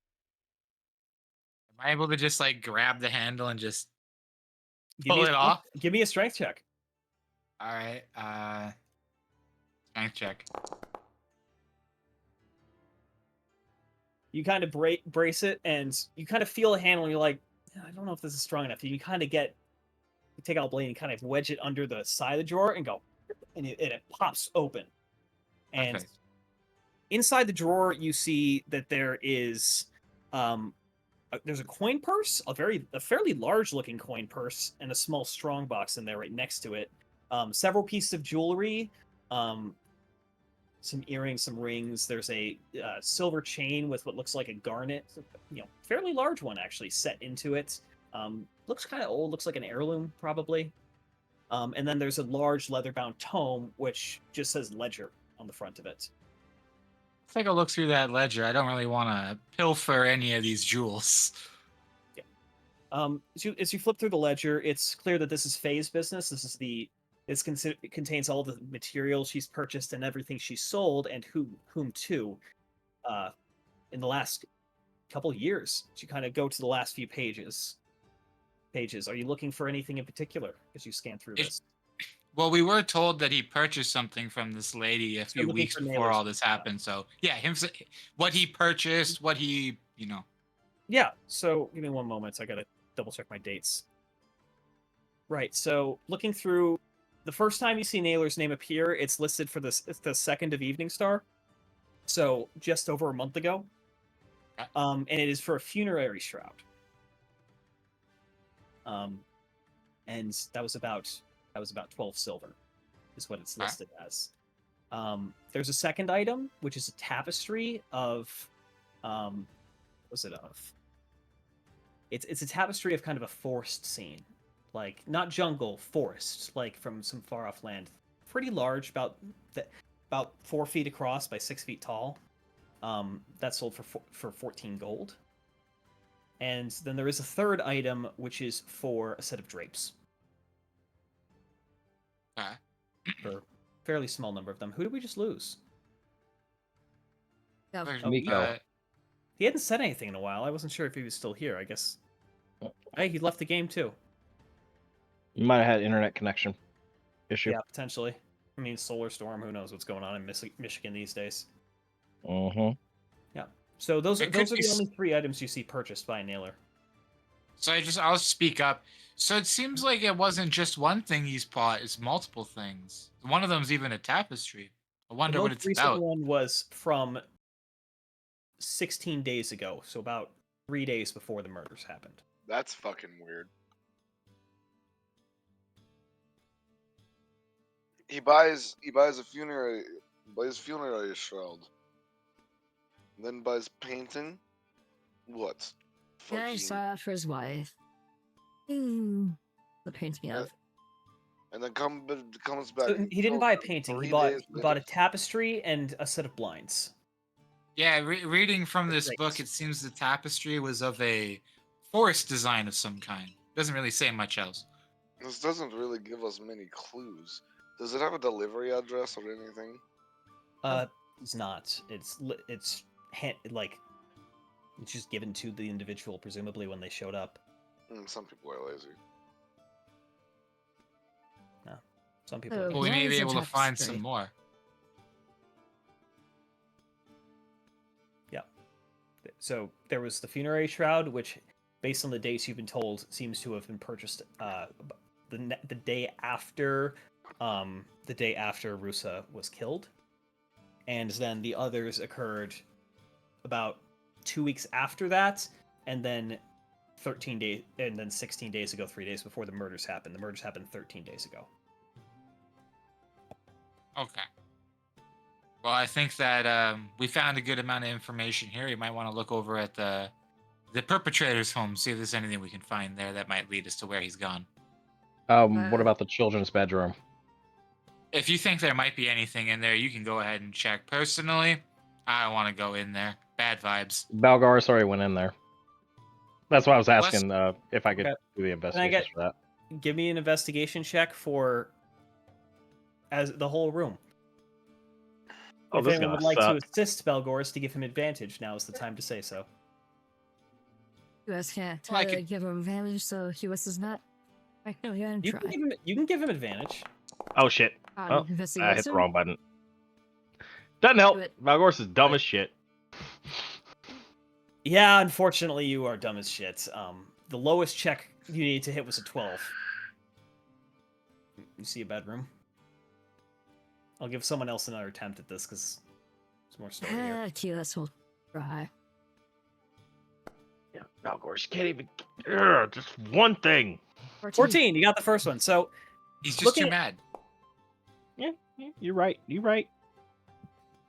Am I able to just like grab the handle and just Give me pull a it strength- off? Give me a strength check. All right. Strength check. You kind of brace it, and you kind of feel the handle, and you're like, I don't know if this is strong enough. You kind of you take out a blade and kind of wedge it under the side of the drawer and go, and it pops open. And Perfect. inside the drawer, you see that there is, there's a coin purse, a fairly large looking coin purse, and a small strong box in there right next to it. Several pieces of jewelry, some earrings, some rings. There's a silver chain with what looks like a garnet, fairly large one actually, set into it. Looks kind of old, looks like an heirloom probably. And then there's a large leather-bound tome which just says ledger on the front of it. Let's take a look through that ledger. I don't really want to pilfer any of these jewels. Yeah. As you flip through the ledger, it's clear that this is Faye's business. It contains all the materials she's purchased and everything she's sold, and whom to. In the last couple years, you kind of go to the last few pages. Are you looking for anything in particular as you scan through this? Well, we were told that he purchased something from this lady a few looking weeks for before nailers. all this happened. So yeah, what he purchased, what he, Yeah, so give me one moment. I gotta double check my dates. Right, so looking through, the first time you see Naylor's name appear, it's listed for the 2nd of Evening Star. So just over a month ago. Okay. And it is for a funerary shroud. And that was about 12 silver, is what it's listed as. There's a second item, which is a tapestry of, what was it of? It's a tapestry of kind of a forest scene, like not jungle, forest, like from some far off land. Pretty large, about 4 feet across by 6 feet tall. That's sold for 14 gold. And then there is a third item, which is for a set of drapes. Okay. For a fairly small number of them. Who did we just lose? Yeah. Nico. He hadn't said anything in a while. I wasn't sure if he was still here. I guess. Hey, he left the game too. You might have had internet connection issue. Yeah, potentially. I mean, solar storm. Who knows what's going on in Michigan these days? Mm-hmm. Yeah. So those It those could are be the only 3 items you see purchased by a nailer. So I'll speak up. So it seems like it wasn't just one thing he's bought; it's multiple things. One of them's even a tapestry. I The wonder what most it's recent about. one was from 16 days ago, so about 3 days before the murders happened. That's fucking weird. He buys a funerary shroud. Then buys painting. What? Yeah, I Fucking. saw it for his wife. That paints me Uh, off. And then comes back. So and he didn't kills buy a them painting. He 3 bought days he bought later. a tapestry and a set of blinds. Yeah, reading from this Great. book, it seems the tapestry was of a forest design of some kind. Doesn't really say much else. This doesn't really give us many clues. Does it have a delivery address or anything? It's not. It's like it's just given to the individual, presumably when they showed up. Some people are lazy. No, some people. So, Are Well, we why may be is a able to find tapestry? some more. Yeah. So there was the funerary shroud, which, based on the dates you've been told, seems to have been purchased the day after Rusa was killed, and then the others occurred about 2 weeks after that, and then 13 days, and then 16 days ago, 3 days before the murders happened. The murders happened 13 days ago. Okay. Well, I think that we found a good amount of information here. You might want to look over at the perpetrator's home, see if there's anything we can find there that might lead us to where he's gone. What about the children's bedroom? If you think there might be anything in there, you can go ahead and check. Personally, I don't want to go in there. Bad vibes. Balgaris already went in there. That's why I was asking if I could Okay. do the investigations for that. Give me an investigation check for as the whole room. Oh, If this anyone gonna would like suck. to assist Belgoris to give him advantage, now is the time to say so. You guys can't Well, I could- give him advantage, so he was not. I know you You try. can give him advantage. Oh shit! On Oh, I hit the investigation? wrong button. Doesn't help. Do it. Balgaris is dumb as shit. Yeah, unfortunately, you are dumb as shit. The lowest check you needed to hit was a 12. You see a bedroom? I'll give someone else another attempt at this because there's more story here. Okay, let's hold. Try. Yeah, Balgaris, you can't even. Ugh, just one thing. 14, you got the first one. So He's just looking too at- mad. Yeah, you're right. You're right.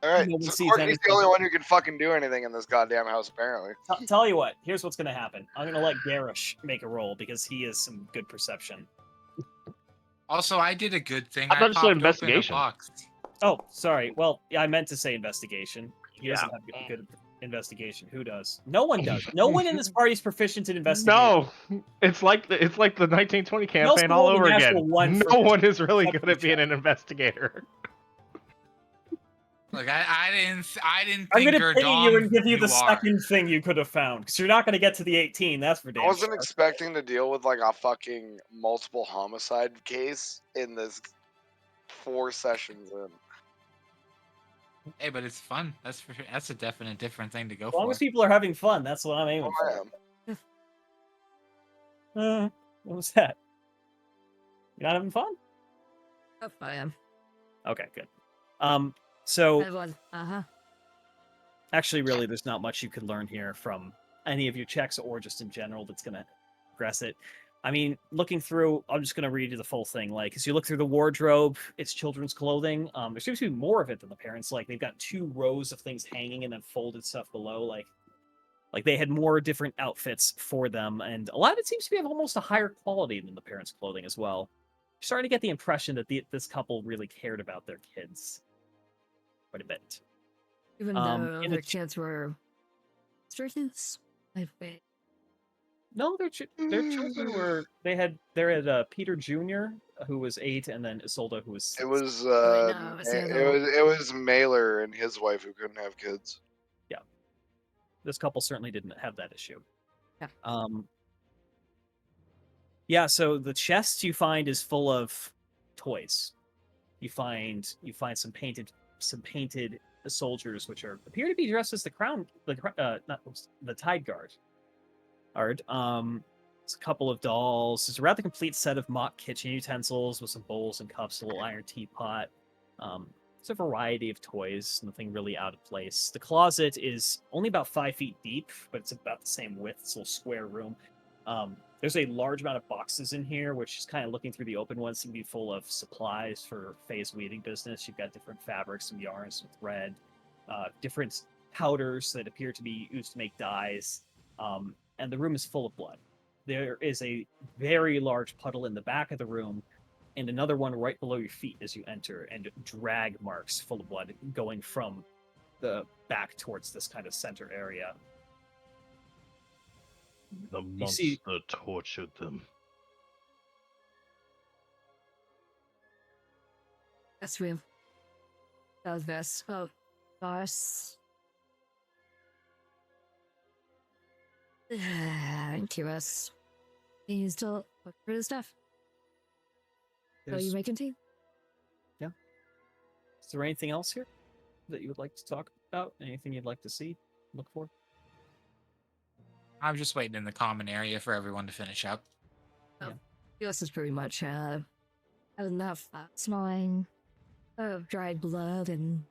Alright, No one so sees Corky's anything. the only one who can fucking do anything in this goddamn house, apparently. Tell you what, here's what's gonna happen. I'm gonna let Garish make a roll because he has some good perception. Also, I did a good thing. I thought you said popped open a investigation. box. Oh, sorry. Well, yeah, I meant to say investigation. He Yeah. doesn't have good investigation. Who does? No one does. No one in this party is proficient in investigation. No, it's like the 1920 He also campaign all rolled a over natural again. one for No his one is really good perception at being check. an investigator. Like I didn't I'm think gonna pity you and give you the you are. second thing you could have found because you're not gonna get to the 18. That's for damn I wasn't sure. expecting to deal with like a fucking multiple homicide case in this 4 sessions in. Hey, but it's fun. That's a definite different thing to go As long for. as people are having fun, that's what I'm aiming Oh, I for. am. What was that? You're not having fun? Oh, I am. Okay, good. So Everyone. actually, really, there's not much you could learn here from any of your checks or just in general that's gonna progress it. I mean, looking through, I'm just gonna read you the full thing. Like, as you look through the wardrobe, it's children's clothing. There seems to be more of it than the parents. Like, they've got 2 rows of things hanging and then folded stuff below. Like they had more different outfits for them, and a lot of it seems to be of almost a higher quality than the parents' clothing as well. You're starting to get the impression that this couple really cared about their kids quite a bit. Even though their kids were students, I think. No, their children were. They had Peter Jr., who was 8, and then Isolde, who was 6. It was no, it's the other one. it was Mailer and his wife who couldn't have kids. Yeah, this couple certainly didn't have that issue. Yeah. Yeah. So the chest you find is full of toys. You find some painted soldiers, which appear to be dressed as not the Tide Guard. It's a couple of dolls. There's a rather complete set of mock kitchen utensils with some bowls and cups, a little iron teapot. It's a variety of toys, nothing really out of place. The closet is only about 5 feet deep, but it's about the same width. It's a little square room. There's a large amount of boxes in here, which is kind of looking through the open ones, seem to be full of supplies for Faye's weaving business. You've got different fabrics, some yarns, some thread, different powders that appear to be used to make dyes, and the room is full of blood. There is a very large puddle in the back of the room, and another one right below your feet as you enter, and drag marks full of blood going from the back towards this kind of center area. The You monster see- tortured them. Yes, we does this. Oh, gosh. Curious. Can you still look for the stuff? So you making tea? Is there anything else here that you would like to talk about? Anything you'd like to see, look for? I'm just waiting in the common area for everyone to finish up. This is pretty much have enough smelling of dried blood and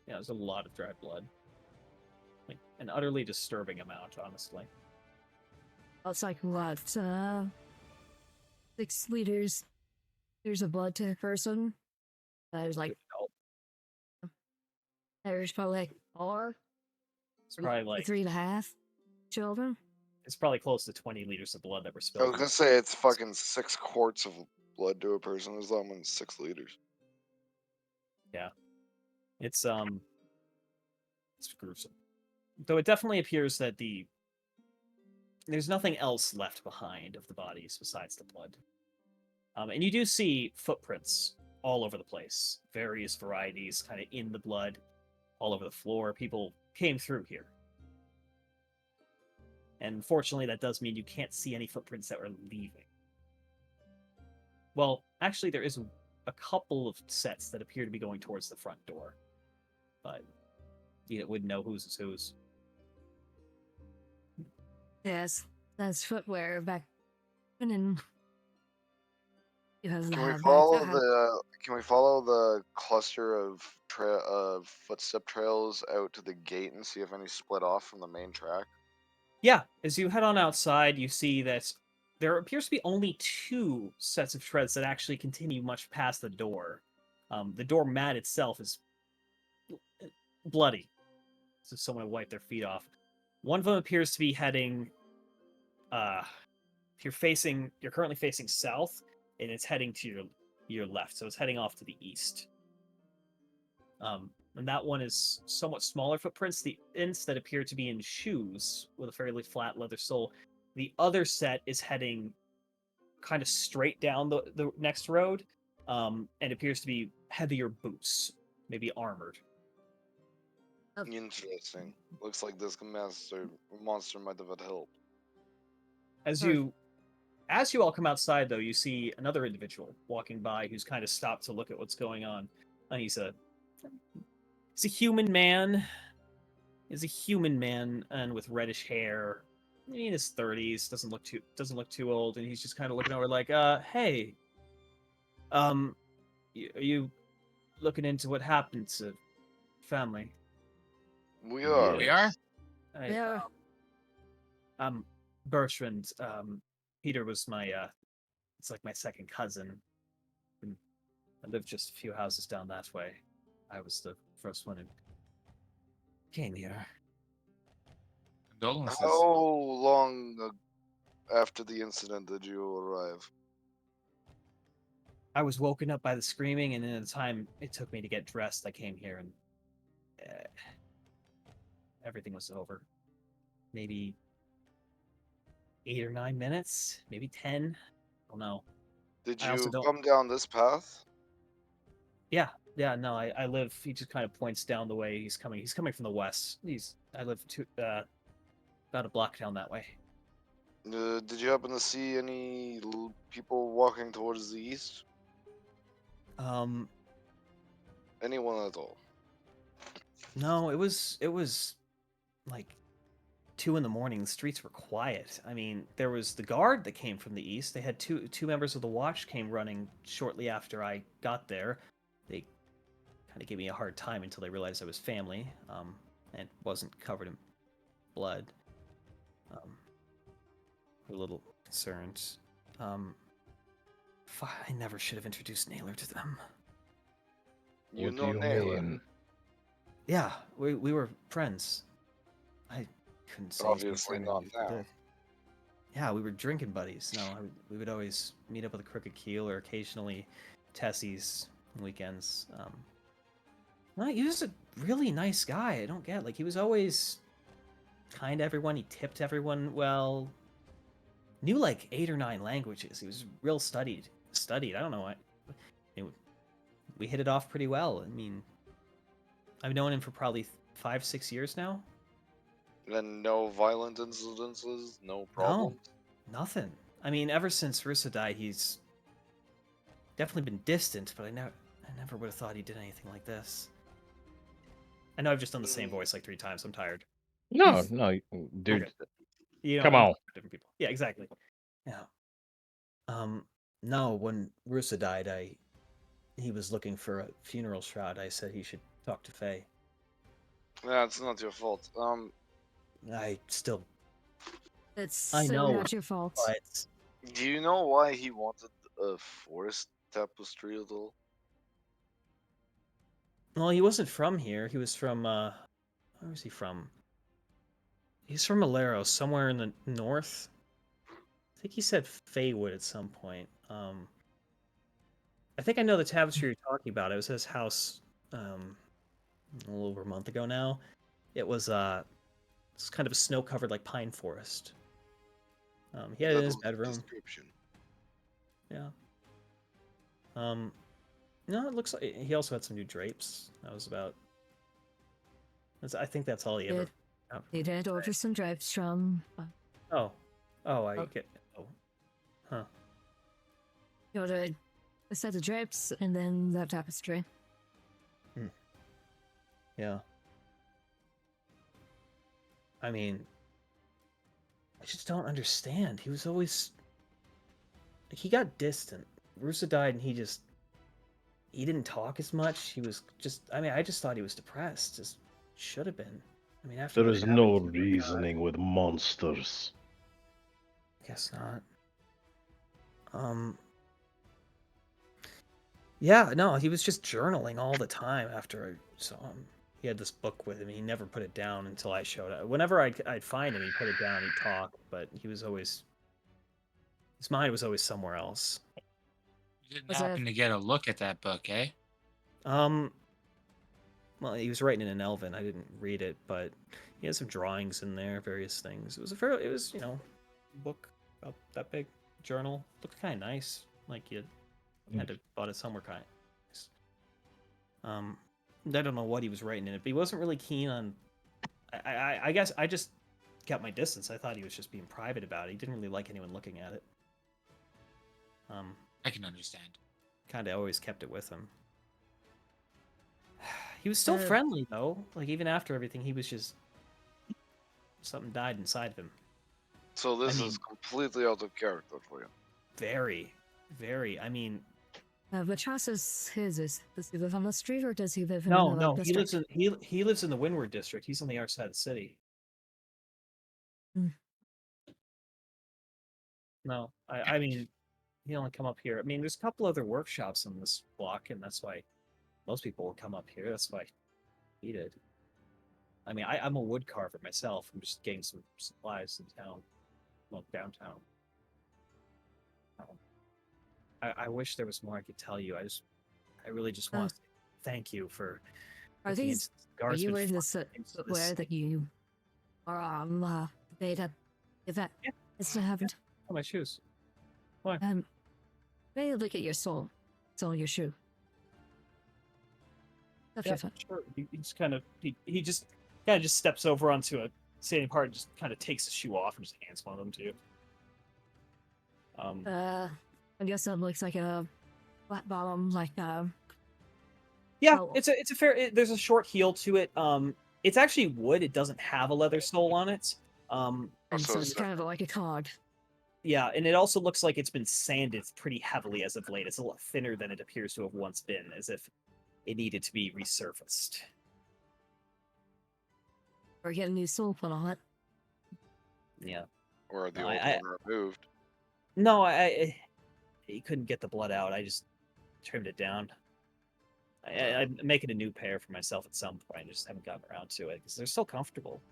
Yeah, there's a lot of dried blood. Like, an utterly disturbing amount, honestly. it's like what 6 liters of blood to a person. There's like there's probably like 4, It's probably like 3.5 children. it's probably close to 20 liters of blood that were I was spilled. gonna say it's fucking 6 quarts of blood to a person. There's that one 6 liters. It's gruesome. Though it definitely appears that there's nothing else left behind of the bodies besides the blood. And you do see footprints all over the place, various varieties kind of in the blood, all over the floor. People came through here. And unfortunately, that does mean you can't see any footprints that were leaving. Well, actually, there is a couple of sets that appear to be going towards the front door. But you wouldn't know whose is whose. Yes, that's footwear back in. Can we follow the cluster of footstep trails out to the gate and see if any split off from the main track? Yeah, as you head on outside, you see that there appears to be only 2 sets of treads that actually continue much past the door. The door mat itself is bloody, so someone wiped their feet off. One of them appears to be heading. You're currently facing south, and it's heading to your left, so it's heading off to the east. And that one is somewhat smaller footprints. The ints that appear to be in shoes with a fairly flat leather sole. The other set is heading kind of straight down the next road, and appears to be heavier boots, maybe armored. Interesting. Looks like this monster might have had help. As you all come outside, though, you see another individual walking by who's kind of stopped to look at what's going on. And he's a human man. He's a human man, and with reddish hair, in his 30s. Doesn't look too old, and he's just kind of looking over like, hey, are you looking into what happened to family? We are. We are? Yeah. Bertrand. Peter was my it's like my second cousin. And I lived just a few houses down that way. I was the first one who came here. Condolences. How long after the incident did you arrive? I was woken up by the screaming, and in the time it took me to get dressed, I came here, and everything was over. Maybe 8 or 9 minutes, maybe 10. I don't know. Did I also you don't- come down this path? Yeah, no, I live. He just kind of points down the way he's coming. He's coming from the west. I live about a block down that way. Did you happen to see any people walking towards the east? Um, Anyone at all? No, it was like 2 in the morning. The streets were quiet. I mean, there was the guard that came from the east. They had two members of the watch came running shortly after I got there. They kind of gave me a hard time until they realized I was family, and wasn't covered in blood. We're a little concerned. I never should have introduced Naylor to them. You What do know you Naylor. mean? Yeah, we were friends. I couldn't say anything Obviously further not than I now. did. Yeah, we were drinking buddies. No, we would always meet up with a Crooked Keel or occasionally Tessie's weekends. No, he was a really nice guy. I don't get, like, he was always kind to everyone. He tipped everyone well. Knew like 8 or 9 languages. He was real studied. I don't know what. We hit it off pretty well. I mean, I've known him for probably 5, 6 years now. Then no violent incidences, no problems. No, nothing. I mean, ever since Russa died, he's definitely been distant, but I never would have thought he did anything like this. I know I've just done the same voice like 3 times. I'm tired. No, dude. Okay. You know, Come I'm on. talking to different people. Yeah, exactly. Yeah. No, when Russa died, he was looking for a funeral shroud. I said he should talk to Faye. Yeah, it's not your fault. I still, It's I so know, not your fault. but Do you know why he wanted a forest tapestry at all? well, he wasn't from here. He was from where was he from? He's from Malero, somewhere in the north. I think he said Feywood at some point. I think I know the tapestry you're talking about. It was his house a little over a month ago now. It was it's kind of a snow-covered like pine forest. He had it That in his was the bedroom. description. Yeah. No, it looks like he also had some new drapes. That was about. I think that's all he ever. He did order some drapes from. Oh, I get. Oh, huh. He ordered a set of drapes and then the tapestry. Yeah. I mean, I just don't understand. He was always. Like, he got distant. Russa died, and he didn't talk as much. He was just. I mean, I just thought he was depressed. Just should have been. I mean, after There what is happened no to me, reasoning with monsters. guess not. Yeah, no, he was just journaling all the time after I saw him. He had this book with him. He never put it down until I showed up. Whenever I'd find him, he'd put it down, he'd talk, but he was always. His mind was always somewhere else. You didn't Was happen to get a look at that book, eh? Well, he was writing in an Elven. I didn't read it, but he had some drawings in there, various things. It was a book about that big, journal. Looked kind of nice. Like you had to bought it somewhere kind of nice. I don't know what he was writing in it, but he wasn't really keen on. I guess I just kept my distance. I thought he was just being private about it. He didn't really like anyone looking at it. I can understand. Kind of always kept it with him. He was still friendly though. Like even after everything, he was just something died inside of him. So this is completely out of character for you. Very, very. I mean, Which house is his? Does he live on the street or does he live in no, another he lives district? in he lives in the Windward district. He's on the other side of the city. No, I mean, he only come up here. I mean, there's a couple other workshops on this block, and that's why most people will come up here. That's why he did. I mean, I'm a wood carver myself. I'm just getting some supplies in town, well, downtown. I wish there was more I could tell you. I really just want to thank you for. Are these? Are you wearing this footwear that you are on the beta event? Yeah. It's not happened. Oh, my shoes. Why? Maybe look at your sole. It's on your shoe. That's your foot. Sure. He's kind of he just kind of just steps over onto a standing part and just kind of takes the shoe off and just hands one of them to you. I guess that looks like a flat bottom, like Yeah, Yeah, Oh. it's a fair. There's a short heel to it. It's actually wood. It doesn't have a leather sole on it. And so so it's it's- kind of like a cog. Yeah, and it also looks like it's been sanded pretty heavily as of late. It's a lot thinner than it appears to have once been, as if it needed to be resurfaced. Or get a new sole put on it. Yeah. Or the No, old I- one removed. No, you couldn't get the blood out. I just trimmed it down. I'm making a new pair for myself at some point. I just haven't gotten around to it because they're so comfortable.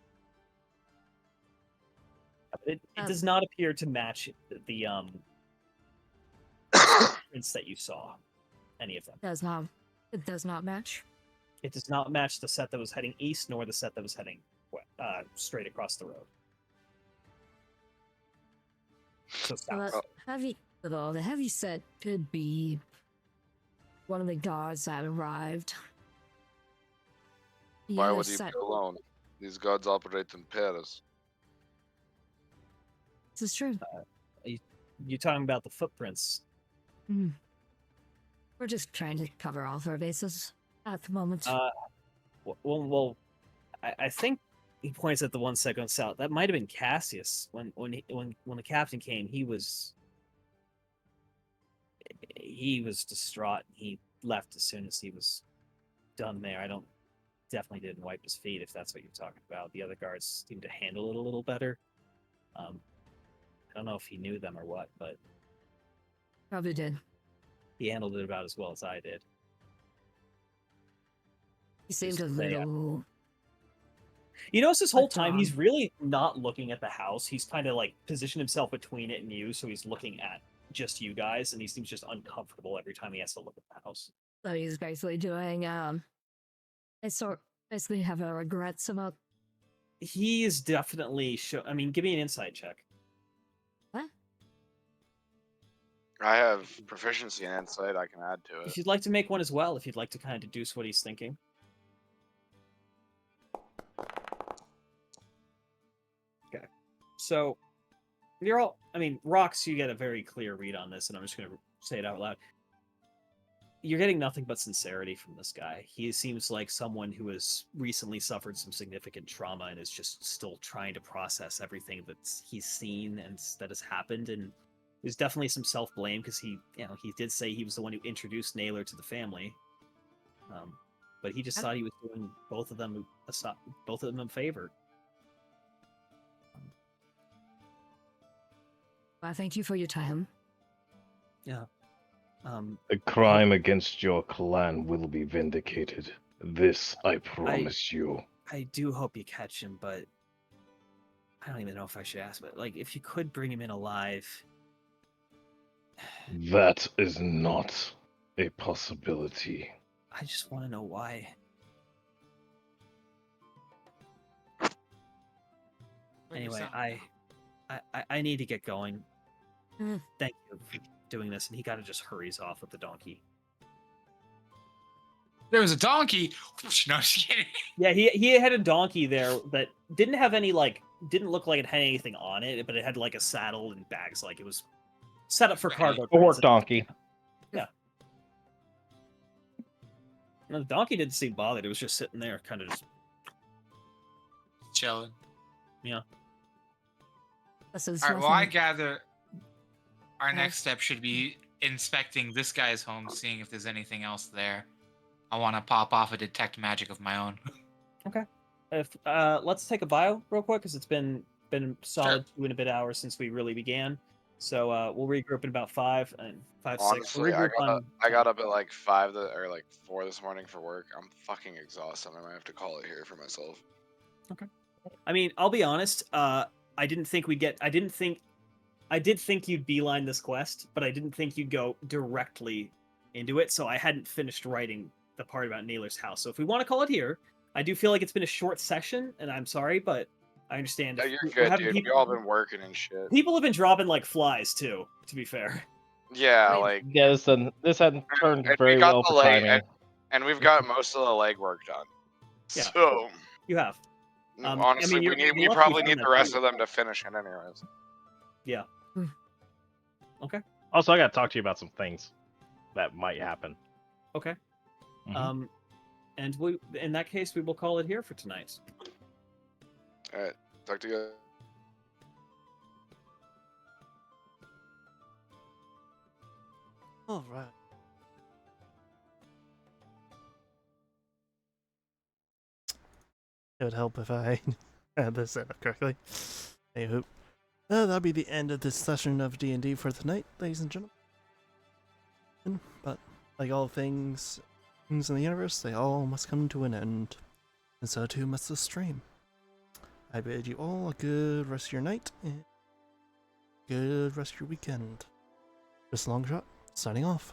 It does not appear to match the prints that you saw. Any of them. It does not match. It does not match the set that was heading east, nor the set that was heading straight across the road. So south. The heavy set could be one of the guards that arrived. The Why other would he set- be alone? These gods operate in pairs. This is true. You're talking about the footprints. We're just trying to cover all of our bases at the moment. Well, I think he points at the one set going south. That might have been Cassius. When the captain came, he was distraught. He left as soon as he was done there. Definitely didn't wipe his feet if that's what you're talking about. The other guards seemed to handle it a little better. I don't know if he knew them or what, but Probably did. he handled it about as well as I did. He seemed Just a say, little. You notice this whole But, time he's really not looking at the house. He's kind of like positioned himself between it and you, so he's looking at just you guys, and he seems just uncomfortable every time he has to look at the house. So he's basically doing basically have a regrets about. He is definitely I mean, give me an insight check. What? I have proficiency in insight. I can add to If it. you'd like to make one as well, if you'd like to kind of deduce what he's thinking. Okay. So, you're all, I mean, Rox, you get a very clear read on this, and I'm just going to say it out loud. You're getting nothing but sincerity from this guy. He seems like someone who has recently suffered some significant trauma and is just still trying to process everything that he's seen and that has happened. And there's definitely some self-blame because he did say he was the one who introduced Naylor to the family. But he just thought he was doing both of them a favor. I thank you for your time. Yeah. A crime against your clan will be vindicated. This I promise you. I do hope you catch him, but I don't even know if I should ask. But like, if you could bring him in alive, That is not a possibility. I just want to know why. Anyway, I need to get going. Thank you for doing this, and he kind of just hurries off with the donkey. There was a donkey. No, just kidding. Yeah, he had a donkey there that didn't have any didn't look like it had anything on it, but it had like a saddle and bags, like it was set up for cargo. A work transit. donkey. Yeah. No, the donkey didn't seem bothered. It was just sitting there, kind of just Chilling. This is All right. Well, I nothing. gather our next step should be inspecting this guy's home, seeing if there's anything else there. I want to pop off a detect magic of my own. Okay. If let's take a bio real quick because it's been solid 2.5 hours since we really began. So we'll regroup in about 5 and 5, 6. Honestly, We'll I regroup got up at like 5 or like 4 this morning for work. I'm fucking exhausted. I might have to call it here for myself. I mean, I'll be honest. I did think you'd beeline this quest, but I didn't think you'd go directly into it. So I hadn't finished writing the part about Naylor's house. So if we want to call it here, I do feel like it's been a short session, and I'm sorry, but I understand. No, if you're we're good, having dude. people- We all been working and shit. People have been dropping like flies too. To be fair. Yeah, like Yeah, this hadn't turned and very we got well the for leg, timing. and we've got most of the leg work done. Yeah. So You have. honestly, you're we lucky probably you need found the that rest too. of them to finish it anyways. Yeah. Okay. Also, I got to talk to you about some things that might happen. Okay. Mhm. And in that case, we will call it here for tonight. All right. Talk to you guys. All right. It would help if I had this set up correctly. Anywho, that'll be the end of this session of D&D for tonight, ladies and gentlemen. But like all things in the universe, they all must come to an end, and so too must the stream. I bid you all a good rest of your night and good rest of your weekend. Just Longshot, signing off.